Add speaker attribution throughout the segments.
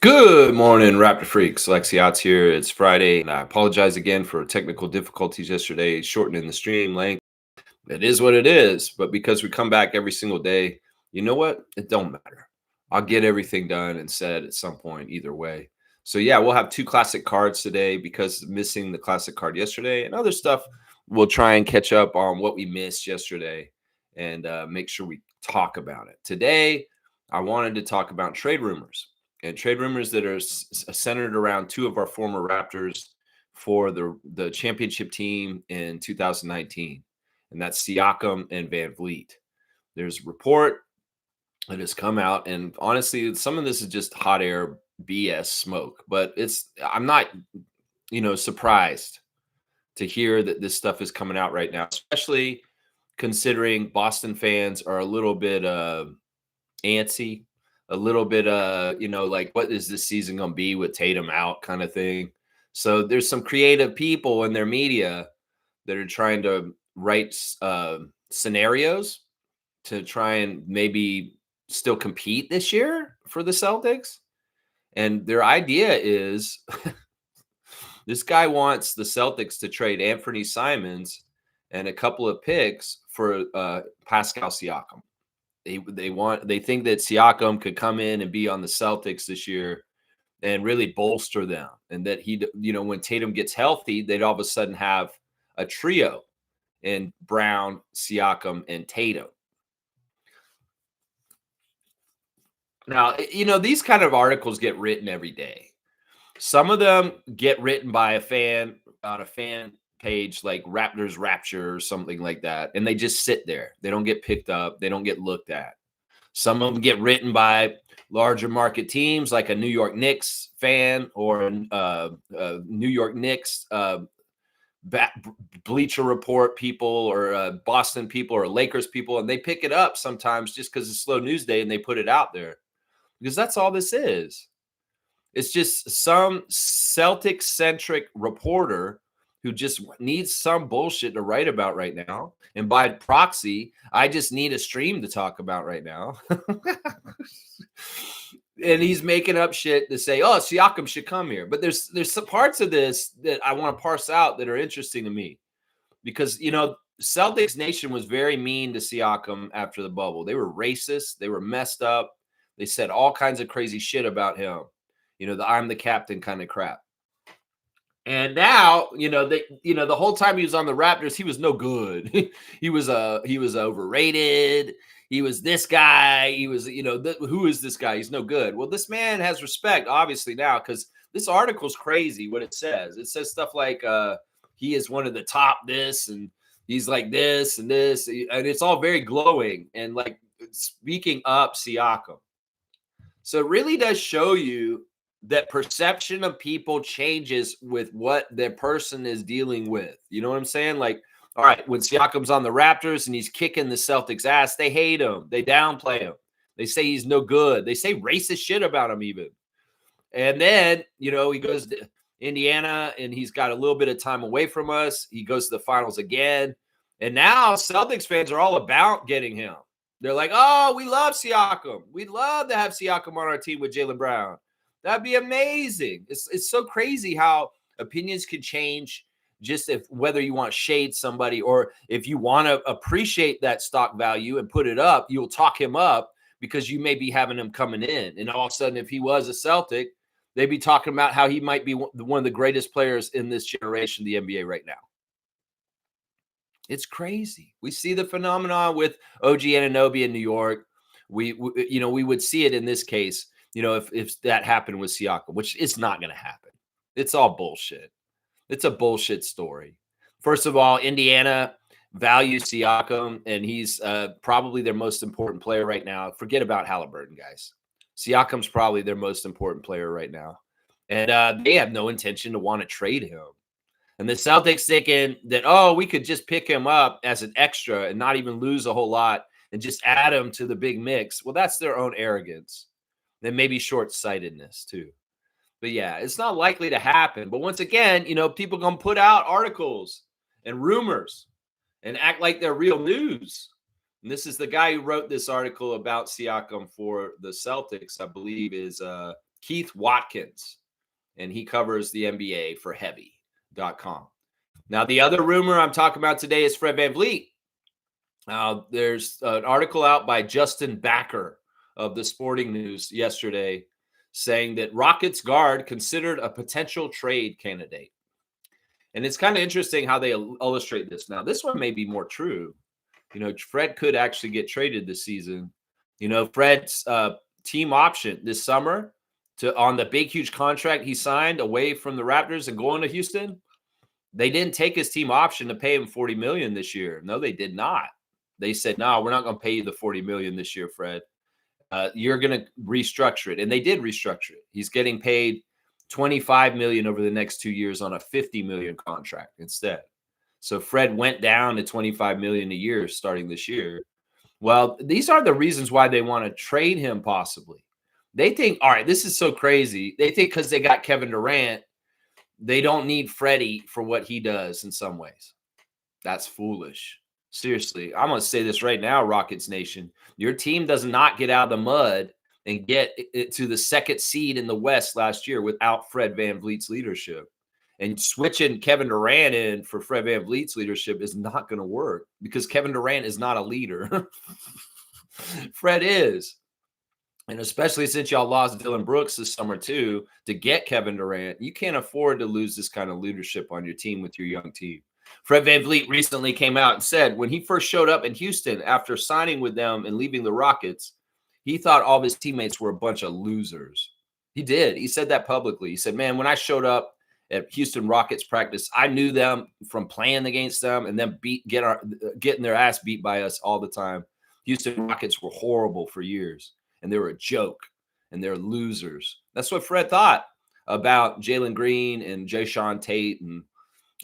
Speaker 1: Good morning, Raptor Freaks. Lexiot's here. It's Friday, and I apologize again for technical difficulties yesterday, shortening the stream length. It is what it is, but because we come back every single day, you know what? It don't matter. I'll get everything done and said at some point, either way. So yeah, we'll have two classic cards today because missing the classic card yesterday and other stuff. We'll try and catch up on what we missed yesterday and make sure we talk about it. Today, I wanted to talk about trade rumors and trade rumors that are centered around two of our former Raptors for the championship team in 2019, and that's Siakam and VanVleet. There's a report that has come out, and honestly, some of this is just hot air BS smoke, but I'm not, surprised to hear that this stuff is coming out right now, especially considering Boston fans are a little bit antsy, a little bit like, what is this season gonna be with Tatum out kind of thing. So there's some creative people in their media that are trying to write scenarios to try and maybe still compete this year for the Celtics. And their idea is this guy wants the Celtics to trade Anthony Simons and a couple of picks for Pascal Siakam. They think that Siakam could come in and be on the Celtics this year and really bolster them, and that when Tatum gets healthy, they'd all of a sudden have a trio in Brown, Siakam, and Tatum. Now, these kind of articles get written every day. Some of them get written by a fan on a fan page like Raptors Rapture or something like that, and they just sit there. They don't get picked up. They don't get looked at. Some of them get written by larger market teams like a New York Knicks fan or New York Knicks Bleacher Report people or Boston people or Lakers people, and they pick it up sometimes just because it's slow news day and they put it out there, because that's all this is. It's just some Celtic-centric reporter who just needs some bullshit to write about right now. And by proxy, I just need a stream to talk about right now. And he's making up shit to say, oh, Siakam should come here. But there's some parts of this that I want to parse out that are interesting to me. Because, Celtics Nation was very mean to Siakam after the bubble. They were racist. They were messed up. They said all kinds of crazy shit about him. The I'm the captain kind of crap. And now, the whole time he was on the Raptors, he was no good. he was overrated. He was this guy. He was, who is this guy? He's no good. Well, this man has respect, obviously, now, because this article's crazy what it says. It says stuff like he is one of the top this, and he's like this and this. And it's all very glowing and like speaking up Siakam. So it really does show you that perception of people changes with what their person is dealing with. You know what I'm saying? Like, all right, when Siakam's on the Raptors and he's kicking the Celtics' ass, they hate him. They downplay him. They say he's no good. They say racist shit about him even. And then, he goes to Indiana and he's got a little bit of time away from us. He goes to the finals again. And now Celtics fans are all about getting him. They're like, oh, we love Siakam. We'd love to have Siakam on our team with Jaylen Brown. That'd be amazing. It's so crazy how opinions can change just whether you want to shade somebody or if you want to appreciate that stock value and put it up, you'll talk him up because you may be having him coming in. And all of a sudden, if he was a Celtic, they'd be talking about how he might be one of the greatest players in this generation, the NBA right now. It's crazy. We see the phenomenon with OG Anunoby in New York. We would see it in this case. If that happened with Siakam, which is not going to happen. It's all bullshit. It's a bullshit story. First of all, Indiana values Siakam, and he's probably their most important player right now. Forget about Halliburton, guys. Siakam's probably their most important player right now. And they have no intention to want to trade him. And the Celtics thinking that, oh, we could just pick him up as an extra and not even lose a whole lot and just add him to the big mix. Well, that's their own arrogance. And maybe short-sightedness too. But yeah, it's not likely to happen. But once again, people going to put out articles and rumors and act like they're real news. And this is the guy who wrote this article about Siakam for the Celtics, I believe, is Keith Watkins, and he covers the NBA for heavy.com. Now, the other rumor I'm talking about today is Fred VanVleet. There's an article out by Justin Backer of the Sporting News yesterday saying that Rockets guard considered a potential trade candidate. And it's kind of interesting how they illustrate this. Now, this one may be more true. Fred could actually get traded this season. Fred's team option this summer on the big, huge contract he signed away from the Raptors and going to Houston. They didn't take his team option to pay him $40 million this year. No, they did not. They said, no, we're not going to pay you the $40 million this year, Fred. You're going to restructure it. And they did restructure it. He's getting paid $25 million over the next 2 years on a $50 million contract instead. So Fred went down to $25 million a year starting this year. Well, these are the reasons why they want to trade him possibly. They think, all right, this is so crazy. They think because they got Kevin Durant, they don't need Freddie for what he does in some ways. That's foolish. Seriously, I'm going to say this right now, Rockets Nation. Your team does not get out of the mud and get it to the second seed in the West last year without Fred VanVleet's leadership. And switching Kevin Durant in for Fred VanVleet's leadership is not going to work because Kevin Durant is not a leader. Fred is. And especially since y'all lost Dylan Brooks this summer too, to get Kevin Durant, you can't afford to lose this kind of leadership on your team with your young team. Fred VanVleet recently came out and said when he first showed up in Houston after signing with them and leaving the Rockets, he thought all of his teammates were a bunch of losers. He did. He said that publicly. He said, man, when I showed up at Houston Rockets practice, I knew them from playing against them and then getting their ass beat by us all the time. Houston Rockets were horrible for years, and they were a joke, and they're losers. That's what Fred thought about Jalen Green and Jayshawn Tate and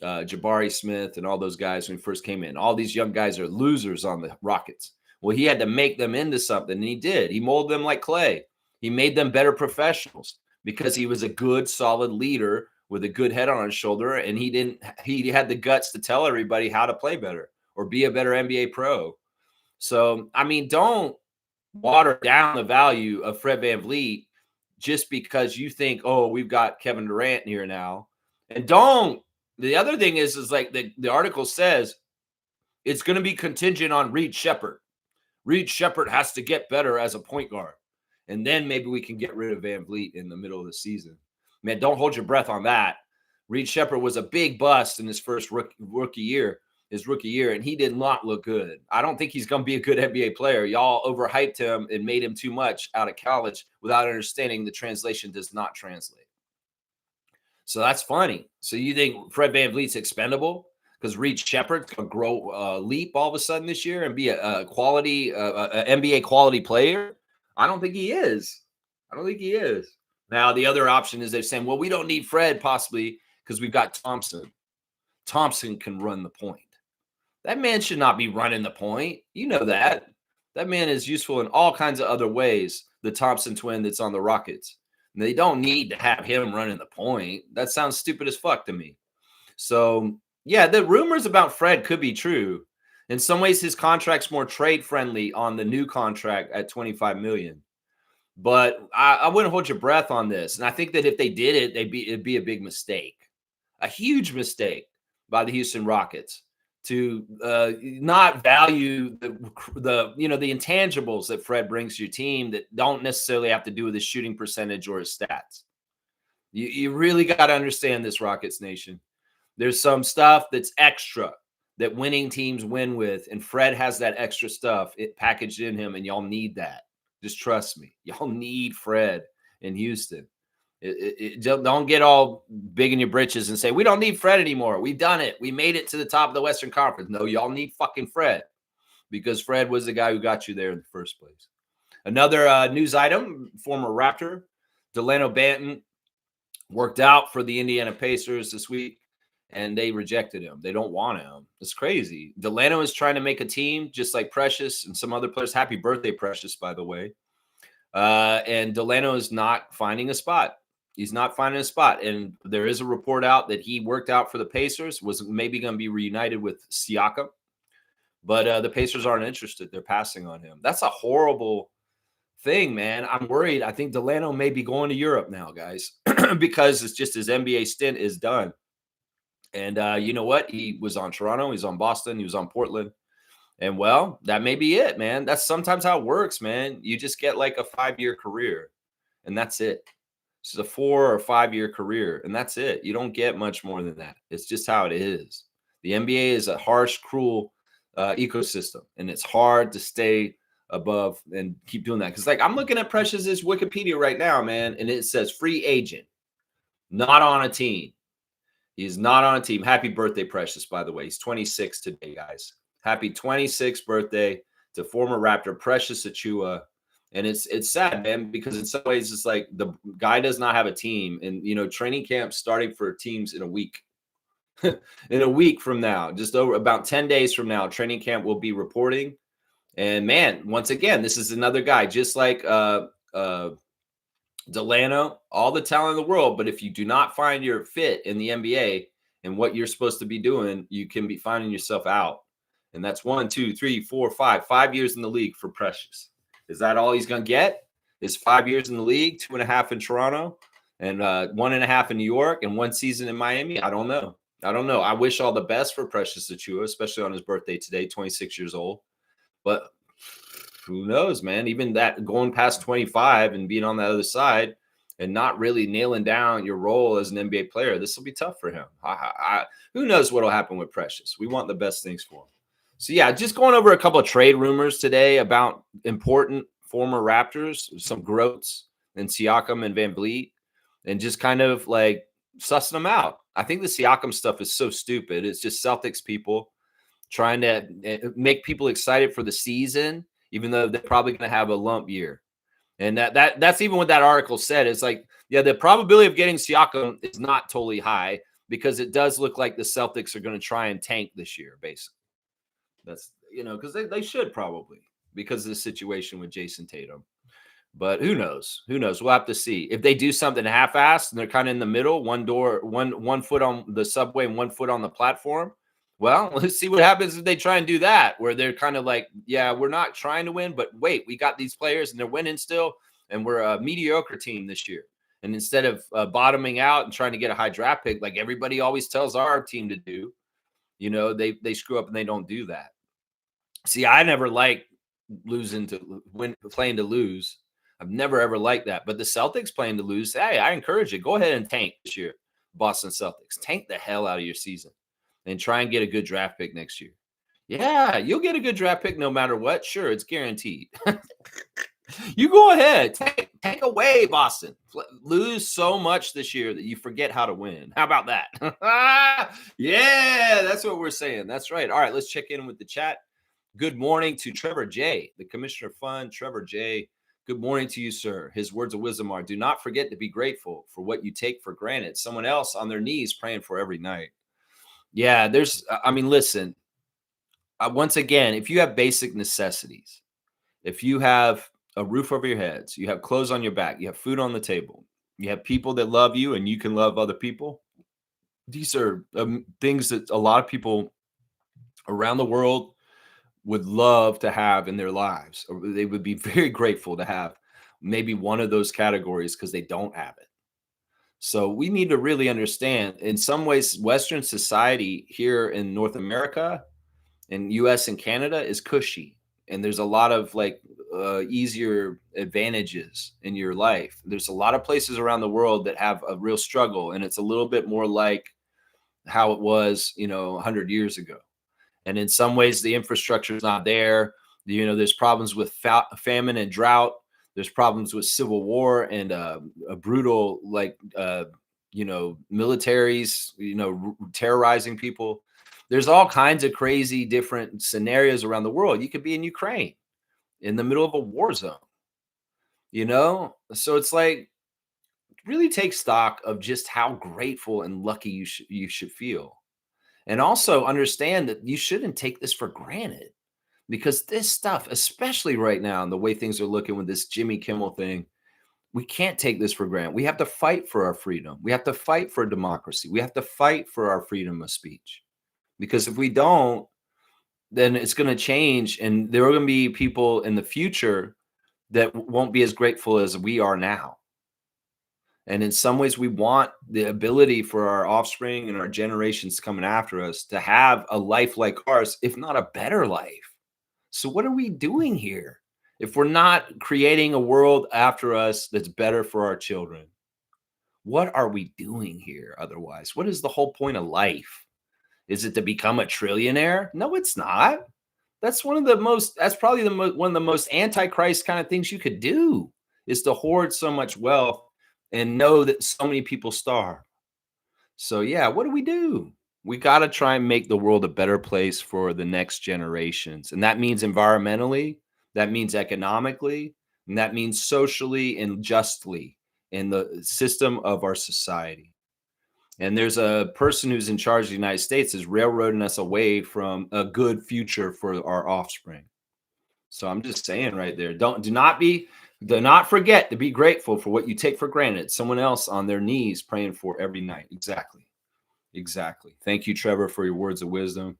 Speaker 1: Jabari Smith and all those guys when he first came in. All these young guys are losers on the Rockets. Well, he had to make them into something, and he did. He molded them like clay. He made them better professionals because he was a good, solid leader with a good head on his shoulder, and he had the guts to tell everybody how to play better or be a better NBA pro. So, I mean, don't water down the value of Fred VanVleet just because you think, oh, we've got Kevin Durant here now. And the other thing is like the article says it's going to be contingent on Reed Sheppard. Reed Sheppard has to get better as a point guard. And then maybe we can get rid of VanVleet in the middle of the season. Man, don't hold your breath on that. Reed Sheppard was a big bust in his first rookie year, and he did not look good. I don't think he's going to be a good NBA player. Y'all overhyped him and made him too much out of college without understanding the translation does not translate. So that's funny. So you think Fred VanVleet's expendable because Reed Sheppard's going to grow leap all of a sudden this year and be a quality NBA quality player? I don't think he is. Now, the other option is they're saying, well, we don't need Fred possibly because we've got Thompson. Thompson can run the point. That man should not be running the point. You know that. That man is useful in all kinds of other ways, the Thompson twin that's on the Rockets. And they don't need to have him running the point. That sounds stupid as fuck to me. So, yeah, the rumors about Fred could be true. In some ways, his contract's more trade-friendly on the new contract at $25 million. But I wouldn't hold your breath on this. And I think that if they did it, it'd be a big mistake. A huge mistake by the Houston Rockets to not value the intangibles that Fred brings to your team that don't necessarily have to do with his shooting percentage or his stats. You really got to understand this, Rockets Nation. There's some stuff that's extra that winning teams win with, and Fred has that extra stuff packaged in him, and y'all need that. Just trust me. Y'all need Fred in Houston. Don't get all big in your britches and say, we don't need Fred anymore. We've done it. We made it to the top of the Western Conference. No, y'all need fucking Fred because Fred was the guy who got you there in the first place. Another news item, former Raptor, Delano Banton, worked out for the Indiana Pacers this week, and they rejected him. They don't want him. It's crazy. Delano is trying to make a team just like Precious and some other players. Happy birthday, Precious, by the way. And Delano is not finding a spot. He's not finding a spot. And there is a report out that he worked out for the Pacers, was maybe going to be reunited with Siakam. But the Pacers aren't interested. They're passing on him. That's a horrible thing, man. I'm worried. I think Delano may be going to Europe now, guys, because it's just his NBA stint is done. And you know what? He was on Toronto, he's on Boston, he was on Portland. And well, that may be it, man. That's sometimes how it works, man. You just get like a 5-year career, and that's it. It's a 4 or 5-year career, and that's it. You don't get much more than that. It's just how it is. The NBA is a harsh, cruel ecosystem, and it's hard to stay above and keep doing that. Because, like, I'm looking at Precious's Wikipedia right now, man, and it says free agent, not on a team. He's not on a team. Happy birthday, Precious, by the way. He's 26 today, guys. Happy 26th birthday to former Raptor Precious Achiuwa. And it's sad, man, because in some ways it's like the guy does not have a team. And, you know, training camp starting for teams in a week. In a week from now, just over about 10 days from now, training camp will be reporting. And, man, once again, this is another guy, just like Delano, all the talent in the world. But if you do not find your fit in the NBA and what you're supposed to be doing, you can be finding yourself out. And that's 1, 2, 3, 4, 5 years in the league for Precious. Is that all he's going to get? Is 5 years in the league, 2.5 in Toronto, and 1.5 in New York, and 1 season in Miami? I don't know. I wish all the best for Precious Achiuwa, especially on his birthday today, 26 years old. But who knows, man? Even that going past 25 and being on the other side and not really nailing down your role as an NBA player, this will be tough for him. Who knows what will happen with Precious? We want the best things for him. So, yeah, just going over a couple of trade rumors today about important former Raptors, some Groats and Siakam and VanVleet, and just kind of like sussing them out. I think the Siakam stuff is so stupid. It's just Celtics people trying to make people excited for the season, even though they're probably going to have a lump year. And that's even what that article said. It's like, yeah, the probability of getting Siakam is not totally high because it does look like the Celtics are going to try and tank this year, basically. That's, you know, because they should probably because of the situation with Jason Tatum. But who knows? Who knows? We'll have to see. If they do something half-assed and they're kind of in the middle, one foot on the subway and 1 foot on the platform, well, let's see what happens if they try and do that, where they're kind of like, yeah, we're not trying to win, but wait, we got these players and they're winning still, and we're a mediocre team this year. And instead of bottoming out and trying to get a high draft pick like everybody always tells our team to do, you know, they screw up and they don't do that. See, I never liked playing to lose. I've never, ever liked that. But the Celtics playing to lose, hey, I encourage you. Go ahead and tank this year, Boston Celtics. Tank the hell out of your season and try and get a good draft pick next year. Yeah, you'll get a good draft pick no matter what. Sure, it's guaranteed. You go ahead. Tank away, Boston. Lose so much this year that you forget how to win. How about that? Yeah, that's what we're saying. That's right. All right, let's check in with the chat. Good morning to Trevor J., the Commissioner of Fun. Trevor J., good morning to you, sir. His words of wisdom are, do not forget to be grateful for what you take for granted. Someone else on their knees praying for every night. Yeah, listen, once again, if you have basic necessities, if you have a roof over your heads, you have clothes on your back, you have food on the table, you have people that love you and you can love other people, these are things that a lot of people around the world would love to have in their lives, or they would be very grateful to have maybe one of those categories because they don't have it. So we need to really understand, in some ways, Western society here in North America, in US and Canada, is cushy. And there's a lot of like easier advantages in your life. There's a lot of places around the world that have a real struggle, and it's a little bit more like how it was, 100 years ago. And in some ways, the infrastructure is not there. There's problems with famine and drought. There's problems with civil war and a brutal, militaries, terrorizing people. There's all kinds of crazy different scenarios around the world. You could be in Ukraine in the middle of a war zone, So it's like, really take stock of just how grateful and lucky you should feel. And also understand that you shouldn't take this for granted, because this stuff, especially right now, and the way things are looking with this Jimmy Kimmel thing, we can't take this for granted. We have to fight for our freedom. We have to fight for democracy. We have to fight for our freedom of speech, because if we don't, then it's going to change. And there are going to be people in the future that won't be as grateful as we are now. And in some ways, we want the ability for our offspring and our generations coming after us to have a life like ours, if not a better life. So, what are we doing here if we're not creating a world after us that's better for our children? What are we doing here otherwise? What is the whole point of life? Is it to become a trillionaire? No, it's not. That's probably one of the most antichrist kind of things you could do, is to hoard so much wealth and know that so many people starve. So yeah, what do we do? We got to try and make the world a better place for the next generations. And that means environmentally, that means economically, and that means socially and justly in the system of our society. And there's a person who's in charge of the United States is railroading us away from a good future for our offspring. So I'm just saying right there, do not forget to be grateful for what you take for granted. Someone else on their knees praying for every night. Exactly. Exactly. Thank you, Trevor, for your words of wisdom.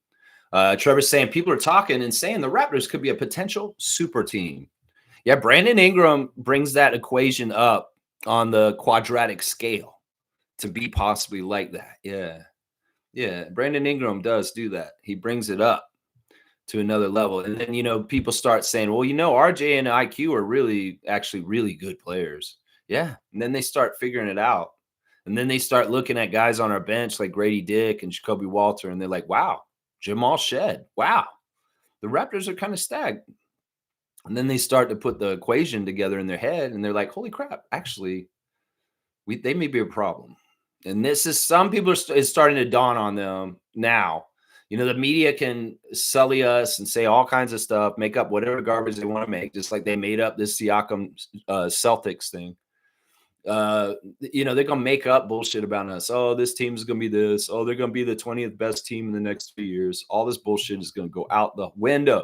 Speaker 1: Trevor's saying people are talking and saying the Raptors could be a potential super team. Yeah, Brandon Ingram brings that equation up on the quadratic scale to be possibly like that. Yeah. Yeah. Brandon Ingram does do that. He brings it up to another level. And then, people start saying, well, RJ and IQ are actually really good players. Yeah. And then they start figuring it out. And then they start looking at guys on our bench like Grady Dick and Jacoby Walter. And they're like, wow, Jamal Shed. Wow. The Raptors are kind of stacked. And then they start to put the equation together in their head. And they're like, holy crap, actually, they may be a problem. And this is, some people is starting to dawn on them now. The media can sully us and say all kinds of stuff, make up whatever garbage they want to make, just like they made up this Siakam Celtics thing. They're going to make up bullshit about us. Oh, this team is going to be this. Oh, they're going to be the 20th best team in the next 2 years. All this bullshit is going to go out the window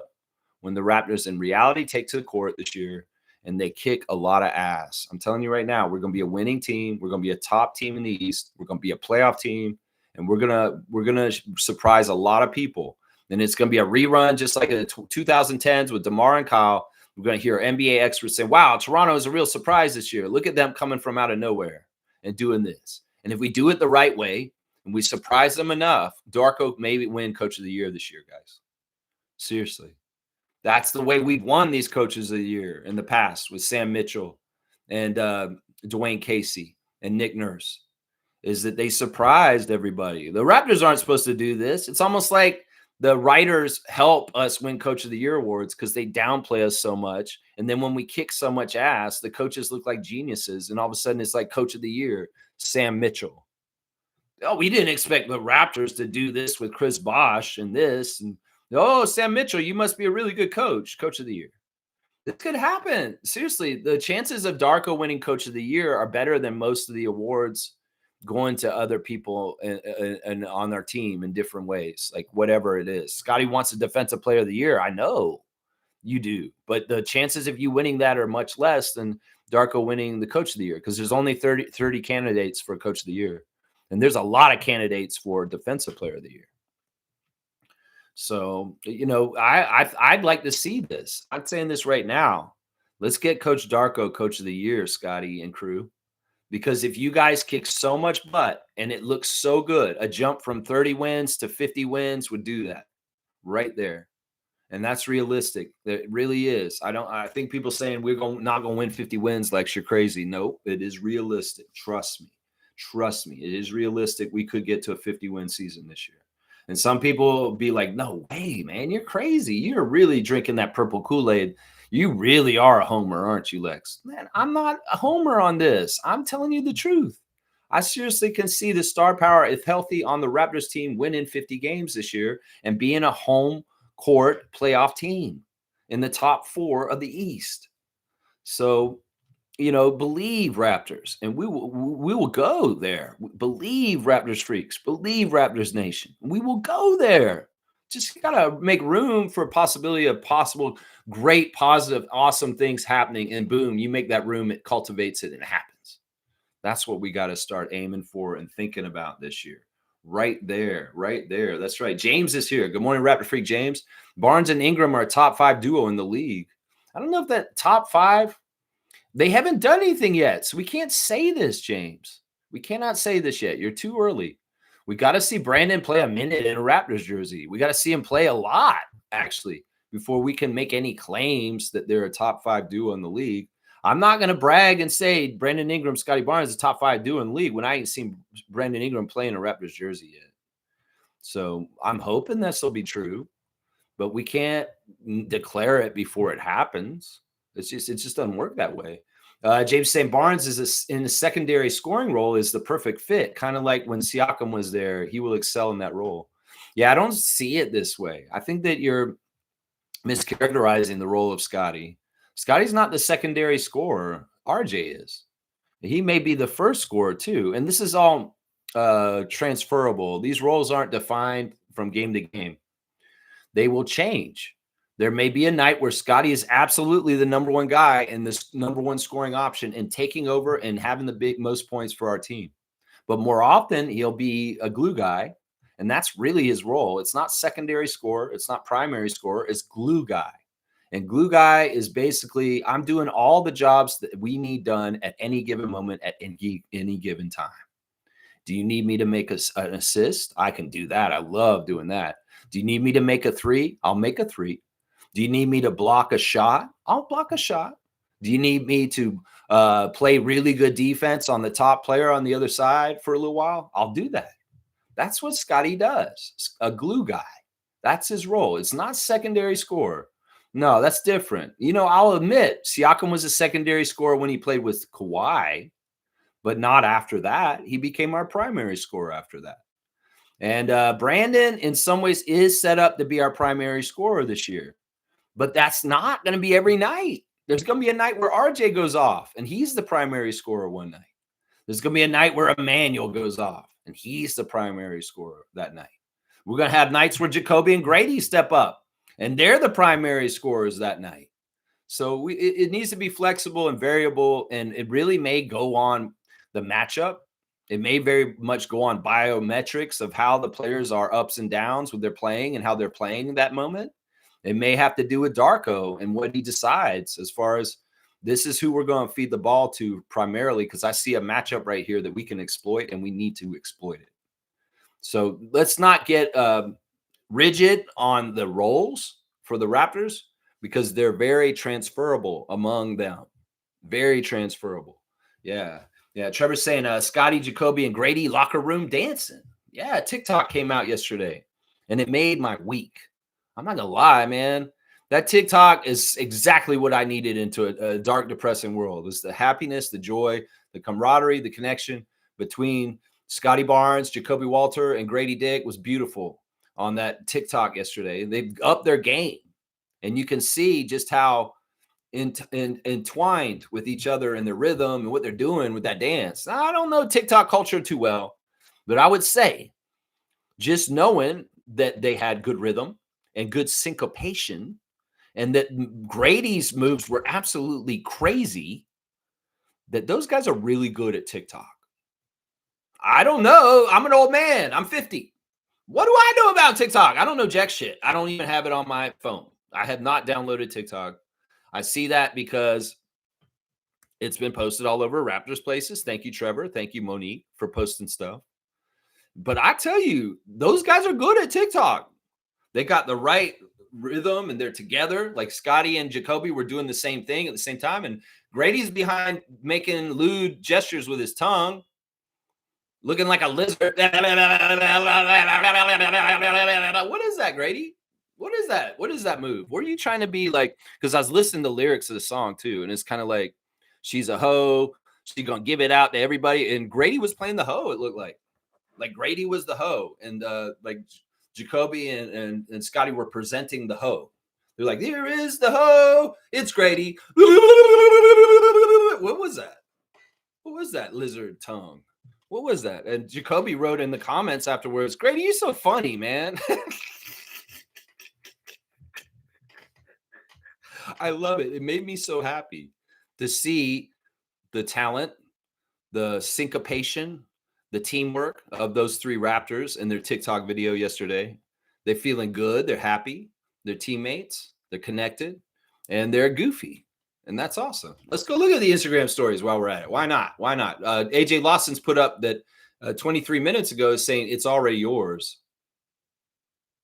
Speaker 1: when the Raptors in reality take to the court this year and they kick a lot of ass. I'm telling you right now, we're going to be a winning team. We're going to be a top team in the East. We're going to be a playoff team. And we're gonna surprise a lot of people. And it's gonna be a rerun, just like in the 2010s with DeMar and Kyle. We're gonna hear NBA experts say, "Wow, Toronto is a real surprise this year. Look at them coming from out of nowhere and doing this." And if we do it the right way and we surprise them enough, Darko may win Coach of the Year this year, guys. Seriously, that's the way we've won these Coaches of the Year in the past with Sam Mitchell and Dwayne Casey and Nick Nurse. Is that they surprised everybody. The Raptors aren't supposed to do this. It's almost like the writers help us win Coach of the Year awards because they downplay us so much. And then when we kick so much ass, the coaches look like geniuses. And all of a sudden it's like Coach of the Year, Sam Mitchell. Oh, we didn't expect the Raptors to do this with Chris Bosh and this. And oh, Sam Mitchell, you must be a really good coach, Coach of the Year. This could happen. Seriously, the chances of Darko winning Coach of the Year are better than most of the awards going to other people and on our team in different ways, like whatever it is. Scotty wants a Defensive Player of the Year. I know you do, but the chances of you winning that are much less than Darko winning the Coach of the Year, because there's only 30 candidates for Coach of the Year, and there's a lot of candidates for Defensive Player of the Year. So, I'd like to see this. I'm saying this right now. Let's get Coach Darko Coach of the Year, Scotty and crew. Because if you guys kick so much butt and it looks so good, a jump from 30 wins to 50 wins would do that right there. And that's realistic. It really is. I think people saying we're not going to win 50 wins like you're crazy. No, it is realistic. Trust me. Trust me. It is realistic. We could get to a 50-win season this year. And some people will be like, no way, man, you're crazy. You're really drinking that purple Kool-Aid. You really are a homer, aren't you, Lex? Man, I'm not a homer on this. I'm telling you the truth. I seriously can see the star power, if healthy, on the Raptors team winning 50 games this year and being a home court playoff team in the top 4 of the East. So, believe Raptors, and we will go there. Believe Raptors freaks. Believe Raptors Nation. We will go there. Just gotta make room for a possibility of possible great, positive, awesome things happening, and boom, you make that room, it cultivates it, and it happens. That's what we got to start aiming for and thinking about this year. Right there. That's right. James is here. Good morning, Raptor Freak James. Barnes and Ingram are a top 5 duo in the league. I don't know if that top 5, they haven't done anything yet. So we can't say this, James. We cannot say this yet. You're too early. We got to see Brandon play a minute in a Raptors jersey. We got to see him play a lot, actually, before we can make any claims that they're a top 5 duo in the league. I'm not going to brag and say Brandon Ingram, Scotty Barnes is a top 5 duo in the league when I ain't seen Brandon Ingram play in a Raptors jersey yet. So I'm hoping this will be true, but we can't declare it before it happens. It just doesn't work that way. James St. Barnes is in a secondary scoring role is the perfect fit, kind of like when Siakam was there. He will excel in that role. Yeah, I don't see it this way. I think that you're mischaracterizing the role of Scotty. Scotty's not the secondary scorer. RJ is. He may be the first scorer too. And this is all transferable. These roles aren't defined from game to game. They will change. There may be a night where Scotty is absolutely the number 1 guy and this number 1 scoring option and taking over and having the most points for our team. But more often, he'll be a glue guy, and that's really his role. It's not secondary scorer. It's not primary scorer. It's glue guy. And glue guy is basically, I'm doing all the jobs that we need done at any given moment at any given time. Do you need me to make an assist? I can do that. I love doing that. Do you need me to make a 3? I'll make a 3. Do you need me to block a shot? I'll block a shot. Do you need me to play really good defense on the top player on the other side for a little while? I'll do that. That's what Scotty does. A glue guy. That's his role. It's not secondary scorer. No, that's different. You know, I'll admit Siakam was a secondary scorer when he played with Kawhi, but not after that. He became our primary scorer after that. And Brandon, in some ways, is set up to be our primary scorer this year. But that's not going to be every night. There's going to be a night where RJ goes off, and he's the primary scorer one night. There's going to be a night where Emmanuel goes off, and he's the primary scorer that night. We're going to have nights where Jacoby and Grady step up, and they're the primary scorers that night. So it needs to be flexible and variable, and it really may go on the matchup. It may very much go on biometrics of how the players are ups and downs with their playing and how they're playing in that moment. It may have to do with Darko and what he decides as far as this is who we're going to feed the ball to primarily, because I see a matchup right here that we can exploit and we need to exploit it. So let's not get rigid on the roles for the Raptors because they're very transferable among them. Very transferable. Yeah. Yeah. Trevor's saying Scotty, Jacoby, and Grady locker room dancing. Yeah. TikTok came out yesterday and it made my week. I'm not going to lie, man. That TikTok is exactly what I needed into a dark, depressing world. It's the happiness, the joy, the camaraderie, the connection between Scotty Barnes, Jacoby Walter, and Grady Dick was beautiful on that TikTok yesterday. They've upped their game. And you can see just how entwined with each other and their rhythm and what they're doing with that dance. I don't know TikTok culture too well, but I would say just knowing that they had good rhythm and good syncopation and that Grady's moves were absolutely crazy, that those guys are really good at TikTok. I don't know. I'm an old man. I'm 50. What do I know about TikTok? I don't know jack shit. I don't even have it on my phone. I have not downloaded TikTok. I see that because it's been posted all over Raptors places. Thank you, Trevor. Thank you, Monique, for posting stuff. But I tell you, those guys are good at TikTok. They got the right rhythm and they're together. Like Scotty and Jacoby were doing the same thing at the same time. And Grady's behind making lewd gestures with his tongue, looking like a lizard. What is that, Grady? What is that? What is that move? What are you trying to be like? Because I was listening to lyrics of the song too. And it's kind of like, she's a hoe. She's going to give it out to everybody. And Grady was playing the hoe, it looked like. Like Grady was the hoe. And like Jacoby and Scotty were presenting the hoe. They're like, here is the hoe. It's Grady. What was that? What was that lizard tongue? What was that? And Jacoby wrote in the comments afterwards, Grady, you're so funny, man. I love it. It made me so happy to see the talent, the syncopation, the teamwork of those three Raptors in their TikTok video yesterday. They're feeling good. They're happy. They're teammates. They're connected. and they're goofy. And that's awesome. Let's go look at the Instagram stories while we're at it. Why not? Why not? AJ Lawson's put up that 23 minutes ago saying it's already yours.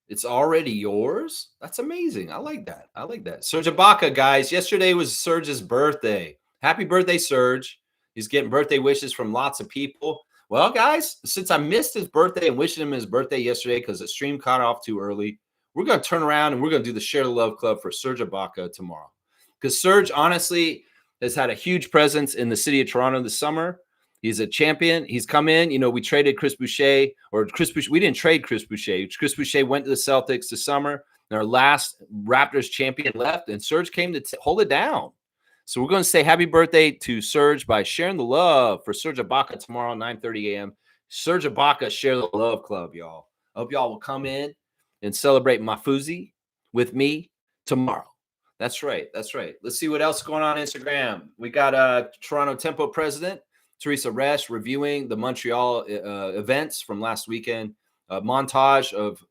Speaker 1: It's already yours? That's amazing. I like that. I like that. Serge Ibaka, guys. Yesterday was Serge's birthday. Happy birthday, Serge. He's getting birthday wishes from lots of people. Well, guys, since I missed his birthday and wishing him his birthday yesterday because the stream caught off too early, we're going to turn around and we're going to do the Share the Love Club for Serge Ibaka tomorrow. Because Serge, honestly, has had a huge presence in the city of Toronto this summer. He's a champion. He's come in. You know, we traded Chris Boucher, we didn't trade Chris Boucher. Chris Boucher went to the Celtics this summer. And our last Raptors champion left, and Serge came to hold it down. So we're going to say happy birthday to Serge by sharing the love for Serge Ibaka tomorrow, 9:30 a.m. Serge Ibaka Share the Love Club, y'all. I hope y'all will come in and celebrate Mafuzi with me tomorrow. That's right. That's right. Let's see what else is going on Instagram. We got Toronto Tempo president, Teresa Resch, reviewing the Montreal events from last weekend. A montage of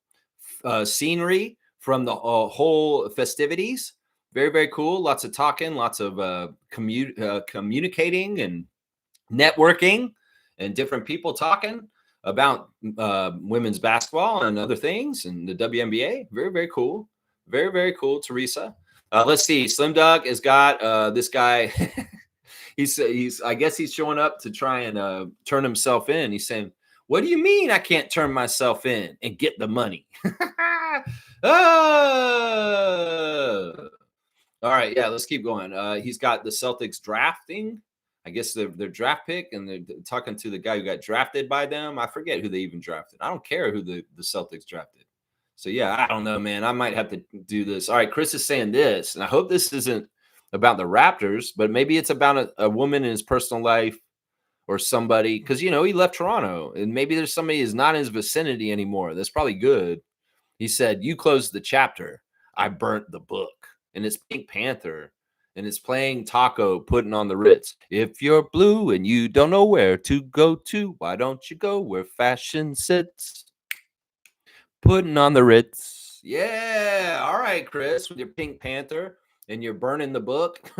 Speaker 1: scenery from the whole festivities. Very, very cool. Lots of talking, lots of communicating and networking and different people talking about women's basketball and other things and the WNBA. Very, very cool. Very, very cool, Teresa. Let's see. Slim Doug has got this guy. he's I guess he's showing up to try and turn himself in. He's saying, "What do you mean I can't turn myself in and get the money?" All right, yeah, let's keep going. He's got the Celtics drafting. I guess their draft pick, and they're talking to the guy who got drafted by them. I forget who they even drafted. I don't care who the Celtics drafted. So, yeah, I don't know, man. I might have to do this. All right, Chris is saying this, and I hope this isn't about the Raptors, but maybe it's about a woman in his personal life or somebody, because, you know, he left Toronto, and maybe there's somebody who's not in his vicinity anymore. That's probably good. He said, "You closed the chapter. I burnt the book." And it's Pink Panther, and it's playing Taco, putting on the Ritz. If you're blue and you don't know where to go to, why don't you go where fashion sits? Putting on the Ritz. Yeah. All right, Chris, with your Pink Panther and you're burning the book.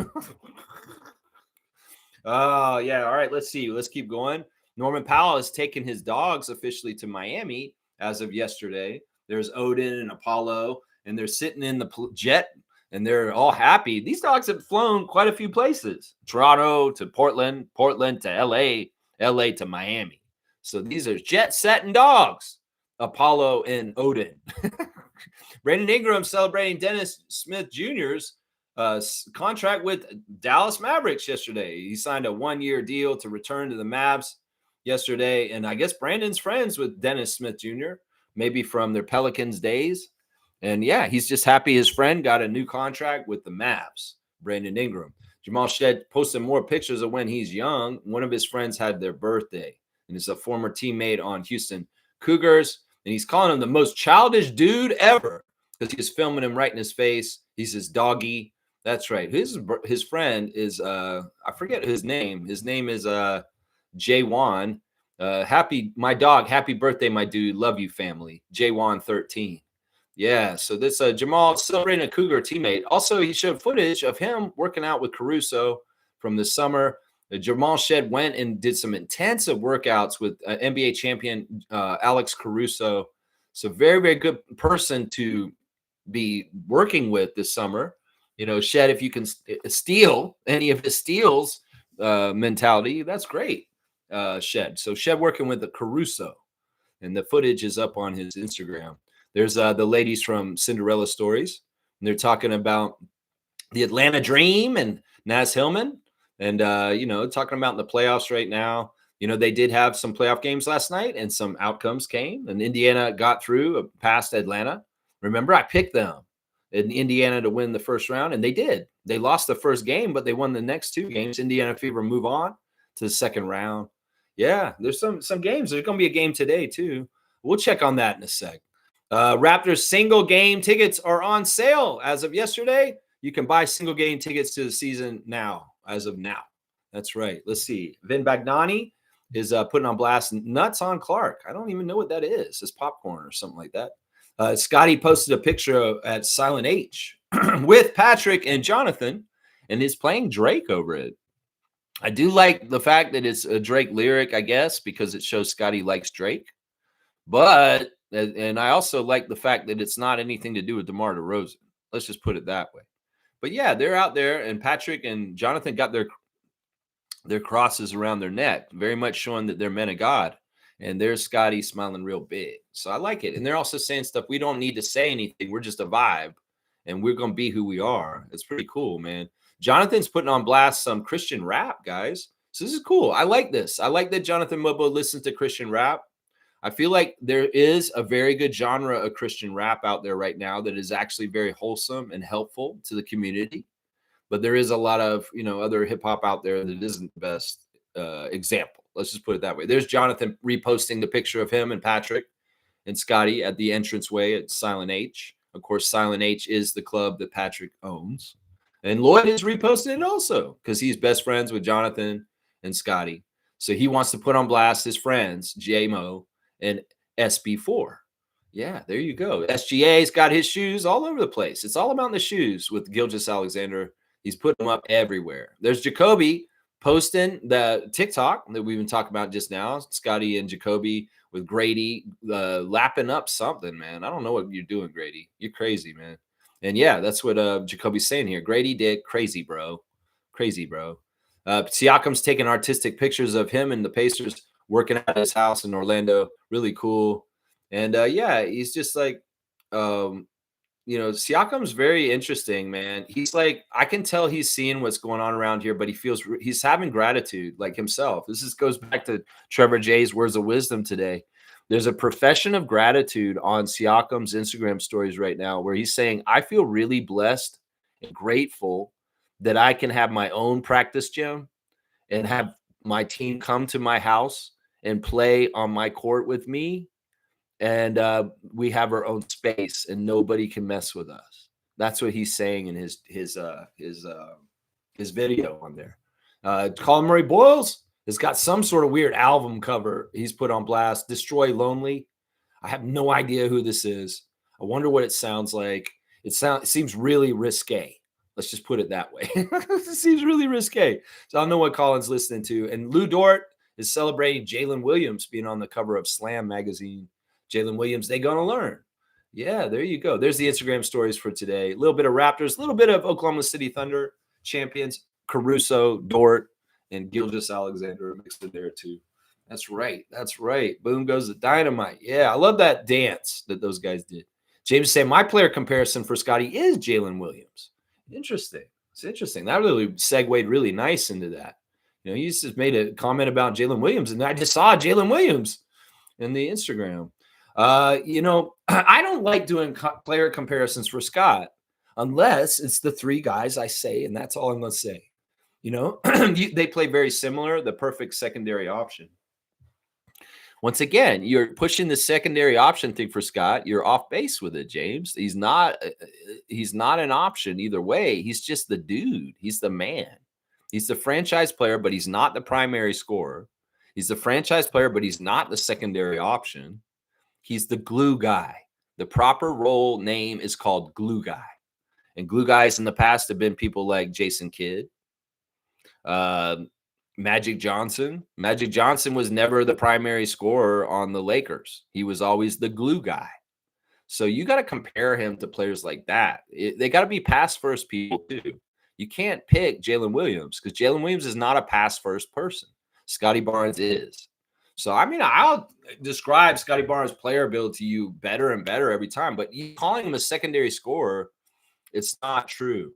Speaker 1: Oh, yeah. All right, let's see. Let's keep going. Norman Powell has taken his dogs officially to Miami as of yesterday. There's Odin and Apollo, and they're sitting in the jet, and they're all happy. These dogs have flown quite a few places. Toronto to Portland, Portland to LA, LA to Miami. So these are jet-setting dogs, Apollo and Odin. Brandon Ingram celebrating Dennis Smith Jr.'s contract with Dallas Mavericks yesterday. He signed a 1-year deal to return to the Mavs yesterday. And I guess Brandon's friends with Dennis Smith Jr., maybe from their Pelicans days. And yeah, he's just happy his friend got a new contract with the Mavs, Brandon Ingram. Jamal Shed posted more pictures of when he's young. One of his friends had their birthday, and is a former teammate on Houston Cougars. And he's calling him the most childish dude ever because he's filming him right in his face. He's his doggy. That's right. His friend is, I forget his name. His name is J1. My dog, happy birthday, my dude. Love you, family. J113. Yeah, so this Jamal celebrating a Cougar teammate. Also, he showed footage of him working out with Caruso from the summer. Jamal Shed went and did some intensive workouts with NBA champion Alex Caruso. So very, very good person to be working with this summer. You know, Shed, if you can steal any of his steals mentality, that's great, Shed. So Shed working with the Caruso, and the footage is up on his Instagram. There's the ladies from Cinderella Stories, and they're talking about the Atlanta Dream and Naz Hillman, and, you know, talking about the playoffs right now. You know, they did have some playoff games last night, and some outcomes came, and Indiana got through past Atlanta. Remember, I picked them in Indiana to win the first round, and they did. They lost the first game, but they won the next 2 games. Indiana Fever move on to the second round. Yeah, there's some games. There's going to be a game today, too. We'll check on that in a sec. Raptors single game tickets are on sale as of yesterday. You can buy single game tickets to the season now, as of now. That's right. Let's see. Vin Bagnani is putting on blast Nuts on Clark. I don't even know what that is. It's popcorn or something like that. Scotty posted a picture at Silent H with Patrick and Jonathan, and is playing Drake over it. I do like the fact that it's a Drake lyric, I guess, because it shows Scotty likes Drake. But and I also like the fact that it's not anything to do with DeMar DeRozan. Let's just put it that way. But yeah, they're out there, and Patrick and Jonathan got their crosses around their neck, very much showing that they're men of God. And there's Scotty smiling real big. So I like it. And they're also saying stuff. We don't need to say anything. We're just a vibe, and we're going to be who we are. It's pretty cool, man. Jonathan's putting on blast some Christian rap, guys. So this is cool. I like this. I like that Jonathan Mobo listens to Christian rap. I feel like there is a very good genre of Christian rap out there right now that is actually very wholesome and helpful to the community. But there is a lot of, other hip hop out there that isn't the best example. Let's just put it that way. There's Jonathan reposting the picture of him and Patrick and Scotty at the entranceway at Silent H. Of course, Silent H is the club that Patrick owns. And Lloyd is reposting it also because he's best friends with Jonathan and Scotty. So he wants to put on blast his friends, J-Mo and SB4. Yeah, there you go. SGA's got his shoes all over the place. It's all about the shoes with Gilgeous-Alexander. He's putting them up everywhere. There's Jacoby posting the TikTok that we've been talking about just now. Scotty and Jacoby with Grady lapping up something, man. I don't know what you're doing, Grady. You're crazy, man. And yeah, that's what Jacoby's saying here. Grady did crazy, bro. Crazy, bro. Siakam's taking artistic pictures of him and the Pacers working at his house in Orlando. Really cool. And yeah, he's just like, Siakam's very interesting, man. He's like, I can tell he's seeing what's going on around here, but he's having gratitude like himself. This goes back to Trevor J's words of wisdom today. There's a profession of gratitude on Siakam's Instagram stories right now where he's saying, I feel really blessed and grateful that I can have my own practice gym and have my team come to my house and play on my court with me. And we have our own space and nobody can mess with us. That's what he's saying in his video on there. Colin Murray Boyles has got some sort of weird album cover he's put on blast. Destroy Lonely. I have no idea who this is. I wonder what it sounds like. It seems really risque. Let's just put it that way. It seems really risque. So I don't know what Colin's listening to. And Lou Dort is celebrating Jalen Williams being on the cover of Slam magazine. Jalen Williams, they gonna learn. Yeah, there you go. There's the Instagram stories for today. A little bit of Raptors, a little bit of Oklahoma City Thunder champions, Caruso, Dort, and Gilgeous-Alexander mixed in there too. That's right. That's right. Boom goes the dynamite. Yeah, I love that dance that those guys did. James is saying my player comparison for Scotty is Jalen Williams. Interesting. It's interesting. That really segued really nice into that. He just made a comment about Jalen Williams, and I just saw Jalen Williams in the Instagram. I don't like doing player comparisons for Scott unless it's the three guys I say, and that's all I'm going to say. They play very similar, the perfect secondary option. Once again, you're pushing the secondary option thing for Scott. You're off base with it, James. He's not an option either way. He's just the dude. He's the man. He's the franchise player, but he's not the primary scorer. He's the franchise player, but he's not the secondary option. He's the glue guy. The proper role name is called glue guy. And glue guys in the past have been people like Jason Kidd, Magic Johnson. Magic Johnson was never the primary scorer on the Lakers. He was always the glue guy. So you got to compare him to players like that. They got to be pass first people too. You can't pick Jalen Williams because Jalen Williams is not a pass first person. Scotty Barnes is. So, I'll describe Scotty Barnes' player ability to you better and better every time. But you calling him a secondary scorer, it's not true.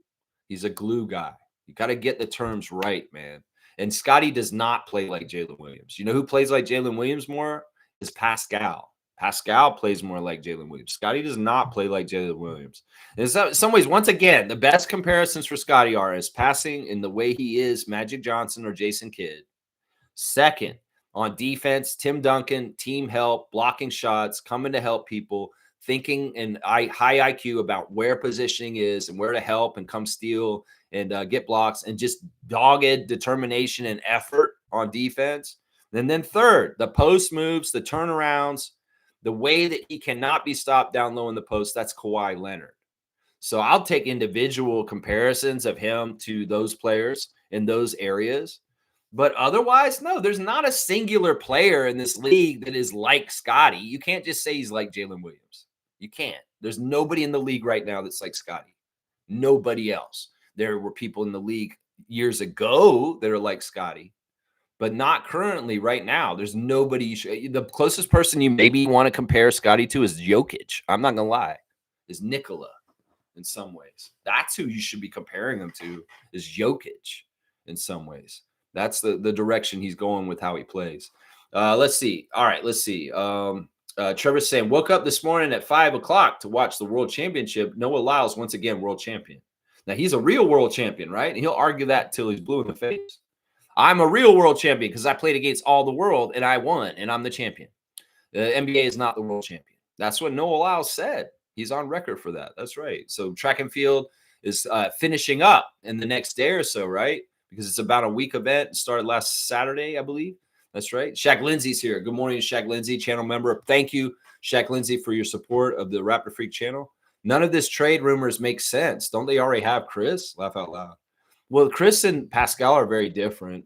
Speaker 1: He's a glue guy. You got to get the terms right, man. And Scotty does not play like Jalen Williams. You know who plays like Jalen Williams more? Is Pascal. Pascal plays more like Jalen Williams. Scotty does not play like Jalen Williams. In some ways, once again, the best comparisons for Scotty are his passing in the way he is Magic Johnson or Jason Kidd. Second, on defense, Tim Duncan, team help, blocking shots, coming to help people, thinking and high IQ about where positioning is and where to help and come steal and get blocks, and just dogged determination and effort on defense. And then third, the post moves, the turnarounds, the way that he cannot be stopped down low in the post, that's Kawhi Leonard. So I'll take individual comparisons of him to those players in those areas. But otherwise, no, there's not a singular player in this league that is like Scotty. You can't just say he's like Jalen Williams. You can't. There's nobody in the league right now that's like Scotty. Nobody else. There were people in the league years ago that are like Scotty, but not currently right now. There's nobody. The closest person you maybe want to compare Scotty to is Jokic. I'm not going to lie, is Nikola in some ways. That's who you should be comparing him to, is Jokic in some ways. That's the direction he's going with how he plays. Let's see. All right, let's see. Trevor's saying, woke up this morning at 5 o'clock to watch the World Championship. Noah Lyles, once again, world champion. Now, he's a real world champion, right? And he'll argue that till he's blue in the face. I'm a real world champion because I played against all the world and I won, and I'm the champion. The NBA is not the world champion. That's what Noah Lyles said. He's on record for that. That's right. So track and field is finishing up in the next day or so, right? Because it's about a week event. It started last Saturday, I believe. That's right. Shaq Lindsay's here. Good morning, Shaq Lindsay, channel member. Thank you, Shaq Lindsay, for your support of the Raptor Freak channel. None of this trade rumors make sense. Don't they already have Chris? Laugh out loud. Well, Chris and Pascal are very different.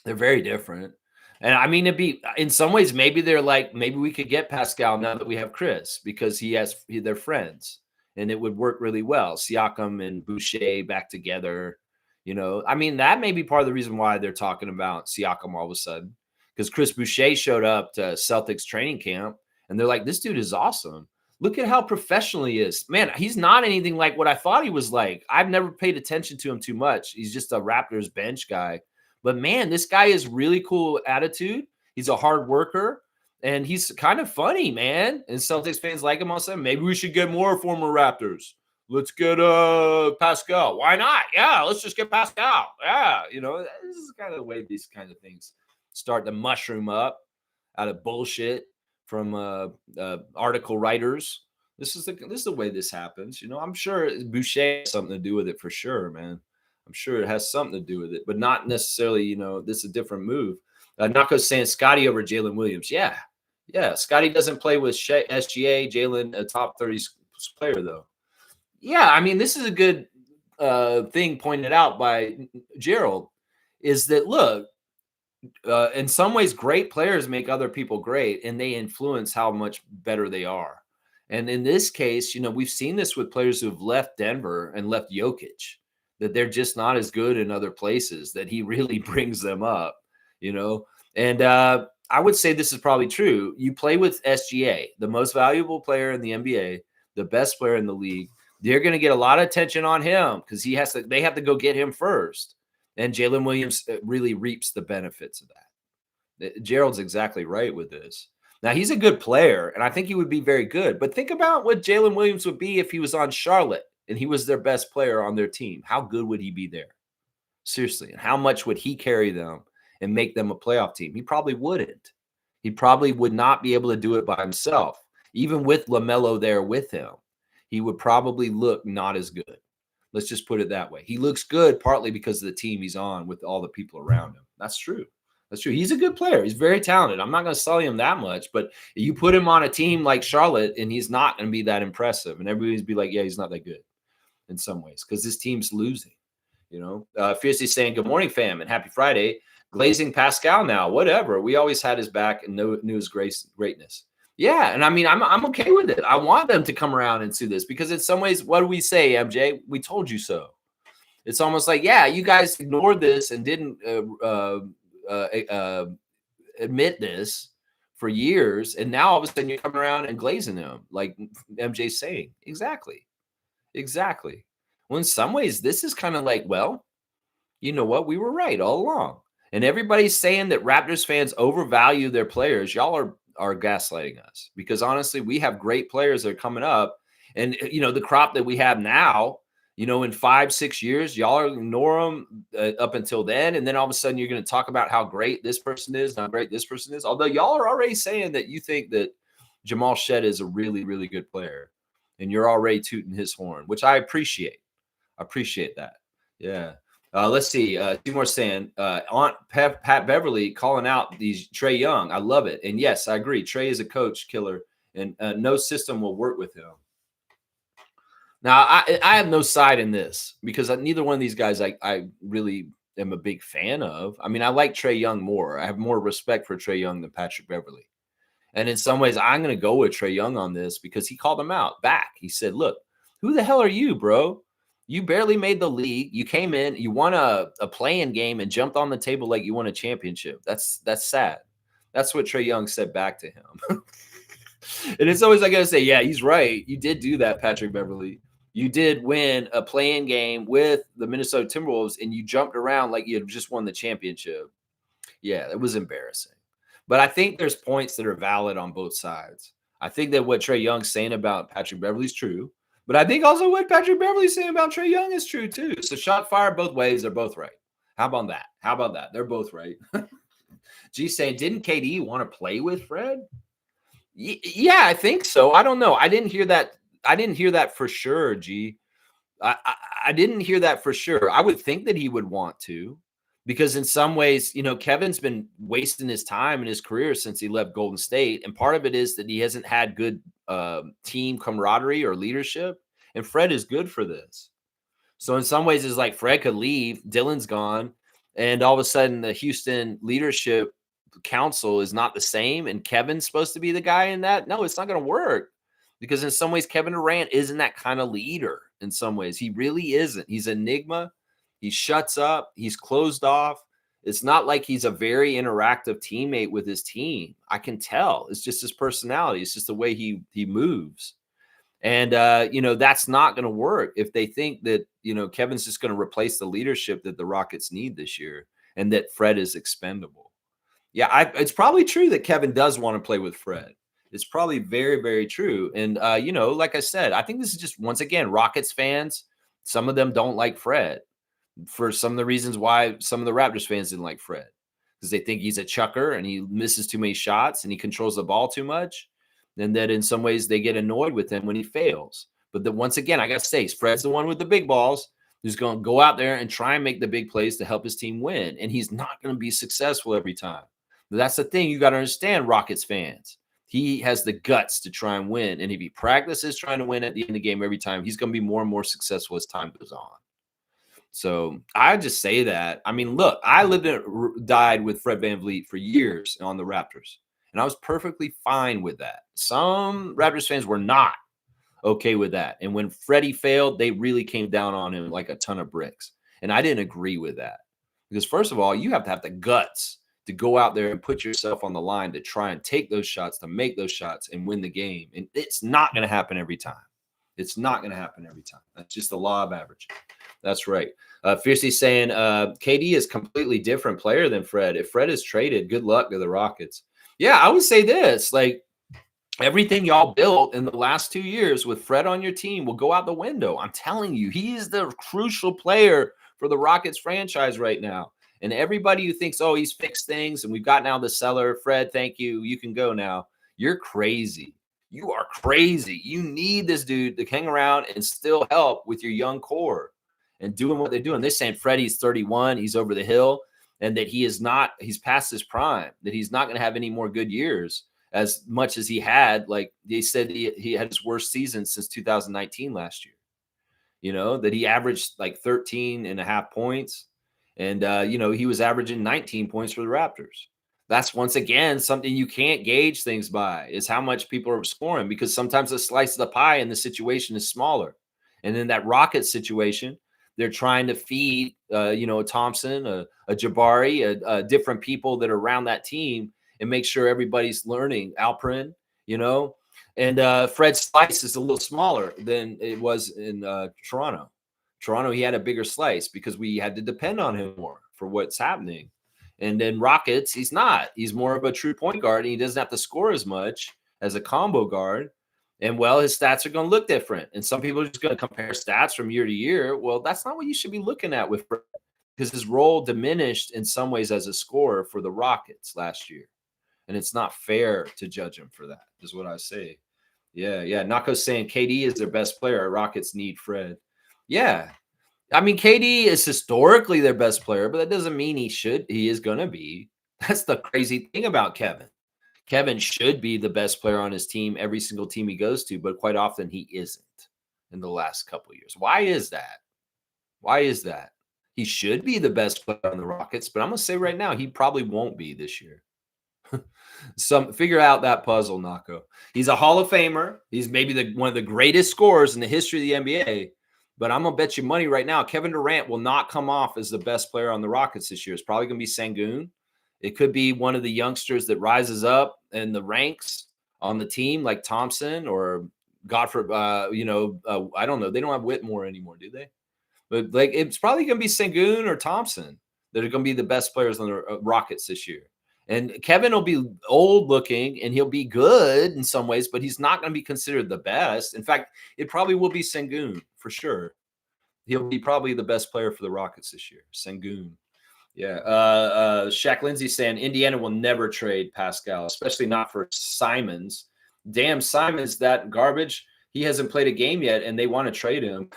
Speaker 1: They're very different. And I mean, it'd be in some ways, maybe they're like, maybe we could get Pascal now that we have Chris because they're friends and it would work really well. Siakam and Boucher back together. You know, I mean, that may be part of the reason why they're talking about Siakam all of a sudden, because Chris Boucher showed up to Celtics training camp and they're like, this dude is awesome. Look at how professional he is. Man, he's not anything like what I thought he was like. I've never paid attention to him too much. He's just a Raptors bench guy. But man, this guy is really cool attitude. He's a hard worker and he's kind of funny, man. And Celtics fans like him all of a sudden. Maybe we should get more former Raptors. Let's get Pascal. Why not? Yeah, let's just get Pascal. Yeah, you know, this is kind of the way these kind of things start to mushroom up out of bullshit from article writers. This is the way this happens. You know, I'm sure Boucher has something to do with it for sure, man. I'm sure it has something to do with it, but not necessarily, you know, this is a different move. Nako's saying Scotty over Jalen Williams. Yeah. Scotty doesn't play with SGA. Jalen, a top 30 player, though. Yeah, I mean, this is a good thing pointed out by Gerald, is that, look, in some ways, great players make other people great, and they influence how much better they are. And in this case, you know, we've seen this with players who have left Denver and left Jokic, that they're just not as good in other places, that he really brings them up, you know. And I would say this is probably true. You play with SGA, the most valuable player in the NBA, the best player in the league. They're going to get a lot of attention on him because they have to go get him first. And Jalen Williams really reaps the benefits of that. Gerald's exactly right with this. Now, he's a good player, and I think he would be very good. But think about what Jalen Williams would be if he was on Charlotte and he was their best player on their team. How good would he be there? Seriously. And how much would he carry them and make them a playoff team? He probably wouldn't. He probably would not be able to do it by himself. Even with LaMelo there with him, he would probably look not as good. Let's just put it that way. He looks good partly because of the team he's on with all the people around him. That's true. That's true. He's a good player. He's very talented. I'm not going to sell him that much, but you put him on a team like Charlotte and he's not going to be that impressive. And everybody's be like, yeah, he's not that good in some ways because this team's losing, you know. Fiercely saying, good morning, fam, and happy Friday. Glazing Pascal now, whatever. We always had his back and knew his greatness. Yeah, and I mean, I'm okay with it. I want them to come around and see this because in some ways, what do we say, MJ? We told you so. It's almost like, yeah, you guys ignored this and didn't admit this for years, and now all of a sudden you're coming around and glazing them, like MJ's saying. Exactly. Well, in some ways, this is kind of like, well, you know what? We were right all along. And everybody's saying that Raptors fans overvalue their players. Y'all are gaslighting us because honestly, we have great players that are coming up. And, you know, the crop that we have now, you know, in 5-6 years, y'all ignore them up until then. And then all of a sudden you're going to talk about how great this person is, how great this person is. Although y'all are already saying that you think that Jamal Shed is a really, really good player. And you're already tooting his horn, which I appreciate. I appreciate that. Yeah. Let's see. Seymour saying, Aunt Pat Beverly calling out these Trae Young. I love it. And yes, I agree. Trae is a coach killer, and no system will work with him. Now, I have no side in this because neither one of these guys I really am a big fan of. I mean, I like Trae Young more. I have more respect for Trae Young than Patrick Beverley. And in some ways, I'm going to go with Trae Young on this because he called him out back. He said, "Look, who the hell are you, bro? You barely made the league. You came in, you won a play-in game and jumped on the table like you won a championship. That's sad." That's what Trae Young said back to him. And it's always I gotta say, yeah, he's right. You did do that, Patrick Beverley. You did win a play-in game with the Minnesota Timberwolves, and you jumped around like you had just won the championship. Yeah, it was embarrassing. But I think there's points that are valid on both sides. I think that what Trae Young's saying about Patrick Beverley is true. But I think also what Patrick Beverley's saying about Trae Young is true too. So shot fired both ways. They're both right. How about that? How about that? They're both right. G saying, didn't KD want to play with Fred? Yeah, I think so. I don't know. I didn't hear that. I didn't hear that for sure, G. I didn't hear that for sure. I would think that he would want to, because in some ways, Kevin's been wasting his time in his career since he left Golden State. And part of it is that he hasn't had good team camaraderie or leadership. And Fred is good for this. So in some ways, it's like Fred could leave, Dylan's gone, and all of a sudden the Houston leadership council is not the same, and Kevin's supposed to be the guy in that. No, it's not going to work, because in some ways Kevin Durant isn't that kind of leader. In some ways he really isn't. He's an enigma. He shuts up. He's closed off. It's not like he's a very interactive teammate with his team. I can tell. It's just his personality. It's just the way he moves. And that's not going to work if they think that Kevin's just going to replace the leadership that the Rockets need this year, and that Fred is expendable. Yeah, it's probably true that Kevin does want to play with Fred. It's probably very, very true. And, like I said, I think this is just, once again, Rockets fans, some of them don't like Fred for some of the reasons why some of the Raptors fans didn't like Fred, because they think he's a chucker and he misses too many shots and he controls the ball too much. And that in some ways they get annoyed with him when he fails. But once again, I got to say, Fred's the one with the big balls who's going to go out there and try and make the big plays to help his team win. And he's not going to be successful every time. But that's the thing you got to understand, Rockets fans. He has the guts to try and win. And if he practices trying to win at the end of the game every time, he's going to be more and more successful as time goes on. So I just say that. I mean, look, I lived and died with Fred VanVleet for years on the Raptors, and I was perfectly fine with that. Some Raptors fans were not okay with that. And when Freddie failed, they really came down on him like a ton of bricks. And I didn't agree with that, because first of all, you have to have the guts to go out there and put yourself on the line to try and take those shots, to make those shots and win the game. And it's not going to happen every time. It's not going to happen every time. That's just the law of averaging. That's right. Fiercey saying KD is completely different player than Fred. If Fred is traded, good luck to the Rockets. Yeah, I would say this, like, everything y'all built in the last 2 years with Fred on your team will go out the window. I'm telling you, he is the crucial player for the Rockets franchise right now. And everybody who thinks, oh, he's fixed things and we've got now the seller, Fred, thank you, you can go now. You're crazy. You are crazy. You need this dude to hang around and still help with your young core and doing what they're doing. They're saying Freddie's 31, he's over the hill, and that he's past his prime, that he's not going to have any more good years as much as he had. Like they said, he had his worst season since 2019 last year, that he averaged like 13 and a half points. And, he was averaging 19 points for the Raptors. That's once again something you can't gauge things by, is how much people are scoring, because sometimes the slice of the pie in the situation is smaller. And in that Rockets situation, they're trying to feed, a Thompson, a Jabari, different people that are around that team, and make sure everybody's learning. Alperin, and Fred's slice is a little smaller than it was in Toronto. Toronto, he had a bigger slice because we had to depend on him more for what's happening. And then Rockets, he's not. He's more of a true point guard, and he doesn't have to score as much as a combo guard. And, well, his stats are going to look different. And some people are just going to compare stats from year to year. Well, that's not what you should be looking at with Fred, because his role diminished in some ways as a scorer for the Rockets last year. And it's not fair to judge him for that, is what I say. Yeah. Nako's saying KD is their best player. Rockets need Fred. Yeah. I mean, KD is historically their best player, but that doesn't mean he is going to be. That's the crazy thing about Kevin. Kevin should be the best player on his team, every single team he goes to, but quite often he isn't. in the last couple of years. Why is that? Why is that? He should be the best player on the Rockets, but I'm going to say right now, he probably won't be this year. Figure out that puzzle, Nako. He's a Hall of Famer. He's maybe one of the greatest scorers in the history of the NBA. But I'm gonna bet you money right now, Kevin Durant will not come off as the best player on the Rockets this year. It's probably gonna be Sengun. It could be one of the youngsters that rises up in the ranks on the team, like Thompson or Godfrey. I don't know. They don't have Whitmore anymore, do they? But like, it's probably gonna be Sengun or Thompson that are gonna be the best players on the Rockets this year. And Kevin will be old looking and he'll be good in some ways, but he's not going to be considered the best. In fact, it probably will be Sengun for sure. He'll be probably the best player for the Rockets this year. Sengun. Yeah. Shaq Lindsay saying Indiana will never trade Pascal, especially not for Simons. Damn, Simons, that garbage. He hasn't played a game yet and they want to trade him.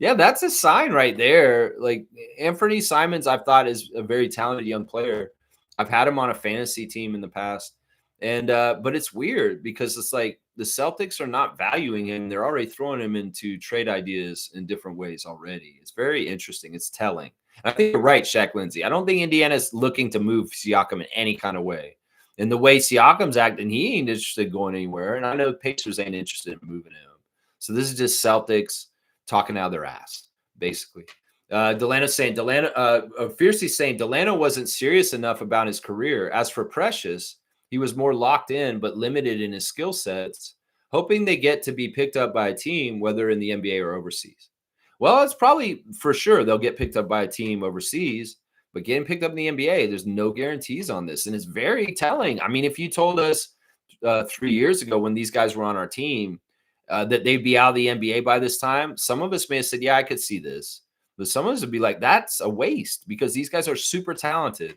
Speaker 1: Yeah, that's a sign right there. Like Anthony Simons, I've thought is a very talented young player. I've had him on a fantasy team in the past. And but it's weird because it's like the Celtics are not valuing him. They're already throwing him into trade ideas in different ways already. It's very interesting. It's telling. And I think you're right, Shaq Lindsay. I don't think Indiana's looking to move Siakam in any kind of way. And the way Siakam's acting, he ain't interested in going anywhere. And I know the Pacers ain't interested in moving him. So this is just Celtics talking out of their ass, basically. Delano saying, Fiercely saying, Delano wasn't serious enough about his career. As for Precious, he was more locked in but limited in his skill sets, hoping they get to be picked up by a team, whether in the NBA or overseas. Well, it's probably for sure they'll get picked up by a team overseas, but getting picked up in the NBA, there's no guarantees on this. And it's very telling. I mean, if you told us 3 years ago when these guys were on our team that they'd be out of the NBA by this time, some of us may have said, yeah, I could see this. But some of us would be like, that's a waste because these guys are super talented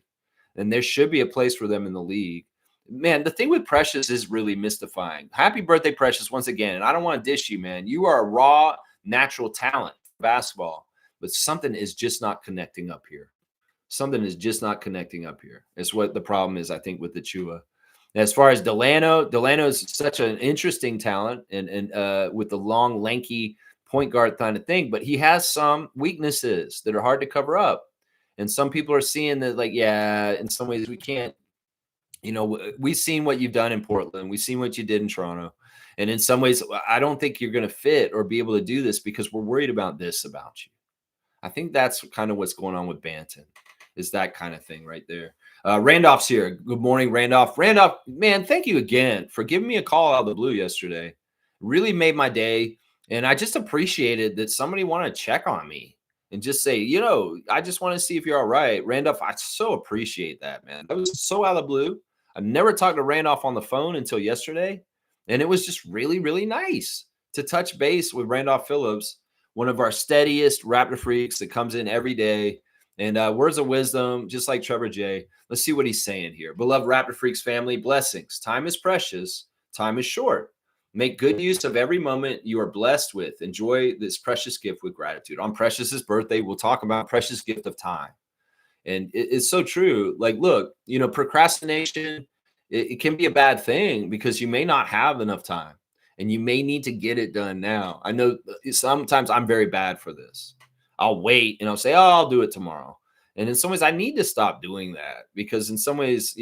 Speaker 1: and there should be a place for them in the league. Man, the thing with Precious is really mystifying. Happy birthday, Precious, once again. And I don't want to dish you, man. You are a raw, natural talent for basketball, but something is just not connecting up here. Something is just not connecting up here. It's what the problem is, I think, with the Chua. As far as Delano is such an interesting talent and with the long, lanky point guard kind of thing, but he has some weaknesses that are hard to cover up. And some people are seeing that, like, yeah, in some ways we can't, we've seen what you've done in Portland. We've seen what you did in Toronto. And in some ways, I don't think you're going to fit or be able to do this because we're worried about this about you. I think that's kind of what's going on with Banton, is that kind of thing right there. Randolph's here. Good morning, Randolph. Randolph, man, thank you again for giving me a call out of the blue yesterday. Really made my day. And I just appreciated that somebody wanted to check on me and just say, I just want to see if you're all right. Randolph, I so appreciate that, man. That was so out of the blue. I've never talked to Randolph on the phone until yesterday. And it was just really, really nice to touch base with Randolph Phillips, one of our steadiest Raptor freaks that comes in every day. And words of wisdom, just like Trevor J. Let's see what he's saying here. Beloved Raptor Freaks family, blessings. Time is precious. Time is short. Make good use of every moment you are blessed with. Enjoy this precious gift with gratitude. On Precious's birthday, we'll talk about precious gift of time. And it's so true. Like, look, procrastination, it can be a bad thing because you may not have enough time and you may need to get it done now. I know sometimes I'm very bad for this. I'll wait and I'll say, oh, I'll do it tomorrow. And in some ways, I need to stop doing that because in some ways,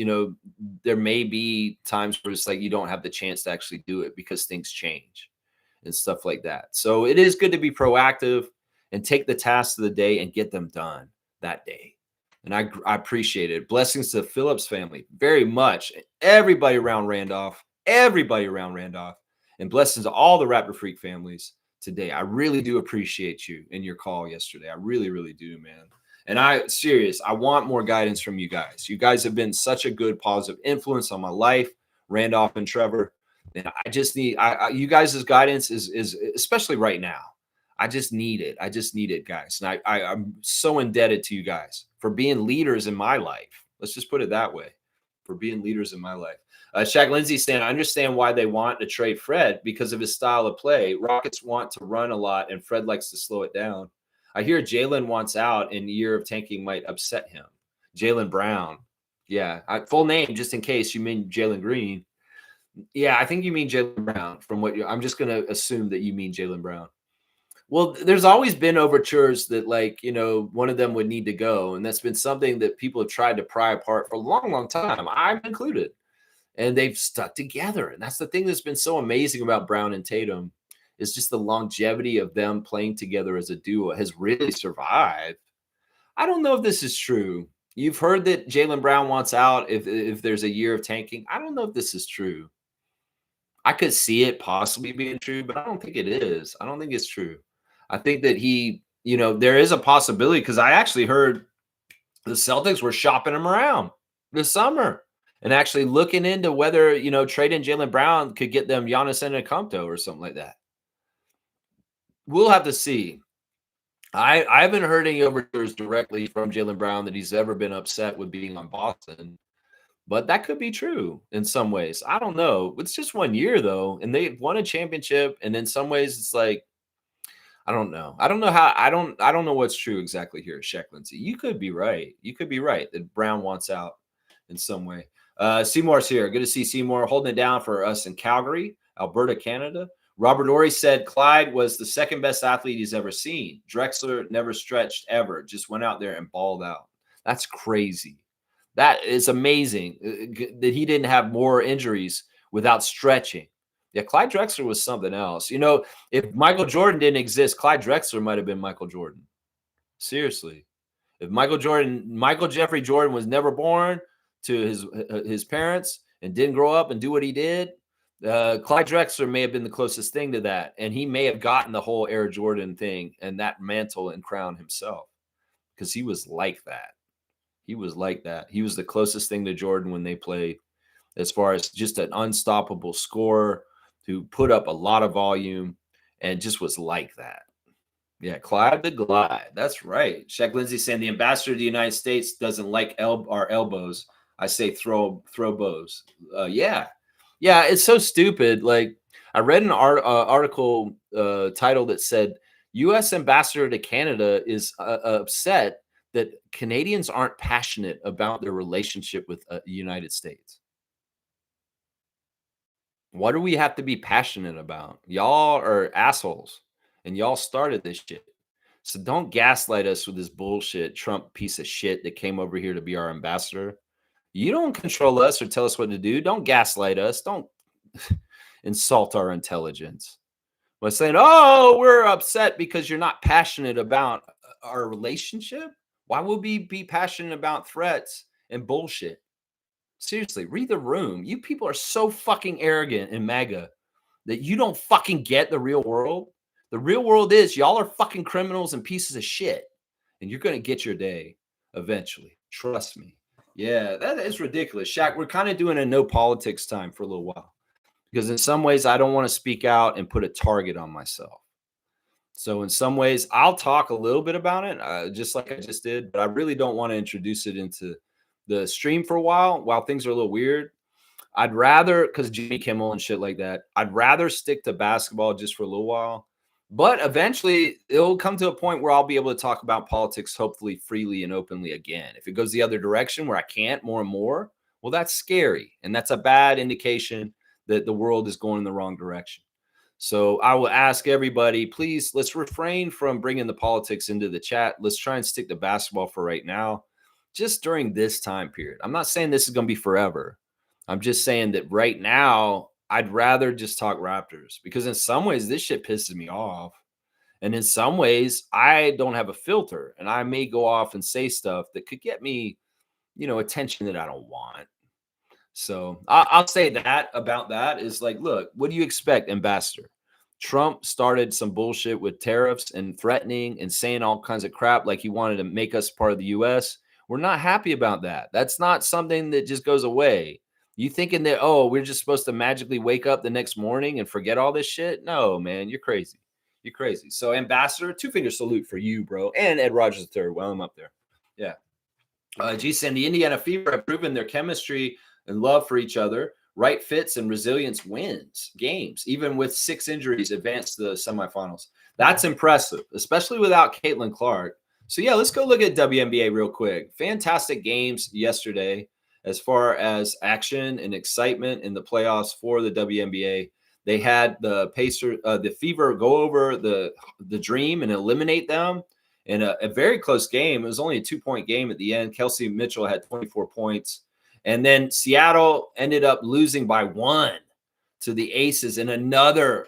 Speaker 1: there may be times where it's like you don't have the chance to actually do it because things change and stuff like that. So it is good to be proactive and take the tasks of the day and get them done that day. And I appreciate it. Blessings to the Phillips family very much. Everybody around Randolph, and blessings to all the Raptor Freak families today. I really do appreciate you and your call yesterday. I really, really do, man. And I want more guidance from you guys. You guys have been such a good positive influence on my life, Randolph and Trevor. And I just need you guys' guidance is especially right now. I just need it. I just need it, guys. And I'm so indebted to you guys for being leaders in my life. Let's just put it that way, for being leaders in my life. Shaq Lindsay saying, I understand why they want to trade Fred because of his style of play. Rockets want to run a lot, and Fred likes to slow it down. I hear Jalen wants out, and year of tanking might upset him. Jalen Brown. Yeah, full name, just in case you mean Jalen Green. Yeah, I think you mean Jaylen Brown. From what I'm just going to assume that you mean Jaylen Brown. Well, there's always been overtures that, like, one of them would need to go, and that's been something that people have tried to pry apart for a long, long time. I'm included, and they've stuck together. And that's the thing that's been so amazing about Brown and Tatum is just the longevity of them playing together as a duo has really survived. I don't know if this is true. You've heard that Jaylen Brown wants out if there's a year of tanking. I don't know if this is true. I could see it possibly being true, but I don't think it is. I don't think it's true. I think that there is a possibility because I actually heard the Celtics were shopping him around this summer and actually looking into whether, trading Jaylen Brown could get them Giannis Antetokounmpo or something like that. We'll have to see. I haven't heard any overtures directly from Jaylen Brown that he's ever been upset with being on Boston. But that could be true in some ways. I don't know. It's just 1 year though, and they won a championship. And in some ways, it's like I don't know. I don't know how. I don't know what's true exactly here, Shaq Lindsay. You could be right. You could be right that Brown wants out in some way. Seymour's here. Good to see Seymour holding it down for us in Calgary, Alberta, Canada. Robert Ory said Clyde was the second best athlete he's ever seen. Drexler never stretched ever. Just went out there and balled out. That's crazy. That is amazing that he didn't have more injuries without stretching. Yeah, Clyde Drexler was something else. If Michael Jordan didn't exist, Clyde Drexler might have been Michael Jordan. Seriously. If Michael Jeffrey Jordan was never born to his parents and didn't grow up and do what he did, Clyde Drexler may have been the closest thing to that. And he may have gotten the whole Air Jordan thing and that mantle and crown himself because he was like that. He was like that. He was the closest thing to Jordan when they played as far as just an unstoppable scorer who put up a lot of volume and just was like that. Yeah, Clyde the Glide. That's right. Shaq Lindsay saying the ambassador of the United States doesn't like our elbows. I say throw bows. Yeah. It's so stupid. Like I read an article title that said U.S. ambassador to Canada is upset that Canadians aren't passionate about their relationship with the United States. What do we have to be passionate about? Y'all are assholes and y'all started this shit. So don't gaslight us with this bullshit Trump piece of shit that came over here to be our ambassador. You don't control us or tell us what to do. Don't gaslight us. Don't insult our intelligence by saying, oh, we're upset because you're not passionate about our relationship. Why would we be passionate about threats and bullshit? Seriously, read the room. You people are so fucking arrogant and MAGA that you don't fucking get the real world. The real world is y'all are fucking criminals and pieces of shit. And you're going to get your day eventually. Trust me. Yeah, that is ridiculous. Shaq, we're kind of doing a no politics time for a little while because in some ways I don't want to speak out and put a target on myself. So in some ways I'll talk a little bit about it, just like I just did, but I really don't want to introduce it into the stream for a while things are a little weird. I'd rather, because Jimmy Kimmel and shit like that, I'd rather stick to basketball just for a little while. But eventually it'll come to a point where I'll be able to talk about politics, hopefully freely and openly again. If it goes the other direction where I can't more and more, well, that's scary. And that's a bad indication that the world is going in the wrong direction. So I will ask everybody, please, let's refrain from bringing the politics into the chat. Let's try and stick to basketball for right now. Just during this time period. I'm not saying this is going to be forever. I'm just saying that right now, I'd rather just talk Raptors because in some ways, this shit pisses me off. And in some ways, I don't have a filter and I may go off and say stuff that could get me, attention that I don't want. So I'll say that about that is like, look, what do you expect, ambassador? Trump started some bullshit with tariffs and threatening and saying all kinds of crap like he wanted to make us part of the U.S. We're not happy about that. That's not something that just goes away. You thinking that, oh, we're just supposed to magically wake up the next morning and forget all this shit? No, man, you're crazy. You're crazy. So, ambassador, 2-finger salute for you, bro. And Ed Rogers III while I'm up there. Yeah. G-Sen, the Indiana Fever have proven their chemistry and love for each other. Right fits and resilience wins games, even with 6 injuries, advanced to the semifinals. That's impressive, especially without Caitlin Clark. So, yeah, let's go look at WNBA real quick. Fantastic games yesterday as far as action and excitement in the playoffs for the WNBA. They had the the Fever go over the Dream and eliminate them in a very close game. It was only a 2-point game at the end. Kelsey Mitchell had 24 points. And then Seattle ended up losing by 1 to the Aces in another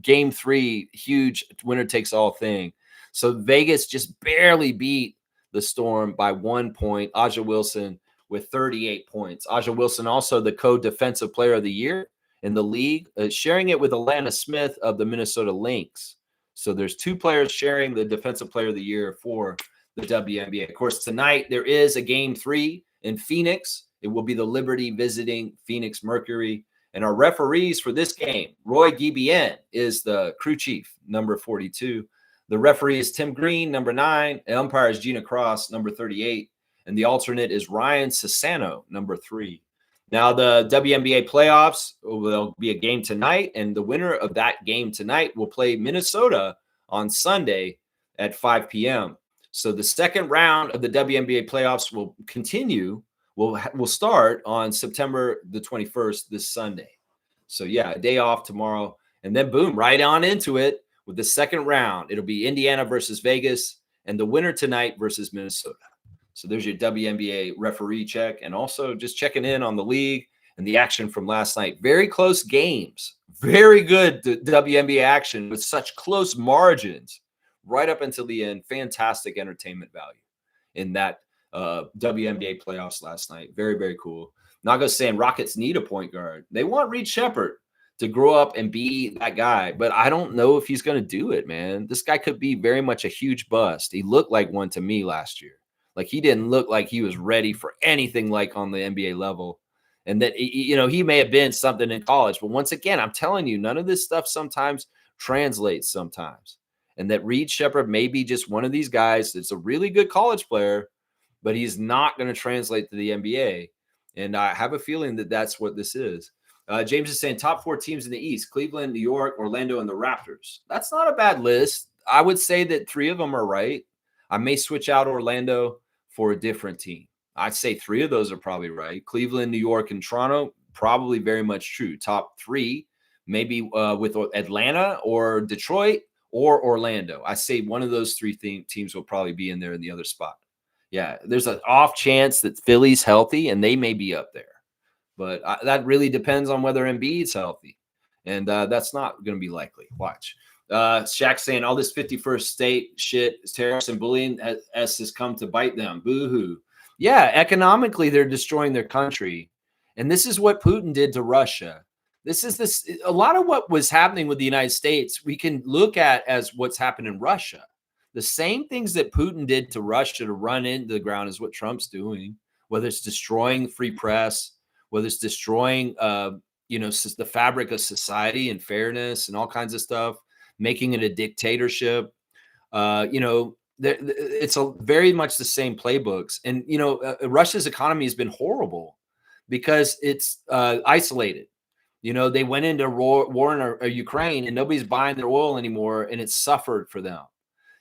Speaker 1: game 3, huge winner takes all thing. So Vegas just barely beat the Storm by 1 point. Aja Wilson with 38 points. Aja Wilson also the co-defensive player of the year in the league, sharing it with Alana Smith of the Minnesota Lynx. So there's 2 players sharing the defensive player of the year for the WNBA. Of course, tonight there is a game 3 in Phoenix. It will be the Liberty visiting Phoenix Mercury. And our referees for this game, Roy Guibien is the crew chief, number 42. The referee is Tim Green, number 9. The umpire is Gina Cross, number 38. And the alternate is Ryan Sassano, number 3. Now, the WNBA playoffs will be a game tonight, and the winner of that game tonight will play Minnesota on Sunday at 5 p.m. So the second round of the WNBA playoffs will continue. Will start on September the 21st, this Sunday. So, yeah, a day off tomorrow. And then, boom, right on into it with the second round. It'll be Indiana versus Vegas, and the winner tonight versus Minnesota. So there's your WNBA referee check, and also just checking in on the league and the action from last night. Very close games. Very good WNBA action with such close margins right up until the end. Fantastic entertainment value in that WNBA playoffs last night. Very, very cool. Naga's saying Rockets need a point guard. They want Reed Shepherd to grow up and be that guy, but I don't know if he's going to do it, man. This guy could be very much a huge bust. He looked like one to me last year. Like, he didn't look like he was ready for anything like on the NBA level. And that, you know, he may have been something in college, but once again, I'm telling you, none of this stuff sometimes translates sometimes. And that Reed Shepherd may be just one of these guys that's a really good college player, but he's not going to translate to the NBA. And I have a feeling that that's what this is. James is saying top 4 teams in the East: Cleveland, New York, Orlando, and the Raptors. That's not a bad list. I would say that 3 of them are right. I may switch out Orlando for a different team. I'd say 3 of those are probably right. Cleveland, New York, and Toronto, probably very much true. Top 3, maybe with Atlanta or Detroit or Orlando. I say one of those 3 teams will probably be in there in the other spot. Yeah, there's an off chance that Philly's healthy, and they may be up there. But that really depends on whether Embiid's healthy. And that's not going to be likely. Watch. Shaq saying all this 51st state shit, terrorists and bullying has come to bite them. Boo-hoo. Yeah, economically, they're destroying their country. And this is what Putin did to Russia. A lot of what was happening with the United States, we can look at as what's happened in Russia. The same things that Putin did to Russia to run into the ground is what Trump's doing, whether it's destroying free press, whether it's destroying, the fabric of society and fairness and all kinds of stuff, making it a dictatorship. It's very much the same playbooks. And, Russia's economy has been horrible because it's isolated. They went into war in Ukraine and nobody's buying their oil anymore, and it's suffered for them.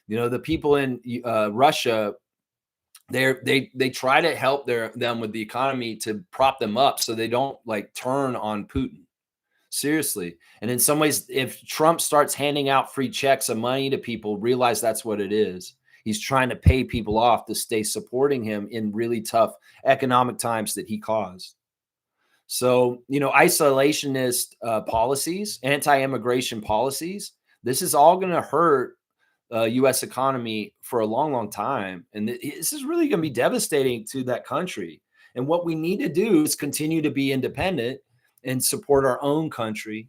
Speaker 1: The people in Russia, they try to help them with the economy to prop them up so they don't turn on Putin. Seriously. And in some ways, if Trump starts handing out free checks of money to people, realize that's what it is. He's trying to pay people off to stay supporting him in really tough economic times that he caused. So, isolationist policies, anti-immigration policies, this is all going to hurt U.S. economy for a long, long time. And this is really going to be devastating to that country. And what we need to do is continue to be independent and support our own country.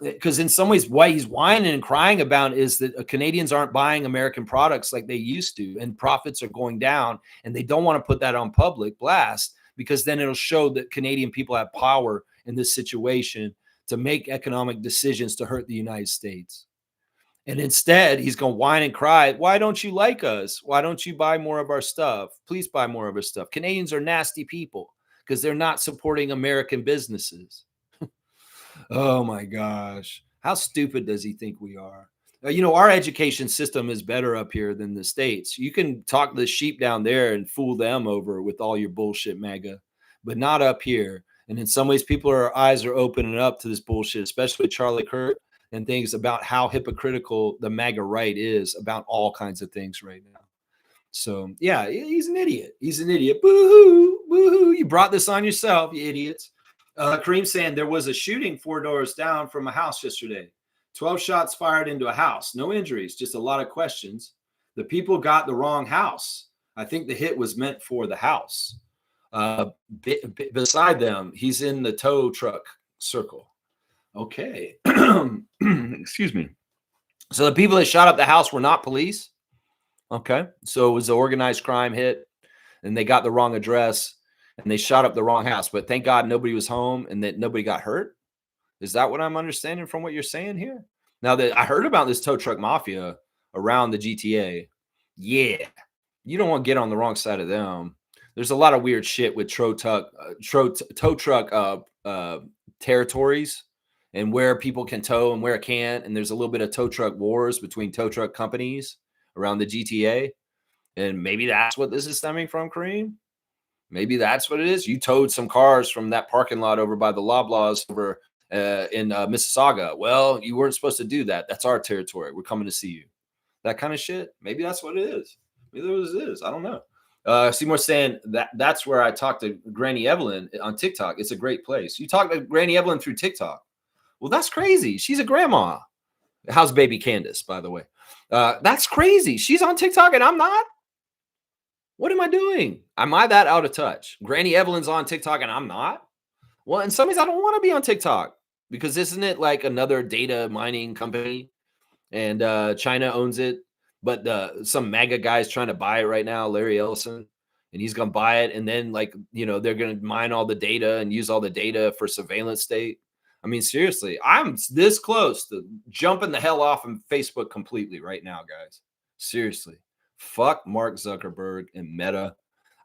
Speaker 1: Because in some ways, what he's whining and crying about is that Canadians aren't buying American products like they used to, and profits are going down. And they don't want to put that on public blast, because then it'll show that Canadian people have power in this situation to make economic decisions to hurt the United States. And instead, he's going to whine and cry. Why don't you like us? Why don't you buy more of our stuff? Please buy more of our stuff. Canadians are nasty people because they're not supporting American businesses. Oh, my gosh. How stupid does he think we are? Our education system is better up here than the States. You can talk the sheep down there and fool them over with all your bullshit MAGA, but not up here. And in some ways, eyes are opening up to this bullshit, especially Charlie Kirk and things about how hypocritical the MAGA right is about all kinds of things right now. So yeah, he's an idiot. He's an idiot. Boo-hoo, boo-hoo. You brought this on yourself, you idiots. Kareem saying there was a shooting 4 doors down from a house yesterday. 12 shots fired into a house. No injuries, just a lot of questions. The people got the wrong house. I think the hit was meant for the house. Beside them, he's in the tow truck circle. Okay. Excuse me. So the people that shot up the house were not police. Okay. So it was an organized crime hit, and they got the wrong address, and they shot up the wrong house. But thank God nobody was home and that nobody got hurt. Is that what I'm understanding from what you're saying here? Now that I heard about this tow truck mafia around the GTA, yeah, you don't want to get on the wrong side of them. There's a lot of weird shit with tow truck territories and where people can tow and where it can't. And there's a little bit of tow truck wars between tow truck companies around the GTA. And maybe that's what this is stemming from, Kareem. Maybe that's what it is. You towed some cars from that parking lot over by the Loblaws over in Mississauga. Well, you weren't supposed to do that. That's our territory. We're coming to see you. That kind of shit. Maybe that's what it is. Maybe that's what it is. I don't know. Seymour saying that's where I talked to Granny Evelyn on TikTok. It's a great place. You talk to Granny Evelyn through TikTok. Well, that's crazy. She's a grandma. How's baby Candace, by the way? That's crazy. She's on TikTok and I'm not. What am I doing? Am I that out of touch? Granny Evelyn's on TikTok and I'm not. Well, in some ways, I don't want to be on TikTok because isn't it like another data mining company and China owns it? But some MAGA guy's trying to buy it right now, Larry Ellison, and he's going to buy it. And then they're going to mine all the data and use all the data for surveillance state. I mean, seriously, I'm this close to jumping the hell off of Facebook completely right now, guys. Seriously, fuck Mark Zuckerberg and Meta.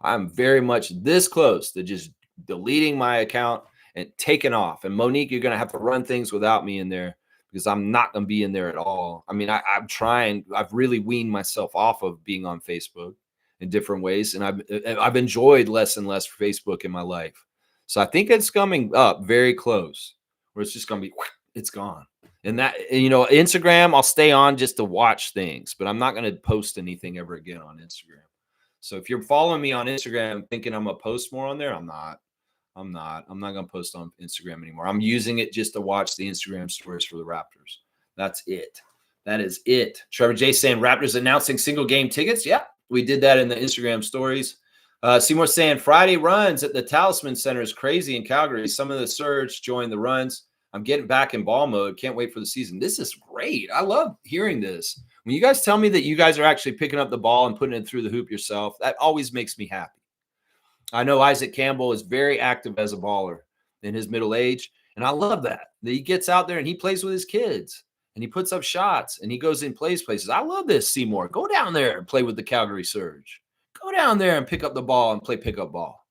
Speaker 1: I'm very much this close to just deleting my account and taking off. And Monique, you're going to have to run things without me in there because I'm not going to be in there at all. I mean, I'm trying. I've really weaned myself off of being on Facebook in different ways. And I've enjoyed less and less Facebook in my life. So I think it's coming up very close where it's just going to be, it's gone. And that, Instagram, I'll stay on just to watch things, but I'm not going to post anything ever again on Instagram. So if you're following me on Instagram thinking I'm going to post more on there, I'm not going to post on Instagram anymore. I'm using it just to watch the Instagram stories for the Raptors. That's it. That is it. Trevor J saying Raptors announcing single game tickets. Yeah, we did that in the Instagram stories. Seymour saying Friday runs at the Talisman Center is crazy in Calgary. Some of the Surge joined the runs. I'm getting back in ball mode. Can't wait for the season. This is great. I love hearing this. When you guys tell me that you guys are actually picking up the ball and putting it through the hoop yourself, that always makes me happy. I know Isaac Campbell is very active as a baller in his middle age, and I love that he gets out there and he plays with his kids and he puts up shots and he goes and plays places. I love this, Seymour. Go down there and play with the Calgary Surge. Go down there and pick up the ball and play pickup ball.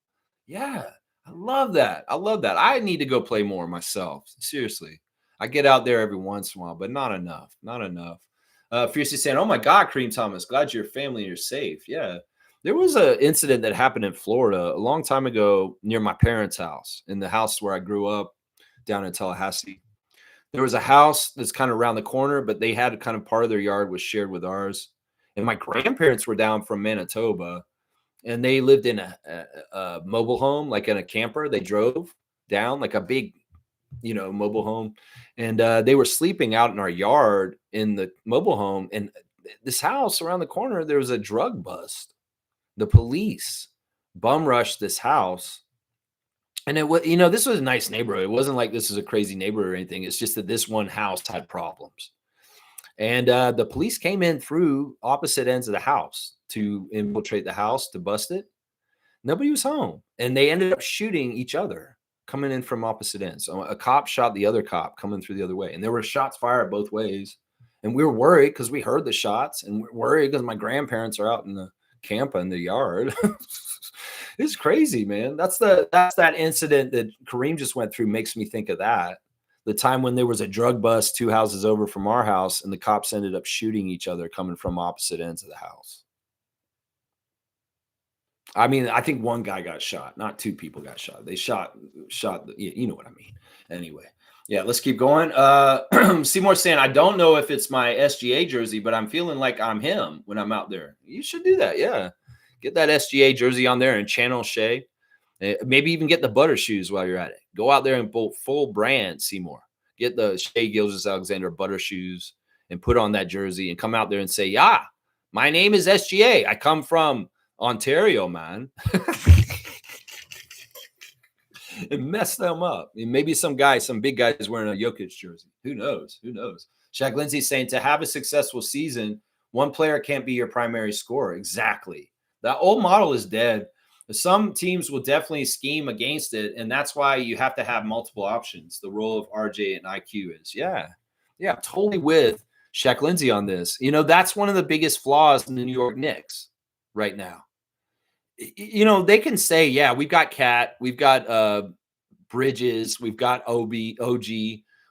Speaker 1: Yeah, I love that. I need to go play more myself. Seriously. I get out there every once in a while, but not enough. Fiercely saying, oh my God, Kareem Thomas, glad your family and you're safe. Yeah. There was an incident that happened in Florida a long time ago near my parents' house, in the house where I grew up down in Tallahassee. There was a house that's kind of around the corner, but they had kind of part of their yard was shared with ours. And my grandparents were down from Manitoba, and they lived in a mobile home, like in a camper. They drove down like a big, mobile home. And they were sleeping out in our yard in the mobile home. And this house around the corner, there was a drug bust. The police bum rushed this house. And it was, this was a nice neighborhood. It wasn't like this is a crazy neighborhood or anything. It's just that this one house had problems. And the police came in through opposite ends of the house to infiltrate the house, to bust it. Nobody was home. And they ended up shooting each other coming in from opposite ends. So a cop shot the other cop coming through the other way. And there were shots fired both ways. And we were worried because we heard the shots. And we're worried because my grandparents are out in the camp in the yard. It's crazy, man. That's that incident that Kareem just went through makes me think of that. the time when there was a drug bust 2 houses over from our house and the cops ended up shooting each other coming from opposite ends of the house. I mean, I think one guy got shot, not 2 people got shot. They shot, you know what I mean. Anyway, yeah, let's keep going. Seymour saying, I don't know if it's my SGA jersey, but I'm feeling like I'm him when I'm out there. You should do that. Yeah. Get that SGA jersey on there and channel Shea. Maybe even get the butter shoes while you're at it. Go out there and pull full brand Seymour. Get the Shea Gilgeous-Alexander butter shoes and put on that jersey and come out there and say, yeah, my name is SGA. I come from Ontario, man. And mess them up. I mean, maybe some big guy is wearing a Jokic jersey. Who knows? Who knows? Shaq Lindsay saying, to have a successful season, one player can't be your primary scorer. Exactly. That old model is dead. Some teams will definitely scheme against it, and that's why you have to have multiple options. The role of RJ and IQ is, yeah, totally with Shaq Lindsay on this. You know, that's one of the biggest flaws in the New York Knicks right now. You know, they can say, yeah, we've got Cat, we've got Bridges, we've got OG,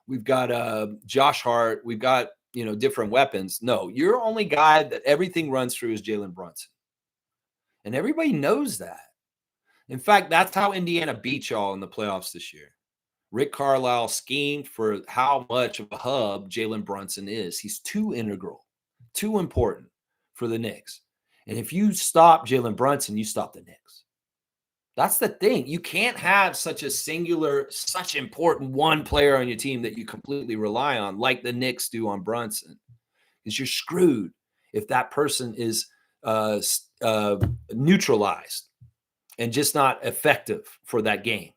Speaker 1: we've got Josh Hart, we've got, you know, different weapons. No, your only guy that everything runs through is Jalen Brunson. And everybody knows that. In fact, that's how Indiana beat y'all in the playoffs this year. Rick Carlisle schemed for how much of a hub Jalen Brunson is. He's too integral, too important for the Knicks. And if you stop Jalen Brunson, you stop the Knicks. That's the thing. You can't have such a singular, such important one player on your team that you completely rely on, like the Knicks do on Brunson, because you're screwed if that person is neutralized and just not effective for that game.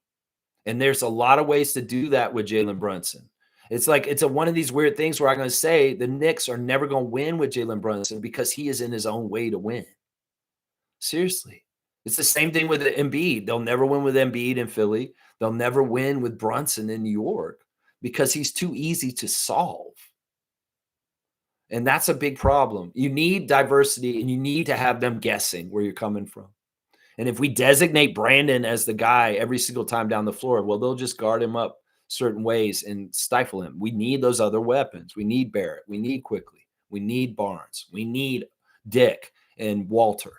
Speaker 1: And there's a lot of ways to do that with Jalen Brunson. It's like it's one of these weird things where I'm going to say the Knicks are never going to win with Jalen Brunson because he is in his own way to win. Seriously. It's the same thing with Embiid. They'll never win with Embiid in Philly. They'll never win with Brunson in New York because he's too easy to solve. And that's a big problem. You need diversity and you need to have them guessing where you're coming from. And if we designate Brandon as the guy every single time down the floor, well, they'll just guard him up certain ways and stifle him. We need those other weapons. We need Barrett. We need Quickly. We need Barnes. We need Dick and Walter.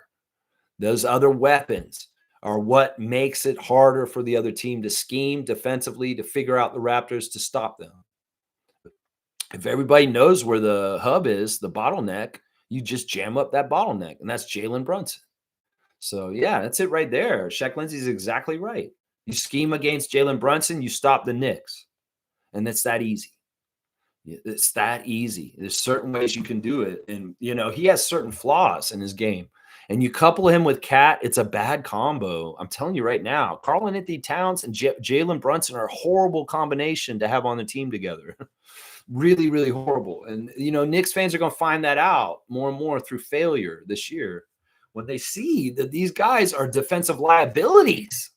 Speaker 1: Those other weapons are what makes it harder for the other team to scheme defensively, to figure out the Raptors, to stop them. If everybody knows where the hub is, the bottleneck, you just jam up that bottleneck, and that's Jalen Brunson. So, yeah, that's it right there. Shaq Lindsay's exactly right. You scheme against Jalen Brunson, you stop the Knicks. And it's that easy. It's that easy. There's certain ways you can do it. And, you know, he has certain flaws in his game. And you couple him with Cat, it's a bad combo. I'm telling you right now, Karl-Anthony Towns and Jalen Brunson are a horrible combination to have on the team together. Really, really horrible. And, you know, Knicks fans are going to find that out more and more through failure this year when they see that these guys are defensive liabilities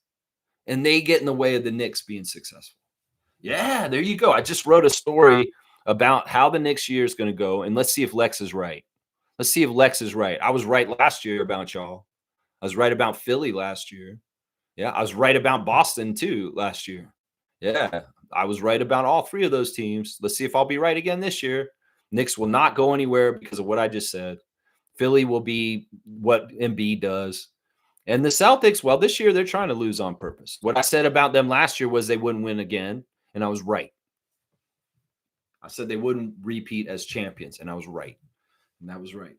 Speaker 1: and they get in the way of the Knicks being successful. Yeah, there you go. I just wrote a story about how the Knicks year is going to go, and let's see if Lex is right. Let's see if Lex is right. I was right last year about y'all. I was right about Philly last year. Yeah, I was right about Boston too last year. Yeah, I was right about all 3 of those teams. Let's see if I'll be right again this year. Knicks will not go anywhere because of what I just said. Philly will be what Embiid does. And the Celtics, well, this year they're trying to lose on purpose. What I said about them last year was they wouldn't win again, and I was right. I said they wouldn't repeat as champions, and I was right. And that was right.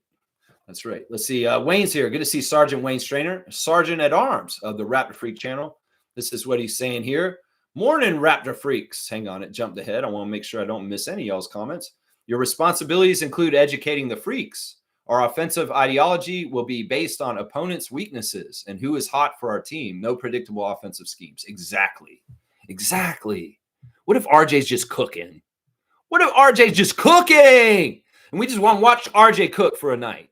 Speaker 1: That's right. Let's see. Wayne's here. Good to see Sergeant Wayne Strainer, Sergeant at Arms of the Raptor Freak channel. This is what he's saying here. Morning, Raptor Freaks. Hang on, it jumped ahead. I want to make sure I don't miss any of y'all's comments. Your responsibilities include educating the freaks. Our offensive ideology will be based on opponents' weaknesses and who is hot for our team. No predictable offensive schemes. Exactly. Exactly. What if RJ's just cooking? What if RJ's just cooking? And we just want to watch RJ cook for a night.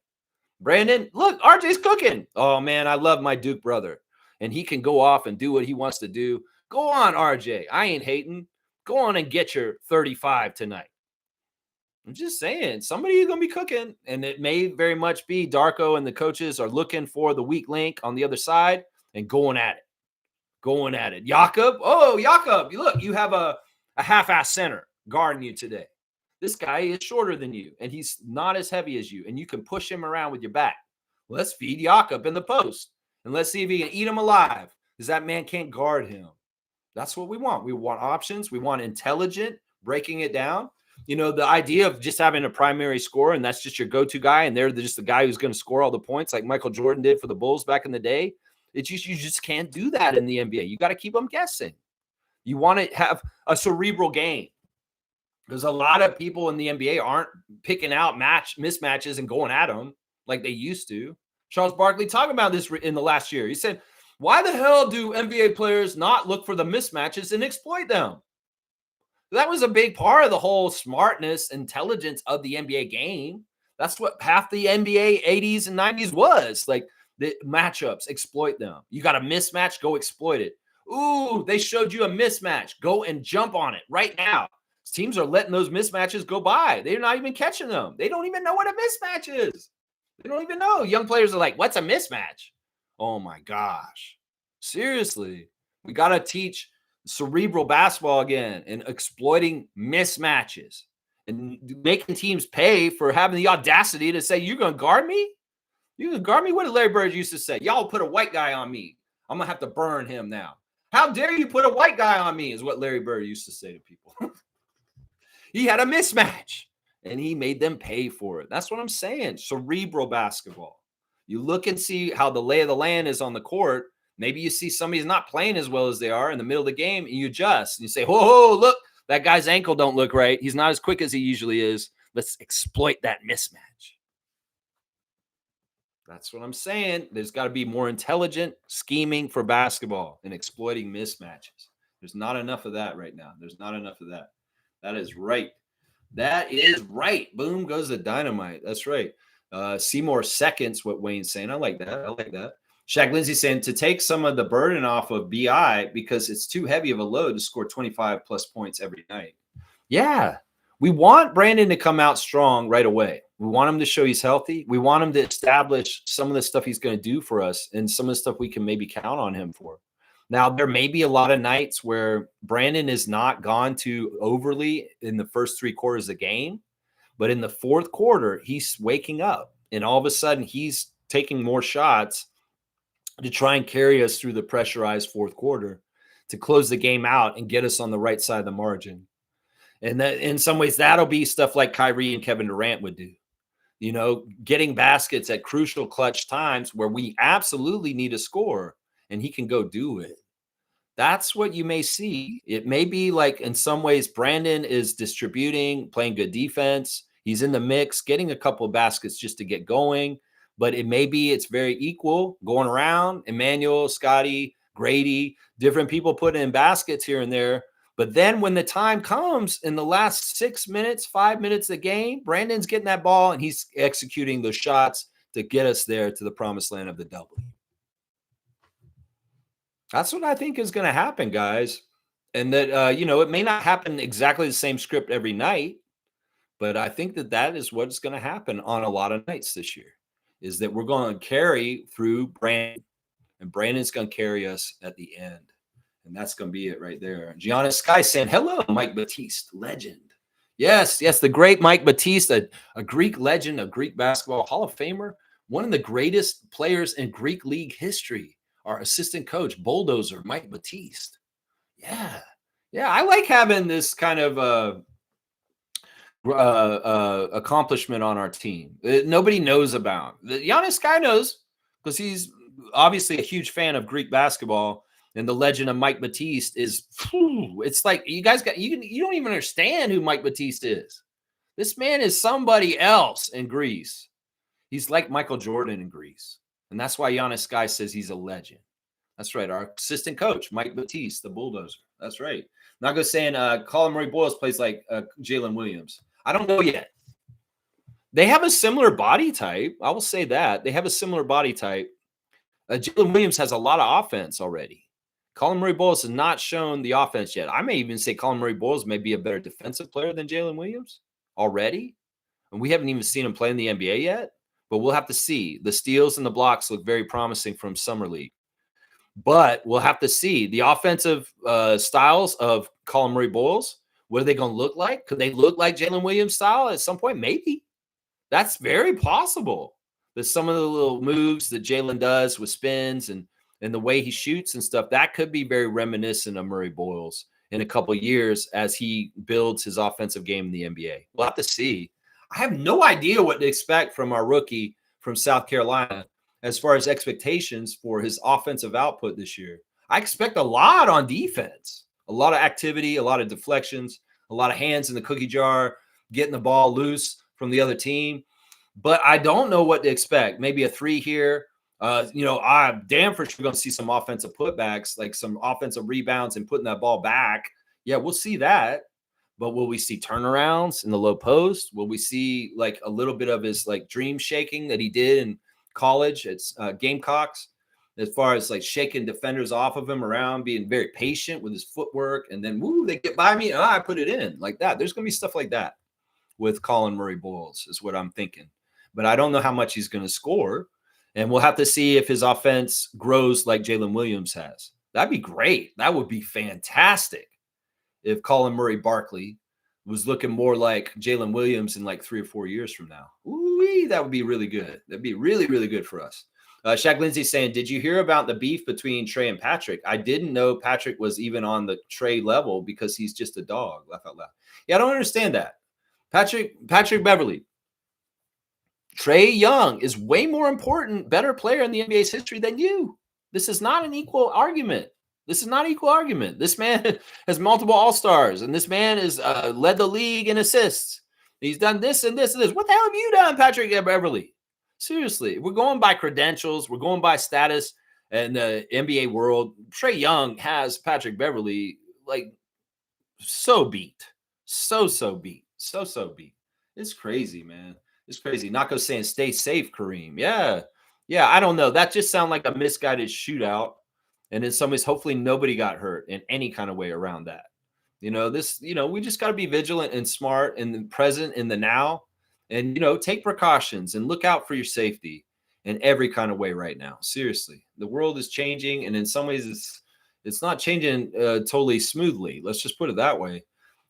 Speaker 1: Brandon, look, RJ's cooking. Oh, man, I love my Duke brother. And he can go off and do what he wants to do. Go on, RJ. I ain't hating. Go on and get your 35 tonight. I'm just saying, somebody is going to be cooking. And it may very much be Darko and the coaches are looking for the weak link on the other side and going at it. Going at it. Jakob. Oh, Jakob. Look, you have a a half-ass center guarding you today. This guy is shorter than you, and he's not as heavy as you, and you can push him around with your back. Let's feed Jakob in the post, and let's see if he can eat him alive, because that man can't guard him. That's what we want. We want options. We want intelligent, breaking it down. You know, the idea of just having a primary scorer, and that's just your go-to guy, and they're just the guy who's going to score all the points like Michael Jordan did for the Bulls back in the day. It's just, you just can't do that in the NBA. You got to keep them guessing. You want to have a cerebral game. Because a lot of people in the NBA aren't picking out mismatches and going at them like they used to. Charles Barkley talking about this in the last year. He said, why the hell do NBA players not look for the mismatches and exploit them? That was a big part of the whole smartness, intelligence of the NBA game. That's what half the NBA 80s and 90s was. Like the matchups, exploit them. You got a mismatch, go exploit it. Ooh, they showed you a mismatch. Go and jump on it right now. Teams are letting those mismatches go by. They're not even catching them. They don't even know what a mismatch is. They don't even know. Young players are like, what's a mismatch? Oh my gosh. Seriously. We got to teach cerebral basketball again and exploiting mismatches and making teams pay for having the audacity to say, you're going to guard me? You can guard me? What did Larry Bird used to say? Y'all put a white guy on me. I'm going to have to burn him now. How dare you put a white guy on me is what Larry Bird used to say to people. He had a mismatch, and he made them pay for it. That's what I'm saying. Cerebral basketball. You look and see how the lay of the land is on the court. Maybe you see somebody's not playing as well as they are in the middle of the game, and you adjust. And you say, whoa, look, that guy's ankle don't look right. He's not as quick as he usually is. Let's exploit that mismatch. That's what I'm saying. There's got to be more intelligent scheming for basketball and exploiting mismatches. There's not enough of that right now. There's not enough of that. That is right. That is right. Boom goes the dynamite. That's right. Seymour seconds what Wayne's saying. I like that. I like that. Shaq Lindsay saying to take some of the burden off of BI because it's too heavy of a load to score 25 plus points every night. Yeah. We want Brandon to come out strong right away. We want him to show he's healthy. We want him to establish some of the stuff he's going to do for us and some of the stuff we can maybe count on him for. Now, there may be a lot of nights where Brandon is not gone too overly in the first 3 quarters of the game, but in the fourth quarter, he's waking up, and all of a sudden he's taking more shots to try and carry us through the pressurized fourth quarter to close the game out and get us on the right side of the margin. And that, in some ways, that'll be stuff like Kyrie and Kevin Durant would do. You know, getting baskets at crucial clutch times where we absolutely need a score, and he can go do it. That's what you may see. It may be like in some ways Brandon is distributing, playing good defense. He's in the mix, getting a couple of baskets just to get going. But it may be it's very equal going around. Emmanuel, Scotty, Grady, different people putting in baskets here and there. But then when the time comes in the last 6 minutes, 5 minutes of the game, Brandon's getting that ball and he's executing those shots to get us there to the promised land of the W. That's what I think is going to happen, guys. And that, it may not happen exactly the same script every night, but I think that is what's going to happen on a lot of nights this year, is that we're going to carry through Brandon, and Brandon's going to carry us at the end. And that's going to be it right there. Giannis Sky saying, hello, Mike Batiste, legend. Yes, the great Mike Batiste, a Greek legend, a Greek basketball Hall of Famer, one of the greatest players in Greek league history. Our assistant coach, Bulldozer, Mike Batiste. Yeah, I like having this kind of accomplishment on our team. Nobody knows about. Giannis Sky knows because he's obviously a huge fan of Greek basketball. And the legend of Mike Batiste is, it's like you guys you don't even understand who Mike Batiste is. This man is somebody else in Greece. He's like Michael Jordan in Greece. And that's why Giannis Sky says he's a legend. That's right. Our assistant coach, Mike Batiste, the Bulldozer. That's right. Not just saying Colin Murray Boyles plays like Jalen Williams. I don't know yet. They have a similar body type. I will say that. They have a similar body type. Jalen Williams has a lot of offense already. Colin Murray Boyles has not shown the offense yet. I may even say Colin Murray Boyles may be a better defensive player than Jalen Williams already. And we haven't even seen him play in the NBA yet. But we'll have to see. The steals and the blocks look very promising from Summer League. But we'll have to see. The offensive styles of Colin Murray Boyles What are they going to look like? Could they look like Jalen Williams style at some point? Maybe. That's very possible. That some of the little moves that Jalen does with spins and the way he shoots and stuff, that could be very reminiscent of Murray Boyles in a couple of years as he builds his offensive game in the NBA. We'll have to see. I have no idea what to expect from our rookie from South Carolina as far as expectations for his offensive output this year. I expect a lot on defense, a lot of activity, a lot of deflections, a lot of hands in the cookie jar, getting the ball loose from the other team. But I don't know what to expect. Maybe a 3 here. I'm damn for sure going to see some offensive putbacks, like some offensive rebounds and putting that ball back. Yeah, we'll see that. But will we see turnarounds in the low post? Will we see like a little bit of his like dream shaking that he did in college at Gamecocks, as far as like shaking defenders off of him around, being very patient with his footwork, and then woo, they get by me, I put it in like that. There's going to be stuff like that with Colin Murray Boyles is what I'm thinking. But I don't know how much he's going to score. And we'll have to see if his offense grows like Jalen Williams has. That'd be great. That would be fantastic if Colin Murray Barkley was looking more like Jalen Williams in like 3 or 4 years from now. Ooh, that would be really good. That'd be really, really good for us. Shaq Lindsay saying, did you hear about the beef between Trey and Patrick? I didn't know Patrick was even on the Trey level because he's just a dog. Laugh out loud. Yeah, I don't understand that. Patrick Beverley. Trae Young is way more important, better player in the NBA's history than you. This is not an equal argument. This is not equal argument. This man has multiple All-Stars, and this man has led the league in assists. He's done this and this and this. What the hell have you done, Patrick Beverley? Seriously, we're going by credentials. We're going by status in the NBA world. Trae Young has Patrick Beverley like so beat. So beat. So beat. It's crazy, man. It's crazy. Nako saying, stay safe, Kareem. Yeah, I don't know. That just sounded like a misguided shootout. And in some ways, hopefully nobody got hurt in any kind of way around that. We just got to be vigilant and smart and present in the now and, take precautions and look out for your safety in every kind of way right now. Seriously, the world is changing. And in some ways, it's not changing totally smoothly. Let's just put it that way.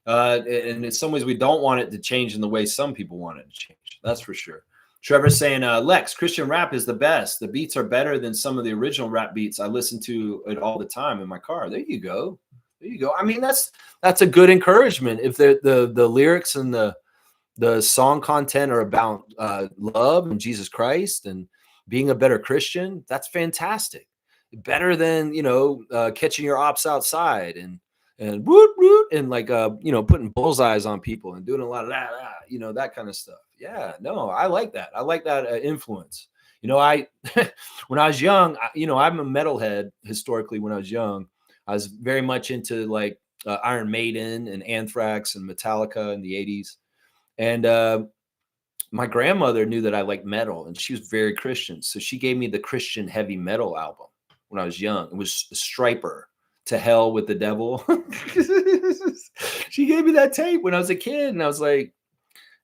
Speaker 1: And in some ways, we don't want it to change in the way some people want it to change. That's for sure. Trevor's saying, Lex, Christian rap is the best. The beats are better than some of the original rap beats. I listen to it all the time in my car. There you go. I mean, that's a good encouragement. If the lyrics and the song content are about love and Jesus Christ and being a better Christian, that's fantastic. Better than, catching your ops outside and root and like putting bullseyes on people and doing a lot of that kind of stuff. Yeah, no, I like that. I like that influence. When I was young, I'm a metalhead historically. When I was young, I was very much into like Iron Maiden and Anthrax and Metallica in the 80s. And my grandmother knew that I liked metal, and she was very Christian, so she gave me the Christian heavy metal album when I was young. It was Striper. To hell with the devil. She gave me that tape when I was a kid, and I was like,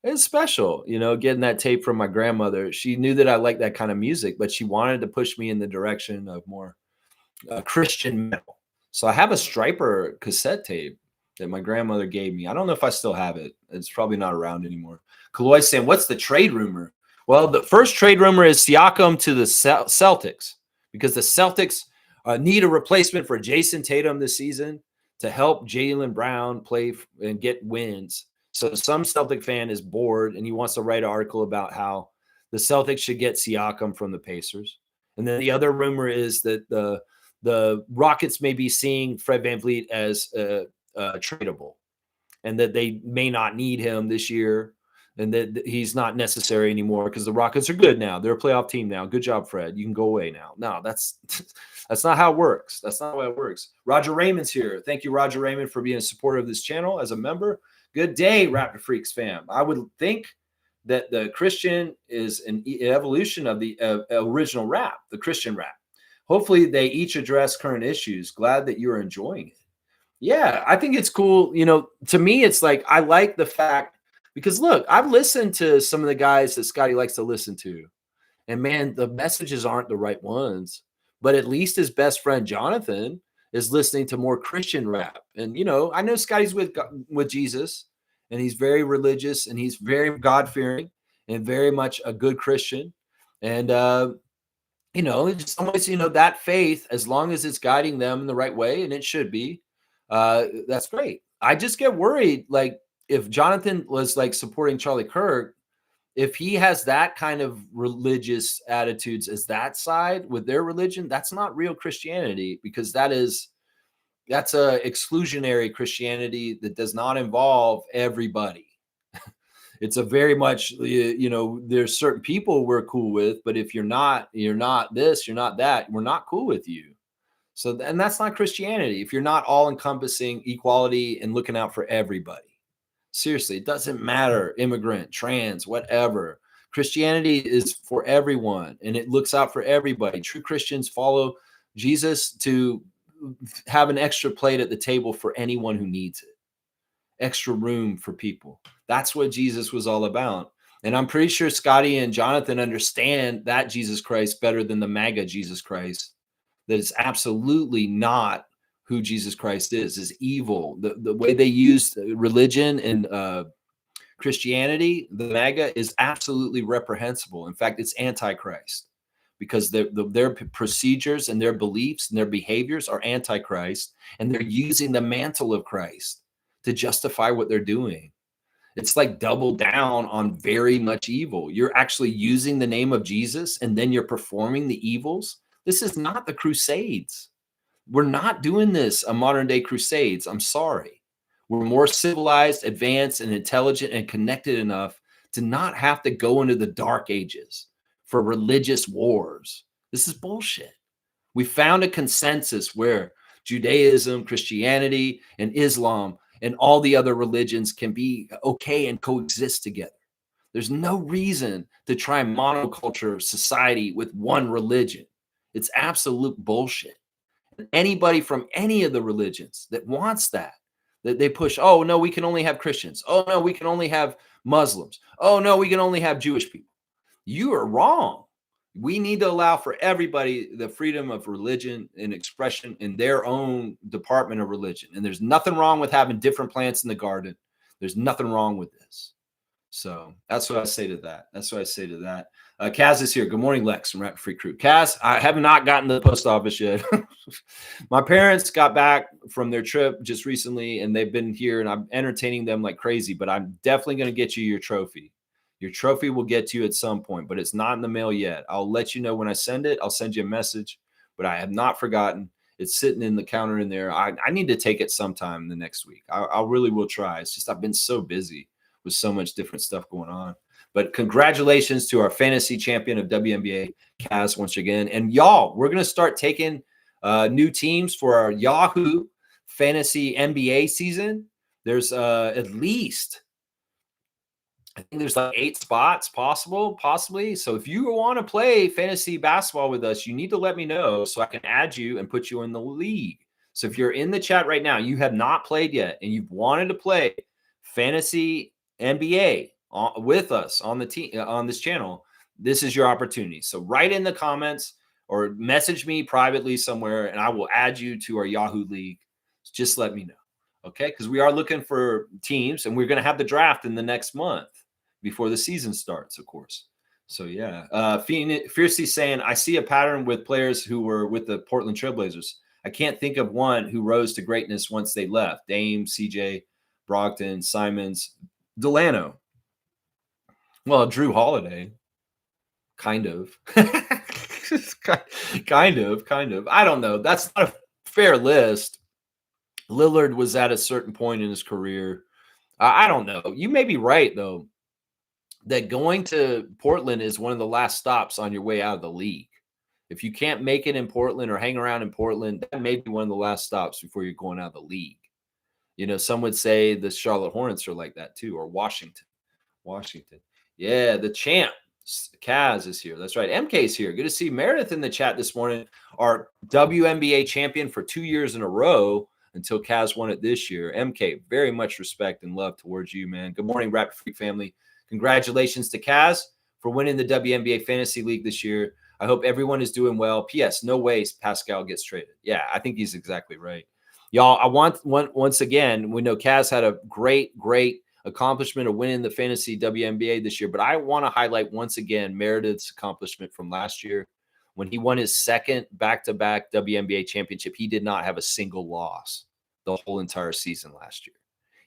Speaker 1: it's special, getting that tape from my grandmother. She knew that I liked that kind of music, but she wanted to push me in the direction of more Christian metal. So I have a Striper cassette tape that my grandmother gave me. I don't know if I still have it. It's probably not around anymore. Kaloi's saying, what's the trade rumor? Well, the first trade rumor is Siakam to the Celtics, because the Celtics need a replacement for Jason Tatum this season to help Jaylen Brown play and get wins. So some Celtic fan is bored and he wants to write an article about how the Celtics should get Siakam from the Pacers. And then the other rumor is that the Rockets may be seeing Fred VanVleet as tradable, and that they may not need him this year, and that he's not necessary anymore because the Rockets are good now. They're a playoff team now. Good job, Fred. You can go away now. No, that's not how it works. That's not how it works. Roger Raymond's here. Thank you, Roger Raymond, for being a supporter of this channel as a member. Good day, Raptor Freaks fam. I would think that the Christian is an evolution of the original rap, the Christian rap. Hopefully they each address current issues. Glad that you're enjoying it. Yeah, I think it's cool. To me, it's like, I like the fact, because look, I've listened to some of the guys that Scotty likes to listen to, and man, the messages aren't the right ones. But at least his best friend Jonathan is listening to more Christian rap. And, you know, I know Scotty's with Jesus, and he's very religious, and he's very God-fearing and very much a good Christian. And, you know, in some ways, you know, that faith, as long as it's guiding them in the right way, and it should be, that's great. I just get worried, like, if Jonathan was like supporting Charlie Kirk, if he has that kind of religious attitudes as that side with their religion, that's not real Christianity, because that's a exclusionary Christianity that does not involve everybody. It's a very much, you know, there's certain people we're cool with, but if you're not this, you're not that, we're not cool with you. So, and that's not Christianity. If you're not all encompassing equality and looking out for everybody. Seriously, it doesn't matter, immigrant, trans, whatever. Christianity is for everyone, and it looks out for everybody. True Christians follow Jesus to have an extra plate at the table for anyone who needs it. Extra room for people. That's what Jesus was all about. And I'm pretty sure Scotty and Jonathan understand that Jesus Christ better than the MAGA Jesus Christ. That is absolutely not who Jesus Christ is evil. The way they use religion and Christianity, the MAGA, is absolutely reprehensible. In fact, it's antichrist, because their procedures and their beliefs and their behaviors are antichrist, and they're using the mantle of Christ to justify what they're doing. It's like double down on very much evil. You're actually using the name of Jesus, and then you're performing the evils. This is not the Crusades. We're not doing this a modern day Crusades. I'm sorry. We're more civilized, advanced, and intelligent and connected enough to not have to go into the dark ages for religious wars. This is bullshit. We found a consensus where Judaism, Christianity, and Islam and all the other religions can be okay and coexist together. There's no reason to try and monoculture society with one religion. It's absolute bullshit. Anybody from any of the religions that wants that they push, oh, no, we can only have Christians. Oh, no, we can only have Muslims. Oh, no, we can only have Jewish people. You are wrong. We need to allow for everybody the freedom of religion and expression in their own department of religion. And there's nothing wrong with having different plants in the garden. There's nothing wrong with this. So that's what I say to that. Kaz is here. Good morning, Lex from Rap Free Crew. Kaz, I have not gotten to the post office yet. My parents got back from their trip just recently, and they've been here, and I'm entertaining them like crazy, but I'm definitely going to get you your trophy. Your trophy will get to you at some point, but it's not in the mail yet. I'll let you know when I send it. I'll send you a message, but I have not forgotten. It's sitting in the counter in there. I need to take it sometime the next week. I really will try. It's just I've been so busy with so much different stuff going on. But congratulations to our fantasy champion of WNBA, Kaz, once again. And y'all, we're going to start taking new teams for our Yahoo Fantasy NBA season. There's at least, I think there's like 8 spots possibly. So if you want to play fantasy basketball with us, you need to let me know so I can add you and put you in the league. So if you're in the chat right now, you have not played yet, and you've wanted to play fantasy NBA with us on the team on this channel, this is your opportunity. So write in the comments or message me privately somewhere, and I will add you to our Yahoo League. Just let me know, okay? Because we are looking for teams, and we're going to have the draft in the next month before the season starts, of course. So yeah, Fiercely saying, I see a pattern with players who were with the Portland Trailblazers. I can't think of one who rose to greatness once they left. Dame, CJ, Brogdon, Simons, Delano. Well, Drew Holiday, kind of. kind of. I don't know. That's not a fair list. Lillard was at a certain point in his career. I don't know. You may be right, though, that going to Portland is one of the last stops on your way out of the league. If you can't make it in Portland or hang around in Portland, that may be one of the last stops before you're going out of the league. You know, some would say the Charlotte Hornets are like that too, or Washington. Yeah, the champ, Kaz, is here. That's right. MK is here. Good to see Meredith in the chat this morning. Our WNBA champion for 2 years in a row until Kaz won it this year. MK, very much respect and love towards you, man. Good morning, Rap Freak family. Congratulations to Kaz for winning the WNBA Fantasy League this year. I hope everyone is doing well. P.S. No way Pascal gets traded. Yeah, I think he's exactly right. Y'all, I want once again, we know Kaz had a great accomplishment of winning the fantasy WNBA this year, but I want to highlight once again Meredith's accomplishment from last year. When he won his second back-to-back WNBA championship, he did not have a single loss the whole entire season last year.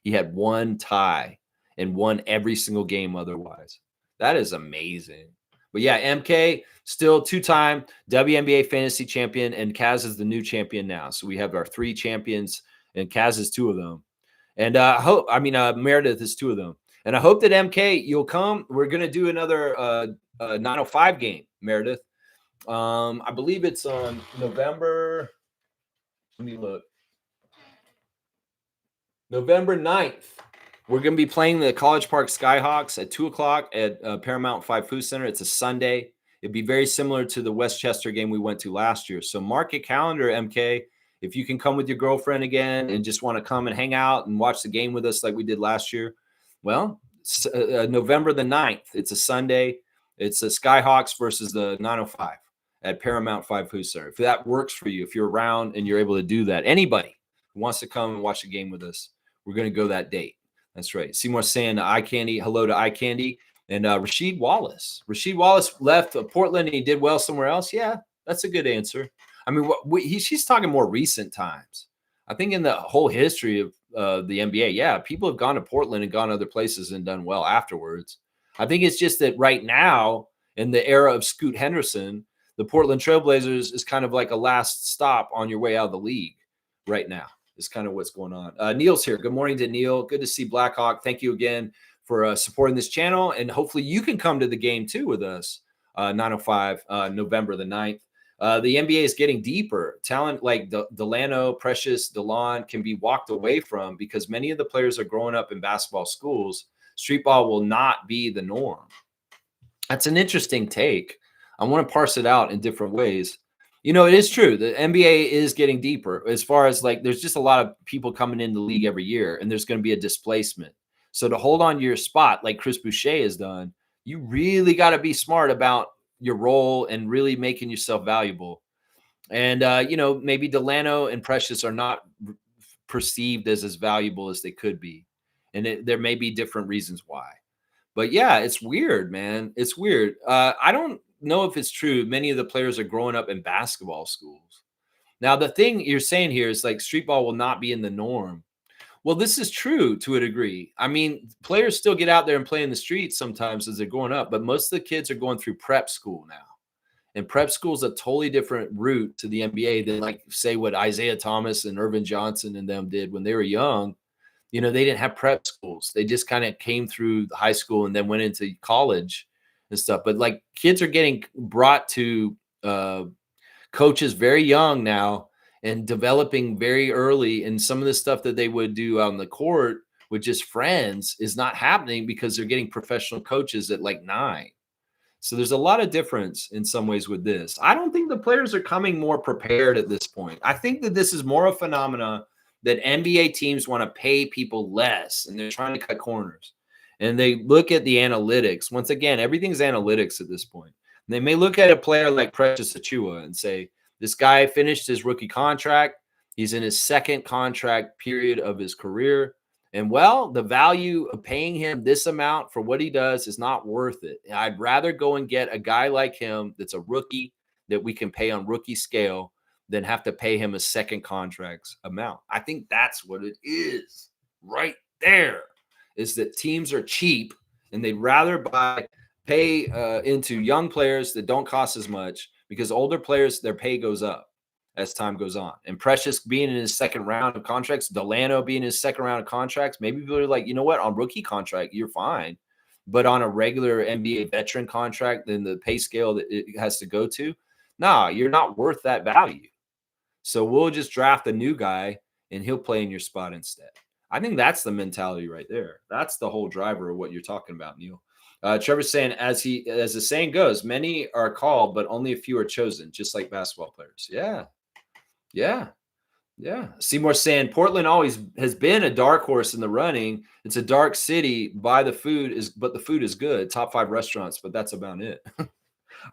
Speaker 1: He had one tie and won every single game otherwise. That is amazing. But yeah, MK still two-time WNBA fantasy champion, and Kaz is the new champion now. So we have our 3 champions, and Kaz is 2 of them. And Meredith is 2 of them. And I hope that MK, you'll come. We're going to do another 905 game, Meredith. I believe it's on November. Let me look. November 9th. We're going to be playing the College Park Skyhawks at 2 o'clock at Paramount 5 Food Center. It's a Sunday. It'd be very similar to the Westchester game we went to last year. So mark your calendar, MK. If you can come with your girlfriend again and just want to come and hang out and watch the game with us like we did last year, well, November the 9th. It's a Sunday. It's the Skyhawks versus the 905 at Paramount 5 Food Center. If that works for you, if you're around and you're able to do that, anybody who wants to come and watch the game with us, we're going to go that date. That's right. Seymour saying Eye Candy. Hello to Eye Candy. And Rasheed Wallace. Rasheed Wallace left Portland and he did well somewhere else. Yeah, that's a good answer. I mean, she's talking more recent times. I think in the whole history of the NBA, yeah, people have gone to Portland and gone other places and done well afterwards. I think it's just that right now, in the era of Scoot Henderson, the Portland Trailblazers is kind of like a last stop on your way out of the league right now. Is kind of what's going on. Neil's here. Good morning to Neil. Good to see Blackhawk. Thank you again for supporting this channel. And hopefully you can come to the game too with us. 905, November the 9th. The NBA is getting deeper. Talent like Delano, Precious, DeLon can be walked away from because many of the players are growing up in basketball schools. Street ball will not be the norm. That's an interesting take. I want to parse it out in different ways. You know, it is true. The NBA is getting deeper as far as like there's just a lot of people coming in the league every year, and there's going to be a displacement. So to hold on to your spot like Chris Boucher has done, you really got to be smart about your role and really making yourself valuable. And, maybe Delano and Precious are not perceived as valuable as they could be. And there may be different reasons why. But yeah, it's weird, man. It's weird. I don't know if it's true. Many of the players are growing up in basketball schools. Now, the thing you're saying here is like street ball will not be in the norm. Well, this is true to a degree. I mean, players still get out there and play in the streets sometimes as they're growing up, but most of the kids are going through prep school now. And prep school is a totally different route to the NBA than like say what Isaiah Thomas and Irvin Johnson and them did when they were young. You know, they didn't have prep schools. They just kind of came through high school and then went into college and stuff. But like kids are getting brought to coaches very young now and developing very early. And some of the stuff that they would do on the court with just friends is not happening because they're getting professional coaches at like 9. So there's a lot of difference in some ways with this. I don't think the players are coming more prepared at this point. I think that this is more a phenomena that NBA teams want to pay people less and they're trying to cut corners. And they look at the analytics. Once again, everything's analytics at this point. And they may look at a player like Precious Achiuwa and say, this guy finished his rookie contract. He's in his second contract period of his career. And well, the value of paying him this amount for what he does is not worth it. I'd rather go and get a guy like him that's a rookie that we can pay on rookie scale than have to pay him a second contract's amount. I think that's what it is right there, is that teams are cheap and they'd rather pay into young players that don't cost as much because older players, their pay goes up as time goes on. And Precious being in his second round of contracts, Delano being in his second round of contracts, maybe people are like, you know what, on rookie contract, you're fine. But on a regular NBA veteran contract, then the pay scale that it has to go to, nah, you're not worth that value. So we'll just draft a new guy and he'll play in your spot instead. I think that's the mentality right there. That's the whole driver of what you're talking about, Neil. Trevor's saying, as the saying goes, many are called, but only a few are chosen, just like basketball players. Yeah. Seymour's saying Portland always has been a dark horse in the running. It's a dark city. But the food is good. Top 5 restaurants, but that's about it.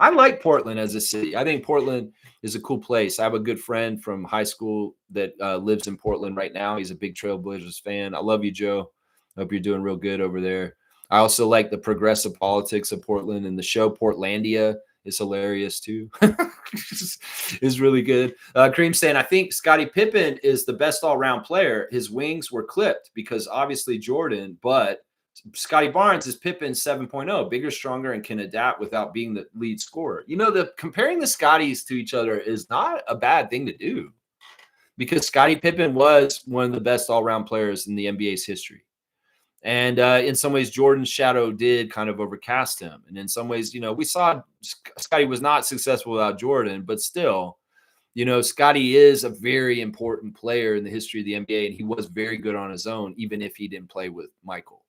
Speaker 1: I like Portland as a city. I think Portland is a cool place. I have a good friend from high school that lives in Portland right now. He's a big Trailblazers fan. I love you, Joe. Hope you're doing real good over there. I also like the progressive politics of Portland, and the show Portlandia is hilarious too. Is really good. Kareem saying, I think Scottie Pippen is the best all-around player. His wings were clipped because obviously Jordan, but Scotty Barnes is Pippen 7.0, bigger, stronger, and can adapt without being the lead scorer. You know, the comparing the Scotties to each other is not a bad thing to do, because Scottie Pippen was one of the best all-around players in the NBA's history. And in some ways, Jordan's shadow did kind of overcast him. And in some ways, you know, we saw Scotty was not successful without Jordan, but still, you know, Scotty is a very important player in the history of the NBA, and he was very good on his own, even if he didn't play with Michael.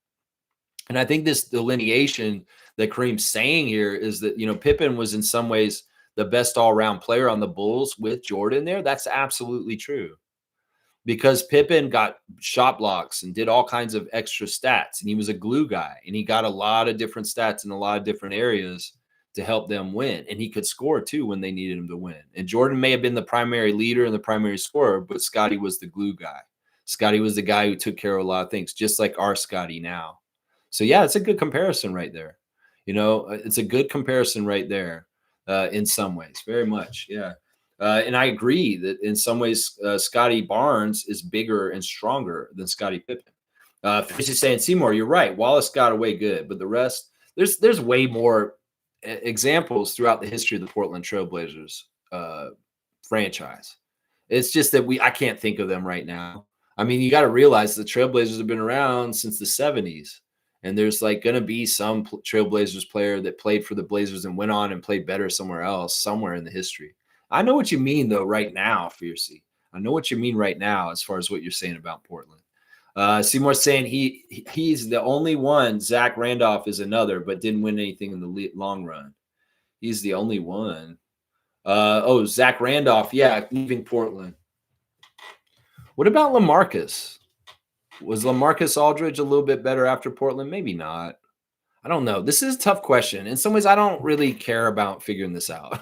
Speaker 1: And I think this delineation that Kareem's saying here is that, you know, Pippen was in some ways the best all-around player on the Bulls with Jordan there. That's absolutely true, because Pippen got shot blocks and did all kinds of extra stats, and he was a glue guy, and he got a lot of different stats in a lot of different areas to help them win. And he could score too when they needed him to win. And Jordan may have been the primary leader and the primary scorer, but Scotty was the glue guy. Scotty was the guy who took care of a lot of things, just like our Scotty now. So yeah, it's a good comparison right there. You know, it's a good comparison right there in some ways, very much. Yeah. And I agree that in some ways, Scotty Barnes is bigger and stronger than Scottie Pippen. Fish is saying, Seymour, you're right. Wallace got away good, but the rest, there's way more examples throughout the history of the Portland Trailblazers franchise. It's just that I can't think of them right now. I mean, you got to realize the Trailblazers have been around since the 70s. And there's like going to be some Trailblazers player that played for the Blazers and went on and played better somewhere else, somewhere in the history. I know what you mean, though, right now, Fiercey. I know what you mean right now as far as what you're saying about Portland. Seymour's saying he's the only one. Zach Randolph is another, but didn't win anything in the long run. He's the only one. Zach Randolph, yeah, leaving Portland. What about LaMarcus? Was LaMarcus Aldridge a little bit better after Portland? Maybe not. I don't know. This is a tough question. In some ways, I don't really care about figuring this out.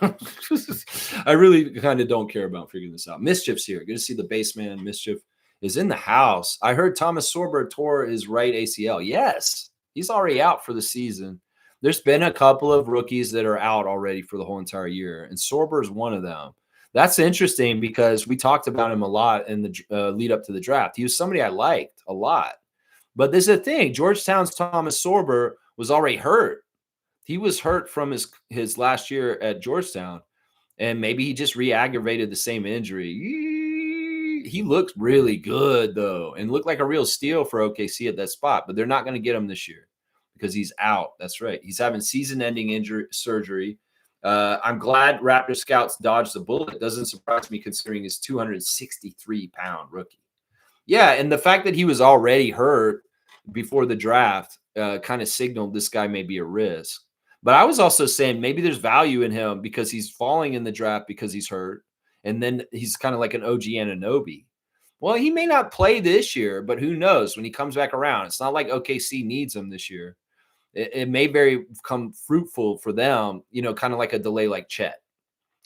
Speaker 1: I really kind of don't care about figuring this out. Mischief's here. Good to see the baseman. Mischief is in the house. I heard Thomas Sorber tore his right ACL. Yes, he's already out for the season. There's been a couple of rookies that are out already for the whole entire year, and Sorber is one of them. That's interesting because we talked about him a lot in the lead up to the draft. He was somebody I liked a lot. But this is the thing. Georgetown's Thomas Sorber was already hurt. He was hurt from his last year at Georgetown, and maybe he just re-aggravated the same injury. He looked really good, though, and looked like a real steal for OKC at that spot, but they're not going to get him this year because he's out. That's right. He's having season-ending injury surgery. I'm glad Raptor scouts dodged the bullet. It doesn't surprise me considering his 263-pound rookie. Yeah, and the fact that he was already hurt before the draft kind of signaled this guy may be a risk. But I was also saying maybe there's value in him because he's falling in the draft because he's hurt, and then he's kind of like an OG Anunoby. Well, he may not play this year, but who knows when he comes back around. It's not like OKC needs him this year. It may very come fruitful for them, you know, kind of like a delay like Chet.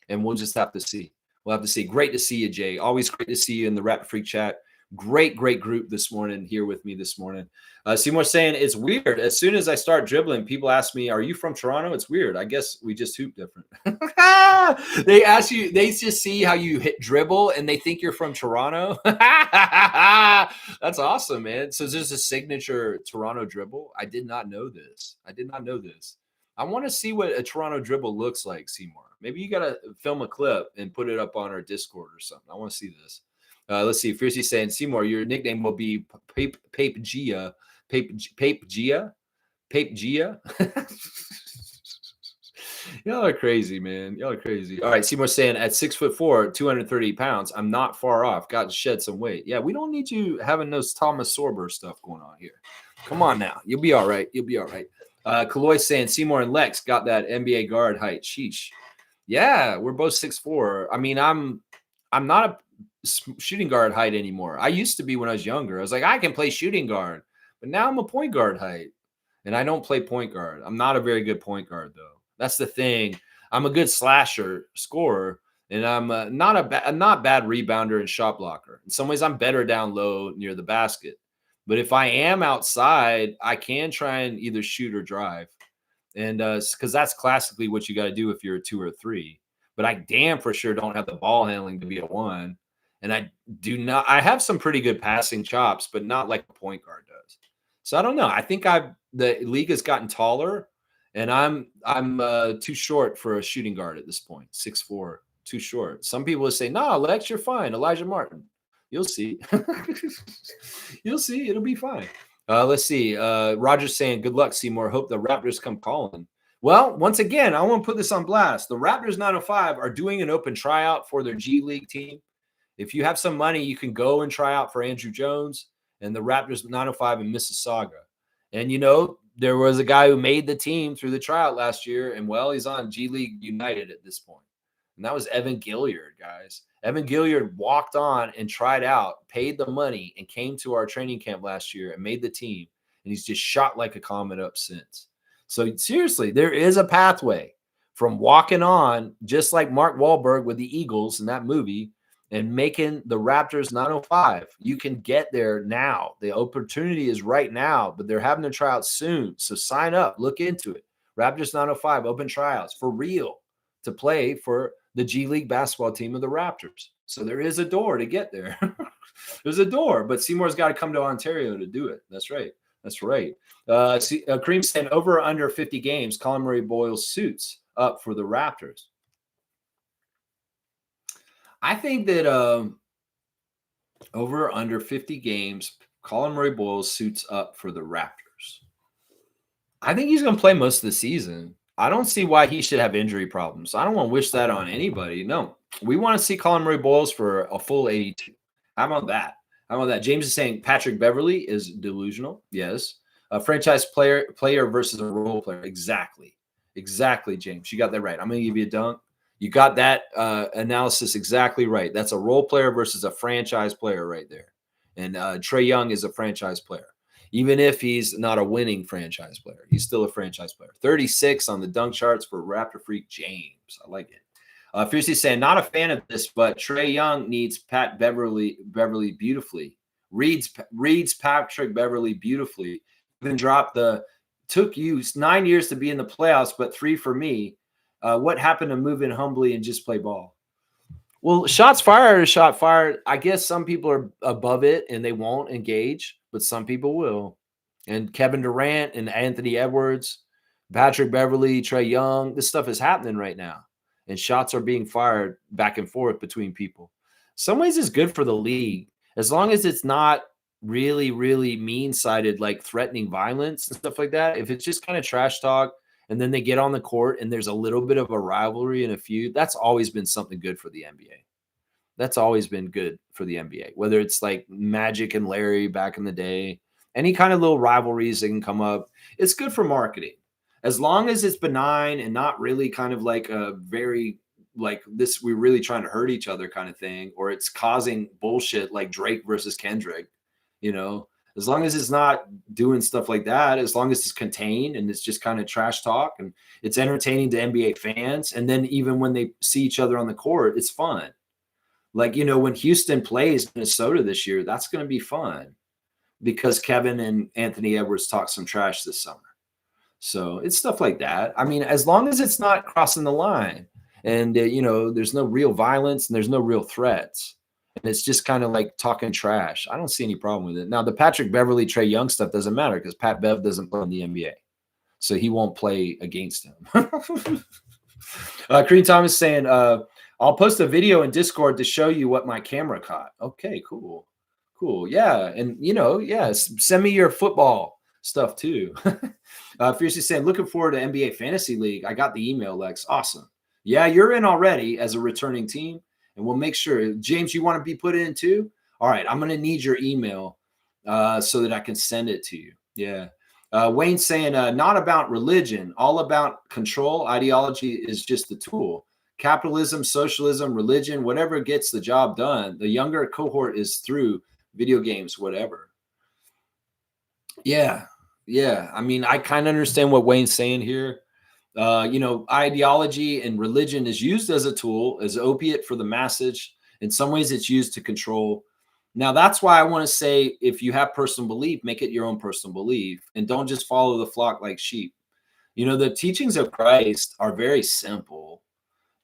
Speaker 1: And we'll just have to see. We'll have to see. Great to see you, Jay. Always great to see you in the Rap Freak chat. Great group this morning here with me this morning. Seymour saying it's weird. As soon as I start dribbling, people ask me, are you from Toronto? It's weird. I guess we just hoop different. They ask you, they just see how you hit dribble and they think you're from Toronto. That's awesome, man. So there's a signature Toronto dribble. I did not know this. I want to see what a Toronto dribble looks like, Seymour. Maybe you got to film a clip and put it up on our Discord or something. I want to see this. Let's see. Fiercey saying, Seymour, your nickname will be Pape Gia. Pape Gia? Y'all are crazy, man. Y'all are crazy. All right. Seymour saying, at 6'4", 230 pounds, I'm not far off. Got to shed some weight. Yeah, we don't need you having those Thomas Sorber stuff going on here. Come on now. You'll be all right. Kaloy saying, Seymour and Lex got that NBA guard height. Sheesh. Yeah, we're both 6'4". I mean, I'm not a shooting guard height anymore. I used to be when I was younger. I was like, I can play shooting guard, but now I'm a point guard height, and I don't play point guard. I'm not a very good point guard, though. That's the thing. I'm a good slasher scorer, and I'm not a not bad rebounder and shot blocker. In some ways, I'm better down low near the basket. But if I am outside, I can try and either shoot or drive. And because that's classically what you got to do if you're a 2 or 3. But I damn for sure don't have the ball handling to be a 1. And I do not. I have some pretty good passing chops, but not like a point guard does. So I don't know. I think the league has gotten taller, and I'm too short for a shooting guard at this point. 6'4", too short. Some people would say, "No, Lex, you're fine." Elijah Martin, you'll see. You'll see. It'll be fine. Let's see. Roger's saying, "Good luck, Seymour. Hope the Raptors come calling." Well, once again, I want to put this on blast. The Raptors 905 are doing an open tryout for their G League team. If you have some money, you can go and try out for Andrew Jones and the Raptors 905 in Mississauga. And, there was a guy who made the team through the tryout last year, and, well, he's on G League United at this point. And that was Evan Gilliard, guys. Evan Gilliard walked on and tried out, paid the money, and came to our training camp last year and made the team. And he's just shot like a comet up since. So, seriously, there is a pathway from walking on, just like Mark Wahlberg with the Eagles in that movie, and making the Raptors 905. You can get there now. The opportunity is right now, but they're having to try out soon. So sign up, look into it. Raptors 905 open tryouts for real to play for the G League basketball team of the Raptors. So there is a door to get there. There's a door, but Seymour's got to come to Ontario to do it. That's right. That's right. Kareem saying over or under 50 games, Colin Murray-Boyle suits up for the Raptors. I think that over or under 50 games, Colin Murray-Boyle suits up for the Raptors. I think he's going to play most of the season. I don't see why he should have injury problems. I don't want to wish that on anybody. No, we want to see Colin Murray-Boyle for a full 82. How about that? How about that? James is saying Patrick Beverley is delusional. Yes. A franchise player versus a role player. Exactly, James. You got that right. I'm going to give you a dunk. You got that analysis exactly right. That's a role player versus a franchise player right there. And Trae Young is a franchise player. Even if he's not a winning franchise player, he's still a franchise player. 36 on the dunk charts for Raptor Freak James. I like it. Fiercely saying, not a fan of this, but Trae Young needs Pat Beverley beautifully. Reads Patrick Beverley beautifully. Even dropped took you 9 years to be in the playoffs, but 3 for me. What happened to move in humbly and just play ball? Well, shots fired is shot fired. I guess some people are above it and they won't engage, but some people will. And Kevin Durant and Anthony Edwards, Patrick Beverley, Trae Young, this stuff is happening right now. And shots are being fired back and forth between people. Some ways it's good for the league, as long as it's not really, really mean-sided, like threatening violence and stuff like that. If it's just kind of trash talk, and then they get on the court and there's a little bit of a rivalry and a feud, that's always been something good for the NBA. That's always been good for the NBA, whether it's like Magic and Larry back in the day, any kind of little rivalries that can come up. It's good for marketing. As long as it's benign and not really kind of like a very like this, we're really trying to hurt each other kind of thing, or it's causing bullshit like Drake versus Kendrick, as long as it's not doing stuff like that, as long as it's contained and it's just kind of trash talk and it's entertaining to NBA fans. And then even when they see each other on the court, it's fun. Like, when Houston plays Minnesota this year, that's going to be fun because Kevin and Anthony Edwards talk some trash this summer. So it's stuff like that. I mean, as long as it's not crossing the line and, there's no real violence and there's no real threats. And it's just kind of like talking trash. I don't see any problem with it. Now, the Patrick Beverley, Trae Young stuff doesn't matter because Pat Bev doesn't play in the NBA. So he won't play against him. Kareem Thomas saying, I'll post a video in Discord to show you what my camera caught. Okay, cool. Yeah. And, send me your football stuff too. Fiercely saying, looking forward to NBA Fantasy League. I got the email, Lex. Awesome. Yeah, you're in already as a returning team. And we'll make sure. James, you want to be put in too? All right, I'm going to need your email so that I can send it to you. Yeah. Wayne saying, not about religion, all about control. Ideology is just the tool. Capitalism, socialism, religion, whatever gets the job done. The younger cohort is through video games, whatever. Yeah. I mean, I kind of understand what Wayne's saying here. Ideology and religion is used as a tool, as opiate for the masses. In some ways, it's used to control. Now, that's why I want to say, if you have personal belief, make it your own personal belief and don't just follow the flock like sheep. The teachings of Christ are very simple.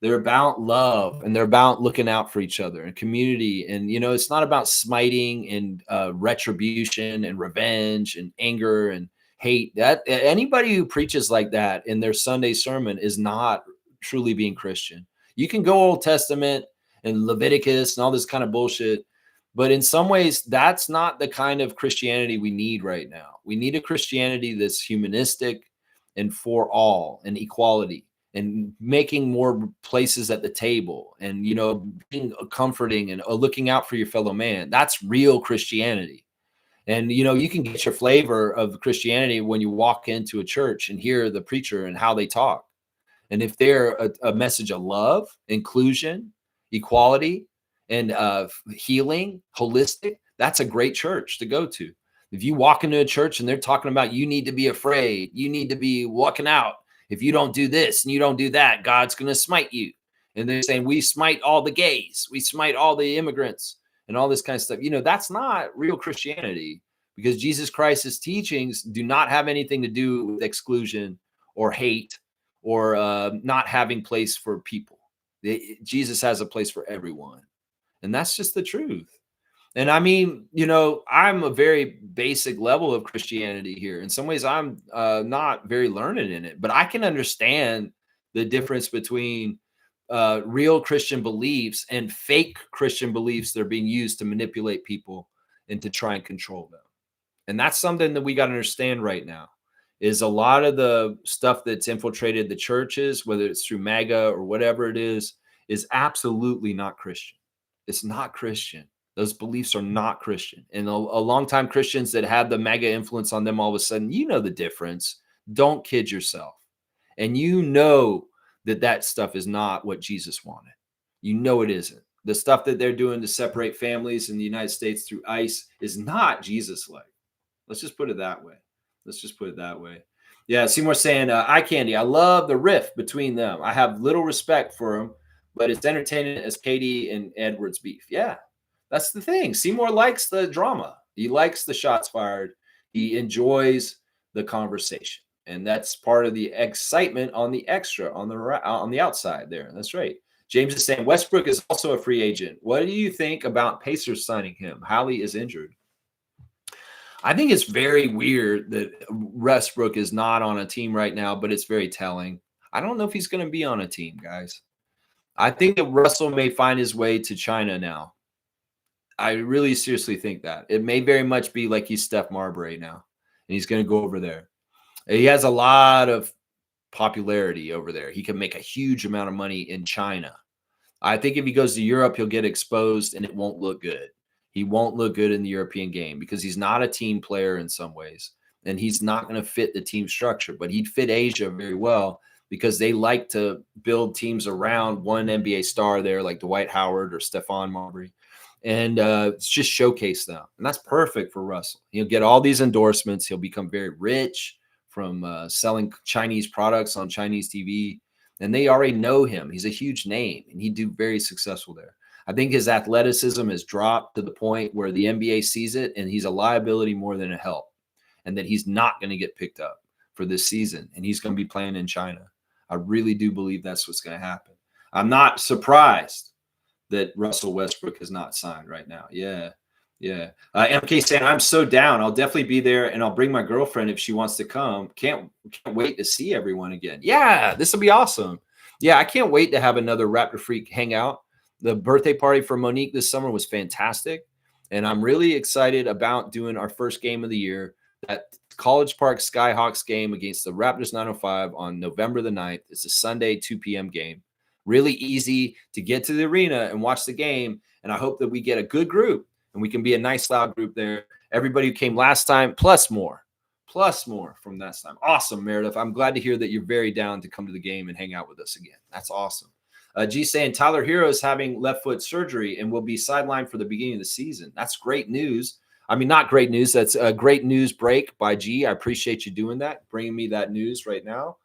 Speaker 1: They're about love, and they're about looking out for each other and community. And, it's not about smiting and retribution and revenge and anger and hate. That anybody who preaches like that in their Sunday sermon is not truly being Christian. You can go Old Testament and Leviticus and all this kind of bullshit, but in some ways, that's not the kind of Christianity we need right now. We need a Christianity that's humanistic and for all and equality, and making more places at the table, and being comforting and looking out for your fellow man. That's real Christianity. And you can get your flavor of Christianity when you walk into a church and hear the preacher and how they talk. And if they're a message of love, inclusion, equality, and healing, holistic, that's a great church to go to. If you walk into a church and they're talking about you need to be afraid, you need to be walking out, if you don't do this and you don't do that, God's going to smite you. And they're saying, we smite all the gays, we smite all the immigrants and all this kind of stuff. That's not real Christianity, because Jesus Christ's teachings do not have anything to do with exclusion or hate or not having place for people. Jesus has a place for everyone. And that's just the truth. And I mean, I'm a very basic level of Christianity here. In some ways, I'm not very learned in it, but I can understand the difference between real Christian beliefs and fake Christian beliefs that are being used to manipulate people and to try and control them. And that's something that we got to understand right now, is a lot of the stuff that's infiltrated the churches, whether it's through MAGA or whatever it is absolutely not Christian. It's not Christian. Those beliefs are not Christian. And a long-time Christians that have the MAGA influence on them, all of a sudden, the difference. Don't kid yourself. And that stuff is not what Jesus wanted. It isn't. The stuff that they're doing to separate families in the United States through ICE is not Jesus-like. Let's just put it that way. Yeah, Seymour saying, eye candy, I love the riff between them. I have little respect for them, but it's entertaining as Katie and Edwards beef. Yeah. That's the thing. Seymour likes the drama. He likes the shots fired. He enjoys the conversation. And that's part of the excitement on the extra, on the outside there. That's right. James is saying Westbrook is also a free agent. What do you think about Pacers signing him? Hallie is injured. I think it's very weird that Westbrook is not on a team right now, but it's very telling. I don't know if he's going to be on a team, guys. I think that Russell may find his way to China now. I really seriously think that. It may very much be like he's Steph Marbury now, and he's going to go over there. He has a lot of popularity over there. He can make a huge amount of money in China. I think if he goes to Europe, he'll get exposed, and it won't look good. He won't look good in the European game because he's not a team player in some ways, and he's not going to fit the team structure. But he'd fit Asia very well because they like to build teams around one NBA star there, like Dwight Howard or Stephon Marbury, and just showcase them. And that's perfect for Russell. He'll get all these endorsements. He'll become very rich from selling Chinese products on Chinese TV. And they already know him. He's a huge name, and he'd do very successful there. I think his athleticism has dropped to the point where the NBA sees it, and he's a liability more than a help, and that he's not going to get picked up for this season, and he's going to be playing in China. I really do believe that's what's going to happen. I'm not surprised that Russell Westbrook has not signed right now. Yeah. MK saying, I'm so down. I'll definitely be there, and I'll bring my girlfriend if she wants to come. Can't wait to see everyone again. Yeah, this will be awesome. Yeah, I can't wait to have another Raptor Freak hangout. The birthday party for Monique this summer was fantastic, and I'm really excited about doing our first game of the year, that College Park Skyhawks game against the Raptors 905 on November the 9th. It's a Sunday 2 p.m. game. Really easy to get to the arena and watch the game, and I hope that we get a good group, and we can be a nice, loud group there. Everybody who came last time, plus more from last time. Awesome, Meredith. I'm glad to hear that you're very down to come to the game and hang out with us again. That's awesome. G saying Tyler Hero is having left foot surgery and will be sidelined for the beginning of the season. That's great news. I mean, not great news. That's a great news break by G. I appreciate you doing that, bringing me that news right now.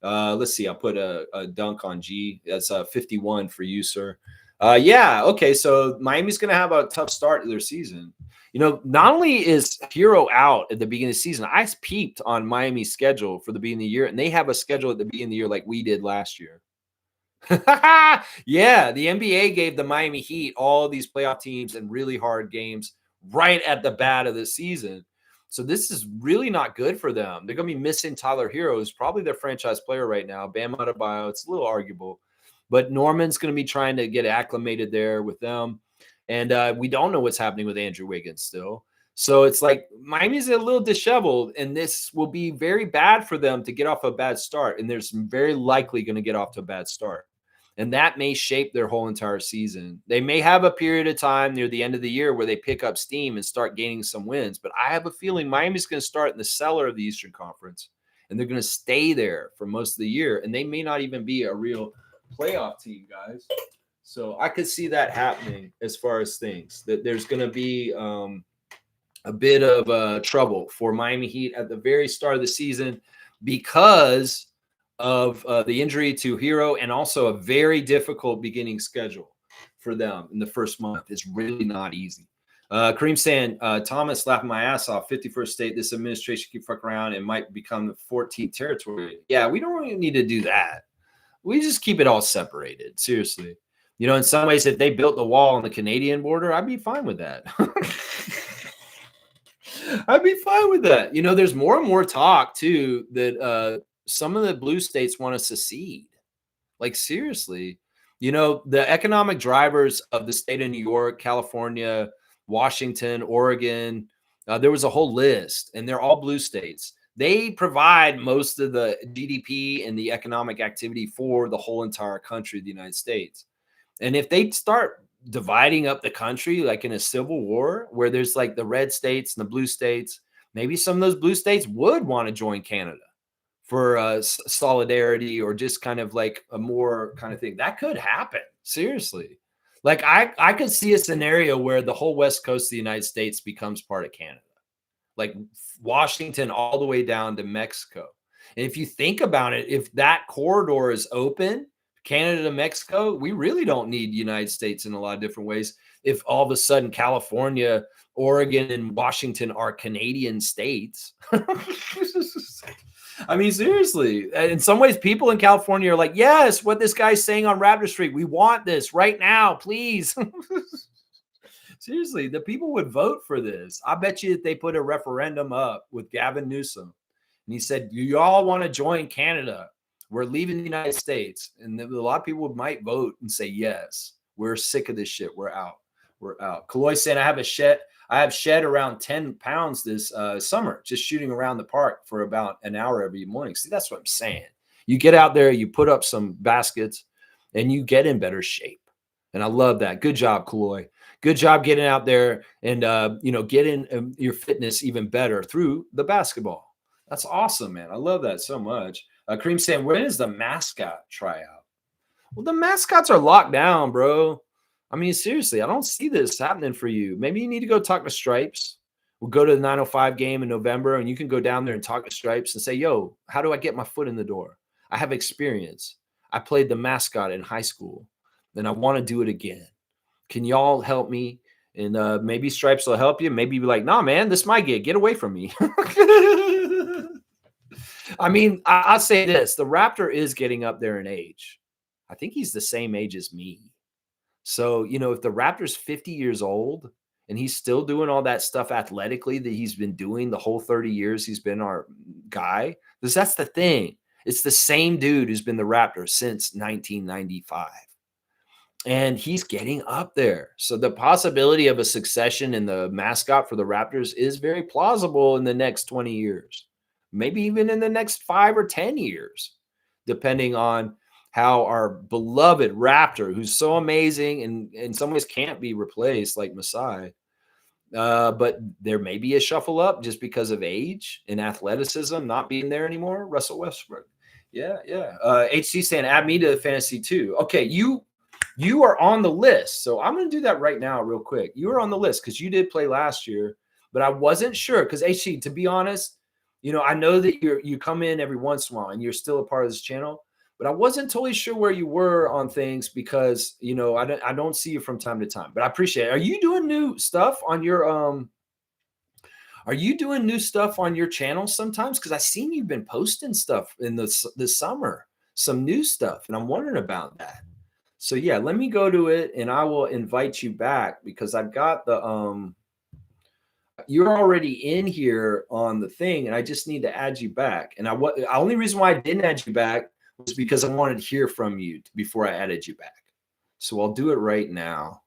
Speaker 1: Let's see. I'll put a dunk on G. That's 51 for you, sir. Yeah. Okay. So Miami's going to have a tough start to their season. Not only is Hero out at the beginning of the season, I peeped on Miami's schedule for the beginning of the year, and they have a schedule at the beginning of the year like we did last year. Yeah, the NBA gave the Miami Heat all these playoff teams and really hard games right at the bat of the season. So this is really not good for them. They're going to be missing Tyler Hero, who's probably their franchise player right now. Bam Adebayo, it's a little arguable. But Norman's going to be trying to get acclimated there with them. And we don't know what's happening with Andrew Wiggins still. So it's like Miami's a little disheveled, and this will be very bad for them to get off a bad start. And there's very likely going to get off to a bad start. And that may shape their whole entire season. They may have a period of time near the end of the year where they pick up steam and start gaining some wins. But I have a feeling Miami's going to start in the cellar of the Eastern Conference, and they're going to stay there for most of the year. And they may not even be a real playoff team, guys. So I could see that happening as far as things, that there's going to be a bit of trouble for Miami Heat at the very start of the season because of the injury to Hero, and also a very difficult beginning schedule for them in the first month. It's really not easy. Kareem saying, Thomas laughing my ass off, 51st state, this administration keep fucking around and might become the 14th territory. Yeah, we don't really need to do that. We just keep it all separated, seriously. In some ways, if they built the wall on the Canadian border, I'd be fine with that. I'd be fine with that. There's more and more talk, too, that some of the blue states want to secede. Like, seriously, the economic drivers of the state of New York, California, Washington, Oregon, there was a whole list, and they're all blue states. They provide most of the GDP and the economic activity for the whole entire country of the United States. And if they start dividing up the country, like in a civil war, where there's like the red states and the blue states, maybe some of those blue states would want to join Canada for solidarity, or just kind of like a more kind of thing. That could happen. Seriously. Like I could see a scenario where the whole West Coast of the United States becomes part of Canada, like Washington all the way down to Mexico. And if you think about it, if that corridor is open, Canada to Mexico, we really don't need United States in a lot of different ways. If all of a sudden California, Oregon, and Washington are Canadian states. I mean, seriously, in some ways, people in California are like, yes, what this guy's saying on Raptor Street, we want this right now, please. Seriously, the people would vote for this. I bet you that they put a referendum up with Gavin Newsom, and he said, do you all want to join Canada? We're leaving the United States. And a lot of people might vote and say, yes, we're sick of this shit. We're out. We're out. Kaloy saying, I have shed around 10 pounds this summer, just shooting around the park for about an hour every morning. See, that's what I'm saying. You get out there, you put up some baskets, and you get in better shape. And I love that. Good job, Kaloy. Good job getting out there and, getting your fitness even better through the basketball. That's awesome, man. I love that so much. Kareem saying, when is the mascot tryout? Well, the mascots are locked down, bro. I mean, seriously, I don't see this happening for you. Maybe you need to go talk to Stripes. We'll go to the 905 game in November, and you can go down there and talk to Stripes and say, yo, how do I get my foot in the door? I have experience. I played the mascot in high school, and I want to do it again. Can y'all help me? And maybe Stripes will help you. Maybe be like, nah, man, this is my gig. Get away from me. I mean, I'll say this. The Raptor is getting up there in age. I think he's the same age as me. So, if the Raptor's 50 years old and he's still doing all that stuff athletically that he's been doing the whole 30 years he's been our guy, because that's the thing. It's the same dude who's been the Raptor since 1995. And he's getting up there. So the possibility of a succession in the mascot for the Raptors is very plausible in the next 20 years. Maybe even in the next 5 or 10 years, depending on how our beloved Raptor, who's so amazing and in some ways can't be replaced like Masai, but there may be a shuffle up just because of age and athleticism not being there anymore. Russell Westbrook. Yeah. HC saying, add me to the fantasy too. Okay, you are on the list. So I'm going to do that right now real quick. You were on the list because you did play last year, but I wasn't sure because HC, to be honest, I know that you come in every once in a while and you're still a part of this channel, but I wasn't totally sure where you were on things because, I don't see you from time to time, but I appreciate it. Are you doing new stuff on your, channel sometimes? Because I seen you've been posting stuff in this summer, some new stuff, and I'm wondering about that. So yeah, let me go to it and I will invite you back because I've got you're already in here on the thing and I just need to add you back. And the only reason why I didn't add you back was because I wanted to hear from you before I added you back. So I'll do it right now.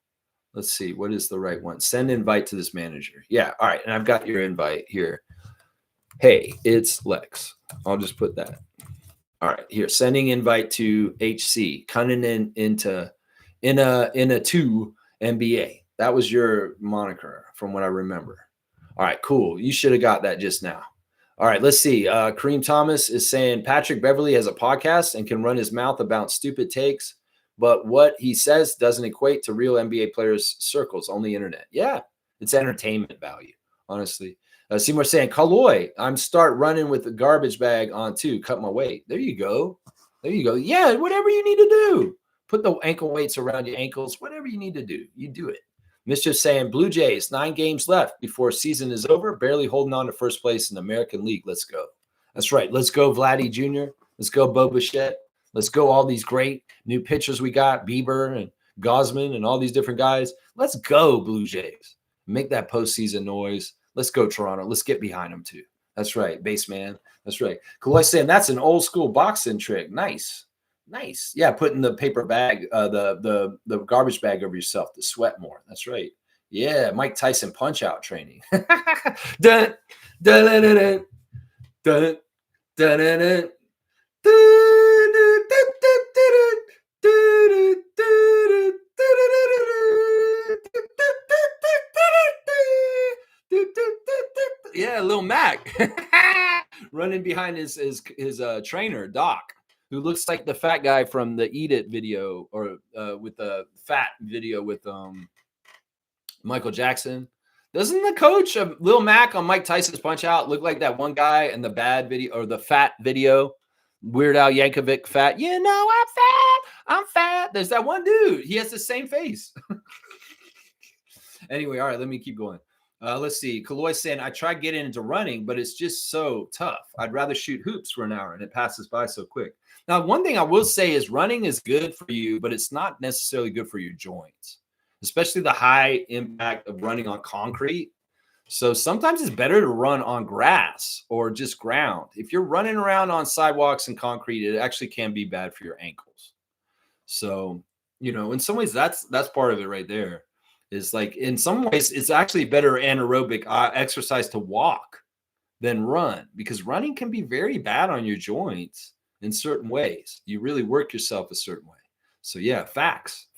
Speaker 1: Let's see. What is the right one? Send invite to this manager. Yeah. All right. And I've got your invite here. Hey, it's Lex. I'll just put that. All right. Here, sending invite to HC, coming into a 2 NBA. That was your moniker from what I remember. All right, cool. You should have got that just now. All right, let's see. Kareem Thomas is saying Patrick Beverley has a podcast and can run his mouth about stupid takes, but what he says doesn't equate to real NBA players' circles, only internet. Yeah, it's entertainment value, honestly. Seymour saying, Kaloy, I'm start running with the garbage bag on too. Cut my weight. There you go. There you go. Yeah, whatever you need to do. Put the ankle weights around your ankles. Whatever you need to do, you do it. Mischief saying, Blue Jays, 9 games left before season is over. Barely holding on to first place in the American League. Let's go. That's right. Let's go, Vladdy Jr. Let's go, Bo Bichette. Let's go, all these great new pitchers we got, Bieber and Gosman and all these different guys. Let's go, Blue Jays. Make that postseason noise. Let's go, Toronto. Let's get behind them, too. That's right, base man. That's right. Kaloy saying that's an old school boxing trick. Nice. Nice. Yeah, putting the paper bag, the garbage bag over yourself to sweat more. That's right. Yeah, Mike Tyson punch-out training. Dun, dun, dun, dun, dun, dun, dun, dun. Yeah, Lil Mac running behind his trainer Doc, who looks like the fat guy from the Eat It video, or with the fat video with Michael Jackson. Doesn't the coach of Lil Mac on Mike Tyson's Punch Out look like that one guy in the bad video or the fat video? Weird Al Yankovic fat. You know I'm fat. I'm fat. There's that one dude. He has the same face. Anyway, all right, let me keep going. Let's see. Kaloy saying, I tried getting into running, but it's just so tough. I'd rather shoot hoops for an hour and it passes by so quick. Now, one thing I will say is running is good for you, but it's not necessarily good for your joints, especially the high impact of running on concrete. So sometimes it's better to run on grass or just ground. If you're running around on sidewalks and concrete, it actually can be bad for your ankles. So, in some ways, that's part of it right there. Is like, in some ways, it's actually better anaerobic exercise to walk than run, because running can be very bad on your joints in certain ways. You really work yourself a certain way. So yeah, facts.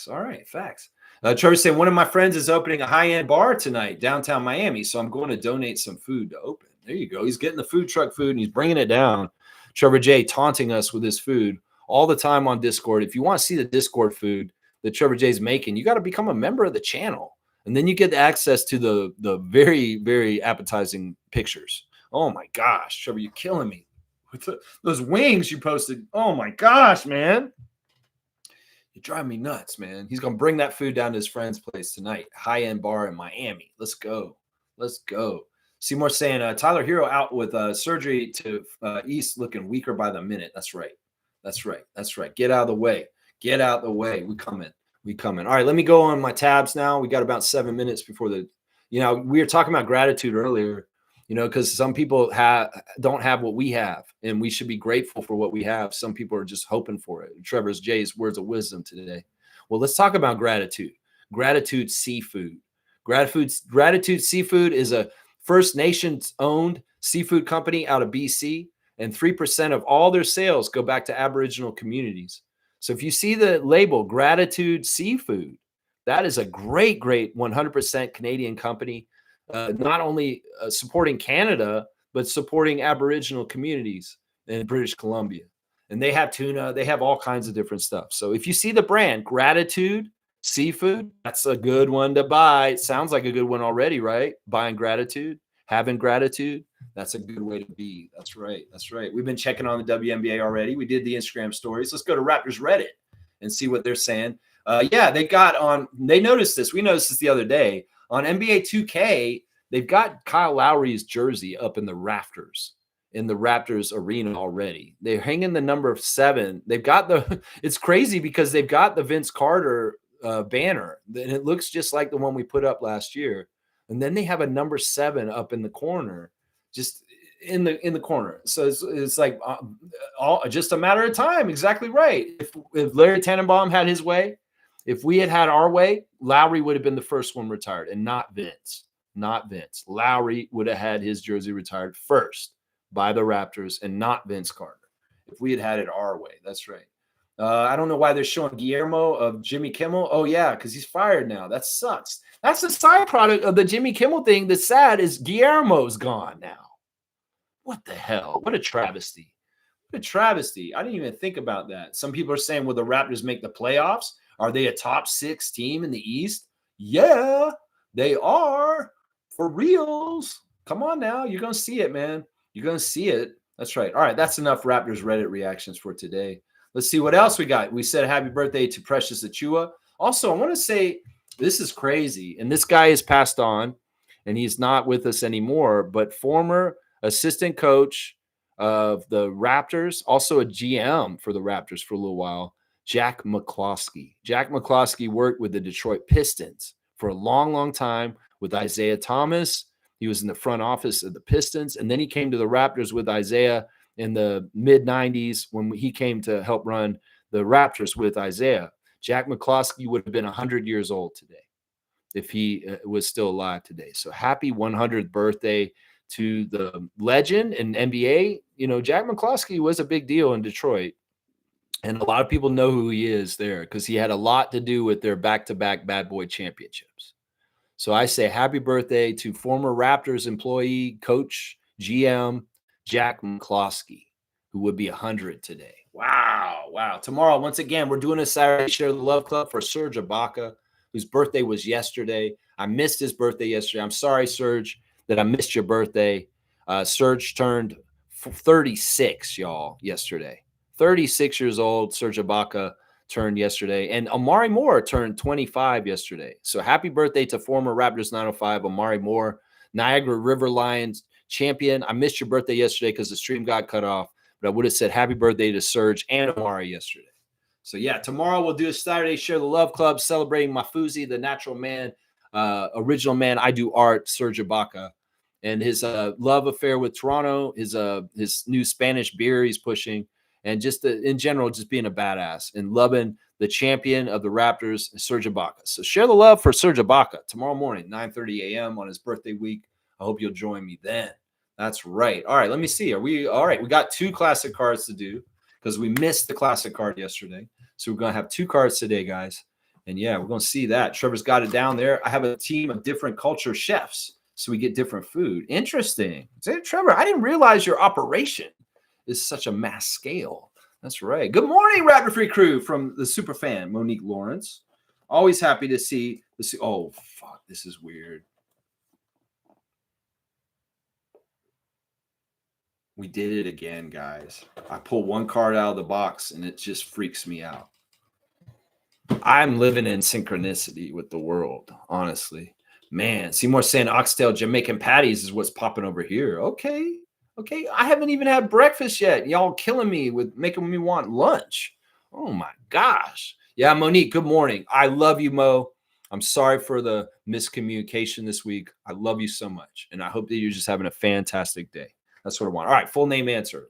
Speaker 1: All right, facts. Trevor saying, one of my friends is opening a high-end bar tonight, downtown Miami, so I'm going to donate some food to open. There you go. He's getting the food truck food and he's bringing it down. Trevor J taunting us with his food all the time on Discord. If you want to see the Discord food that Trevor J's making, you got to become a member of the channel, and then you get access to the very, very appetizing pictures. Oh my gosh, Trevor, you're killing me with those wings you posted. Oh my gosh, man, you drive me nuts, man. He's gonna bring that food down to his friend's place tonight, high-end bar in Miami. Let's go. Seymour saying, Tyler Hero out with surgery to East, looking weaker by the minute. That's right. Get out of the way. We coming. All right, let me go on my tabs now. We got about 7 minutes before we were talking about gratitude earlier, because some people don't have what we have, and we should be grateful for what we have. Some people are just hoping for it. Trevor's Jay's words of wisdom today. Well, let's talk about gratitude. Gratitude Seafood. Gratitude Seafood is a First Nations owned seafood company out of BC, and 3% of all their sales go back to Aboriginal communities. So if you see the label Gratitude Seafood, that is a great 100% Canadian company, not only supporting Canada, but supporting Aboriginal communities in British Columbia. And they have tuna, they have all kinds of different stuff. So if you see the brand Gratitude Seafood, that's a good one to buy. It sounds like a good one already, right? Buying Gratitude. having gratitude. That's a good way to be. That's right. That's right. We've been checking on the WNBA already. We did the Instagram stories. Let's go to Raptors Reddit and see what they're saying. Yeah, they noticed this. We noticed this the other day on NBA 2K. They've got Kyle Lowry's jersey up in the rafters in the Raptors arena already. They're hanging the number 7. They've got it's crazy because they've got the Vince Carter banner, and it looks just like the one we put up last year. And then they have a number 7 up in the corner, just in the corner. So it's like just a matter of time. Exactly right. If Larry Tannenbaum had his way, if we had our way, Lowry would have been the first one retired, and not Vince. Not Vince. Lowry would have had his jersey retired first by the Raptors, and not Vince Carter. If we had it our way, that's right. I don't know why they're showing Guillermo of Jimmy Kimmel. Oh yeah, because he's fired now. That sucks. That's the side product of the Jimmy Kimmel thing. That's sad is Guillermo's gone now. What the hell? What a travesty. What a travesty. I didn't even think about that. Some people are saying, will the Raptors make the playoffs? Are they a top 6 team in the East? Yeah, they are. For reals. Come on now. You're going to see it, man. You're going to see it. That's right. All right. That's enough Raptors Reddit reactions for today. Let's see what else we got. We said happy birthday to Precious Achua. Also, I want to say this is crazy. And this guy has passed on, and he's not with us anymore, but former assistant coach of the Raptors, also a GM for the Raptors for a little while, Jack McCloskey. Jack McCloskey worked with the Detroit Pistons for a long, long time with Isaiah Thomas. He was in the front office of the Pistons, and then he came to the Raptors with Isaiah in the mid-90s when he came to help run the Raptors with Isaiah. Jack McCloskey would have been 100 years old today if he was still alive today. So happy 100th birthday to the legend in NBA. You know, Jack McCloskey was a big deal in Detroit, and a lot of people know who he is there because he had a lot to do with their back-to-back Bad Boy championships. So I say happy birthday to former Raptors employee, coach, GM, Jack McCloskey, who would be 100 today. Wow. Wow. Tomorrow, once again, we're doing a Saturday Share the Love Club for Serge Ibaka, whose birthday was yesterday. I missed his birthday yesterday. I'm sorry, Serge, that I missed your birthday. Serge turned 36, y'all, yesterday. 36 years old, Serge Ibaka turned yesterday. And Amari Moore turned 25 yesterday. So happy birthday to former Raptors 905, Amari Moore, Niagara River Lions champion. I missed your birthday yesterday because the stream got cut off, but I would have said happy birthday to Serge and Amari yesterday. So yeah, tomorrow we'll do a Saturday Share the Love Club celebrating Mafuzi, the natural man, original man. I do art, Serge Ibaka, and his love affair with Toronto, his new Spanish beer he's pushing, and just in general, just being a badass and loving the champion of the Raptors, Serge Ibaka. So share the love for Serge Ibaka tomorrow morning, 9:30 a.m. on his birthday week. I hope you'll join me then. That's right. All right, let me see. Are we all right? We got 2 classic cards to do because we missed the classic card yesterday. So we're going to have 2 cards today, guys. And yeah, we're going to see that. Trevor's got it down there. I have a team of different culture chefs, so we get different food. Interesting. Trevor, I didn't realize your operation is such a mass scale. That's right. Good morning, Raptor Free Crew from the super fan, Monique Lawrence. Always happy to see. Oh, fuck. This is weird. We did it again, guys. I pulled one card out of the box, and it just freaks me out. I'm living in synchronicity with the world, honestly. Man, Seymour saying oxtail Jamaican patties is what's popping over here. Okay. I haven't even had breakfast yet. Y'all killing me with making me want lunch. Oh, my gosh. Yeah, Monique, good morning. I love you, Mo. I'm sorry for the miscommunication this week. I love you so much, and I hope that you're just having a fantastic day. That's what I want. All right, full name answer.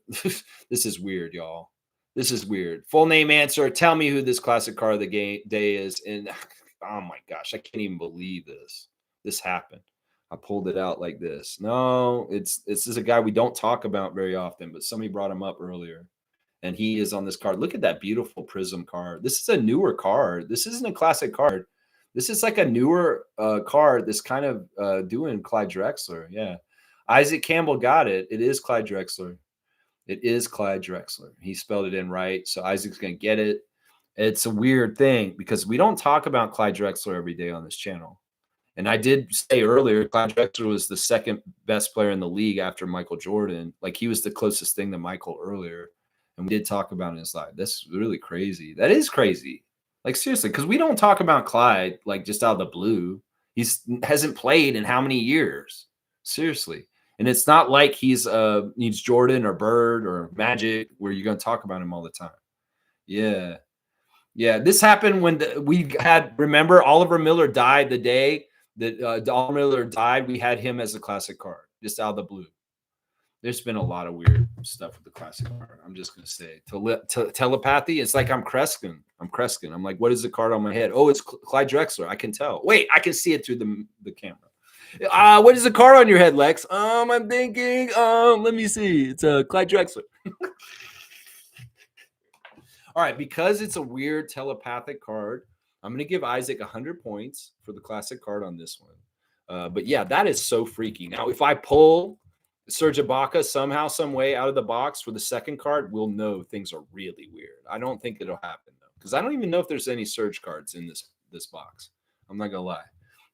Speaker 1: This is weird, y'all. This is weird. Full name answer. Tell me who this classic card of the day is. And oh my gosh, I can't even believe this. This happened. I pulled it out like this. No, this is a guy we don't talk about very often, but somebody brought him up earlier. And he is on this card. Look at that beautiful prism card. This is a newer card. This isn't a classic card. This is like a newer card that's kind of doing Clyde Drexler. Yeah. Isaac Campbell got it. It is Clyde Drexler. It is Clyde Drexler. He spelled it in right. So Isaac's going to get it. It's a weird thing because we don't talk about Clyde Drexler every day on this channel. And I did say earlier, Clyde Drexler was the second best player in the league after Michael Jordan. Like, he was the closest thing to Michael earlier. And we did talk about it in his life. That's really crazy. That is crazy. Like, seriously, because we don't talk about Clyde like just out of the blue. Hasn't played in how many years? Seriously. And it's not like he's needs Jordan or Bird or Magic where you're going to talk about him all the time. Yeah. Yeah. This happened when remember, Oliver Miller died the day that Oliver Miller died. We had him as a classic card, just out of the blue. There's been a lot of weird stuff with the classic card. I'm just going to say telepathy. It's like I'm Kreskin. I'm like, what is the card on my head? Oh, it's Clyde Drexler. I can tell. Wait, I can see it through the camera. What is the card on your head, Lex? I'm thinking. Let me see. It's Clyde Drexler. All right, because it's a weird telepathic card, I'm going to give Isaac 100 points for the classic card on this one. But yeah, that is so freaky. Now, if I pull Serge Ibaka somehow, some way out of the box for the second card, we'll know things are really weird. I don't think it'll happen though, because I don't even know if there's any Serge cards in this box. I'm not gonna lie,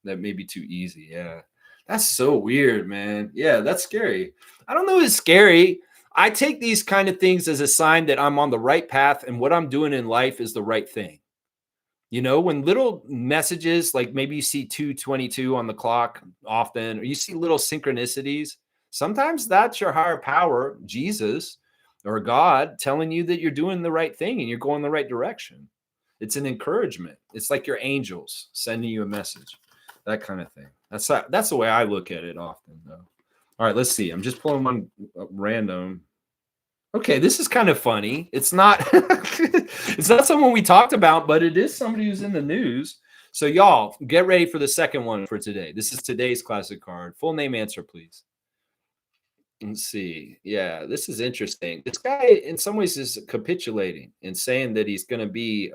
Speaker 1: that may be too easy. Yeah, that's so weird, man. Yeah, that's scary. I don't know. It's scary. I take these kind of things as a sign that I'm on the right path and what I'm doing in life is the right thing. You know, when little messages, like maybe you see 2:22 on the clock often, or you see little synchronicities. Sometimes that's your higher power, Jesus or God, telling you that you're doing the right thing and you're going the right direction. It's an encouragement. It's like your angels sending you a message, that kind of thing. That's the way I look at it often, though. All right, let's see. I'm just pulling one random. Okay, this is kind of funny. It's not it's not someone we talked about, but it is somebody who's in the news. So y'all, get ready for the second one for today. This is today's classic card. Full name, answer, please. Let's see. Yeah, this is interesting. This guy, in some ways, is capitulating and saying that he's going to be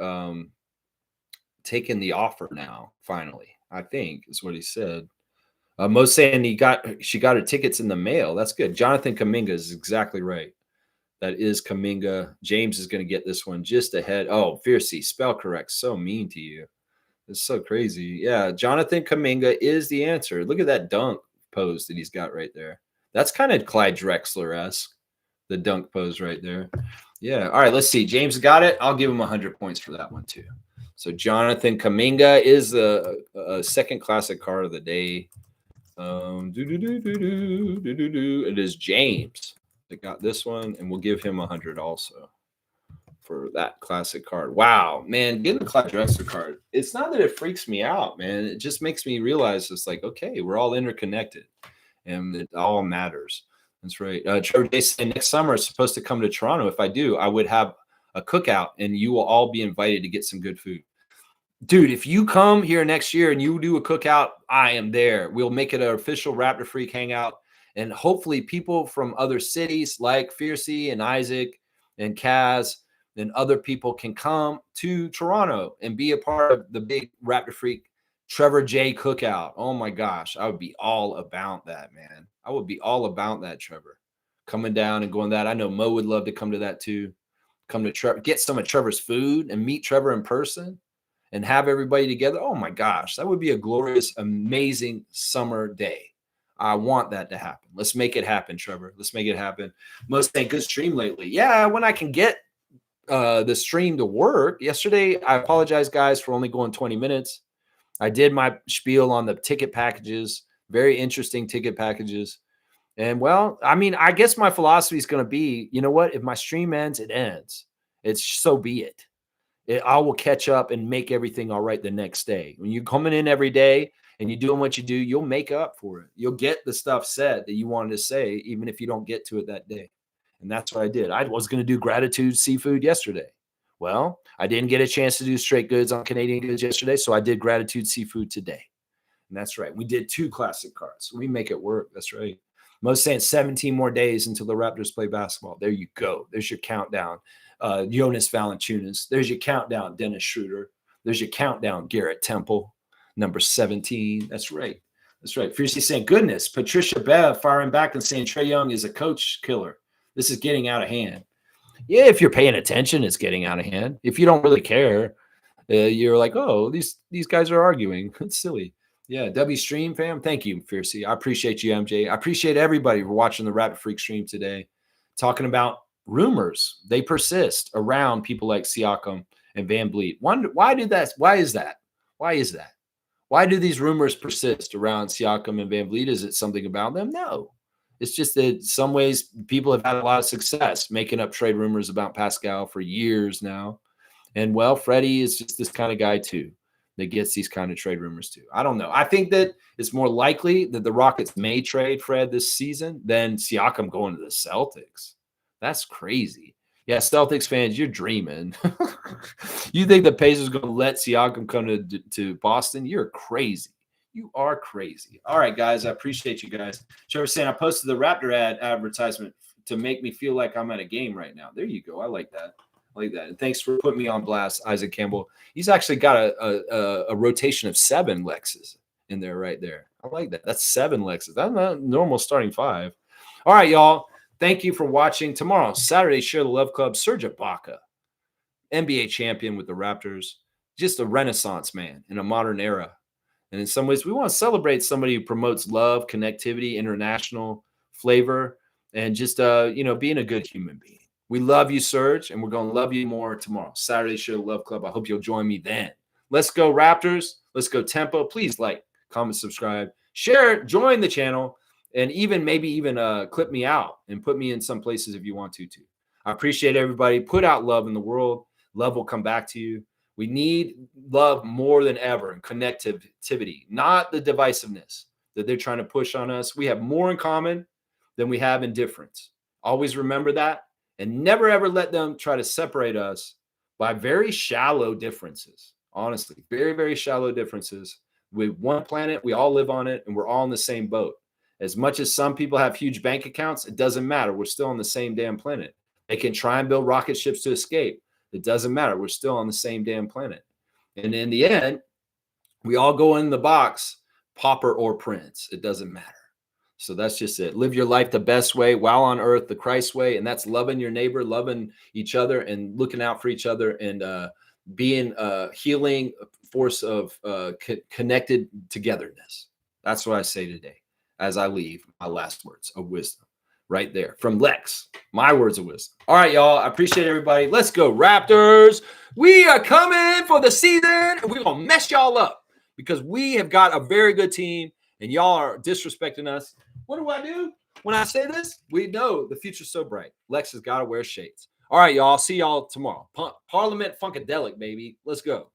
Speaker 1: taking the offer now. Finally, I think is what he said. Most saying she got her tickets in the mail. That's good. Jonathan Kuminga is exactly right. That is Kuminga. James is going to get this one just ahead. Oh, Fiercey, spell correct. So mean to you. It's so crazy. Yeah, Jonathan Kuminga is the answer. Look at that dunk pose that he's got right there. That's kind of Clyde Drexler-esque, the dunk pose right there. Yeah. All right, let's see. James got it. I'll give him 100 points for that one too. So Jonathan Kuminga is the second classic card of the day. It is James that got this one, and we'll give him 100 also for that classic card. Wow, man, getting a Clyde Drexler card. It's not that it freaks me out, man. It just makes me realize it's like, okay, we're all interconnected. And it all matters. That's right. Trevor Day said next summer is supposed to come to Toronto. If I do, I would have a cookout and you will all be invited to get some good food. Dude, if you come here next year and you do a cookout, I am there. We'll make it an official Raptor Freak hangout. And hopefully people from other cities like Fiercey and Isaac and Kaz and other people can come to Toronto and be a part of the big Raptor Freak Trevor J cookout. Oh my gosh, I would be all about that, man. I would be all about that, Trevor. Coming down and going that. I know Mo would love to come to that too. Come to Trevor, get some of Trevor's food and meet Trevor in person and have everybody together. Oh my gosh, that would be a glorious, amazing summer day. I want that to happen. Let's make it happen, Trevor. Let's make it happen. Most thank good stream lately. Yeah, when I can get the stream to work. Yesterday, I apologize, guys, for only going 20 minutes. I did my spiel on the ticket packages, very interesting ticket packages. And well, I mean, I guess my philosophy is going to be, you know what? If my stream ends, it ends. It's so be it. I will catch up and make everything all right the next day. When you're coming in every day and you're doing what you do, you'll make up for it. You'll get the stuff said that you wanted to say, even if you don't get to it that day. And that's what I did. I was going to do gratitude seafood yesterday. Well, I didn't get a chance to do straight goods on Canadian goods yesterday, so I did gratitude seafood today. And that's right. We did 2 classic cards. We make it work. That's right. Most saying 17 more days until the Raptors play basketball. There you go. There's your countdown. Jonas Valanciunas. There's your countdown, Dennis Schroeder. There's your countdown, Garrett Temple, number 17. That's right. That's right. Fiercely saying, goodness, Patricia Bev firing back and saying Trae Young is a coach killer. This is getting out of hand. Yeah, if you're paying attention, it's getting out of hand. If you don't really care, you're like, oh, these guys are arguing. It's silly. Yeah, W Stream fam. Thank you, Fiercey. I appreciate you, MJ. I appreciate everybody for watching the Rapid Freak stream today, talking about rumors. They persist around people like Siakam and VanVleet. Why did that? Why is that? Why is that? Why do these rumors persist around Siakam and VanVleet? Is it something about them? No. It's just that in some ways people have had a lot of success making up trade rumors about Pascal for years now. And well, Freddie is just this kind of guy too that gets these kind of trade rumors too. I don't know. I think that it's more likely that the Rockets may trade Fred this season than Siakam going to the Celtics. That's crazy. Yeah, Celtics fans, you're dreaming. You think the Pacers are going to let Siakam come to Boston? You're crazy. You are crazy. All right, guys. I appreciate you guys. Trevor saying I posted the Raptor advertisement to make me feel like I'm at a game right now. There you go. I like that. And thanks for putting me on blast, Isaac Campbell. He's actually got a rotation of 7 Lexes in there right there. I like that. That's 7 Lexes. That's not normal starting 5. All right, y'all. Thank you for watching. Tomorrow, Saturday, Share the Love Club. Serge Ibaka, NBA champion with the Raptors. Just a renaissance man in a modern era. And in some ways, we want to celebrate somebody who promotes love, connectivity, international flavor, and just being a good human being. We love you, Serge, and we're going to love you more tomorrow. Saturday, Share the Love Club. I hope you'll join me then. Let's go, Raptors. Let's go, Tempo. Please like, comment, subscribe, share, join the channel, and maybe even clip me out and put me in some places if you want to, too. I appreciate everybody. Put out love in the world. Love will come back to you. We need love more than ever and connectivity, not the divisiveness that they're trying to push on us. We have more in common than we have in difference. Always remember that. And never, ever let them try to separate us by very shallow differences. Honestly, very, very shallow differences. With one planet, we all live on it, and we're all in the same boat. As much as some people have huge bank accounts, it doesn't matter. We're still on the same damn planet. They can try and build rocket ships to escape. It doesn't matter. We're still on the same damn planet. And in the end, we all go in the box, pauper or prince. It doesn't matter. So that's just it. Live your life the best way while on earth, the Christ way. And that's loving your neighbor, loving each other, and looking out for each other, and being a healing force of connected togetherness. That's what I say today as I leave my last words of wisdom right there from Lex. My words of wisdom. All right, y'all. I appreciate everybody. Let's go, Raptors. We are coming for the season, and we're going to mess y'all up because we have got a very good team, and y'all are disrespecting us. What do I do when I say this? We know the future's so bright. Lex has got to wear shades. All right, y'all. See y'all tomorrow. Parliament Funkadelic, baby. Let's go.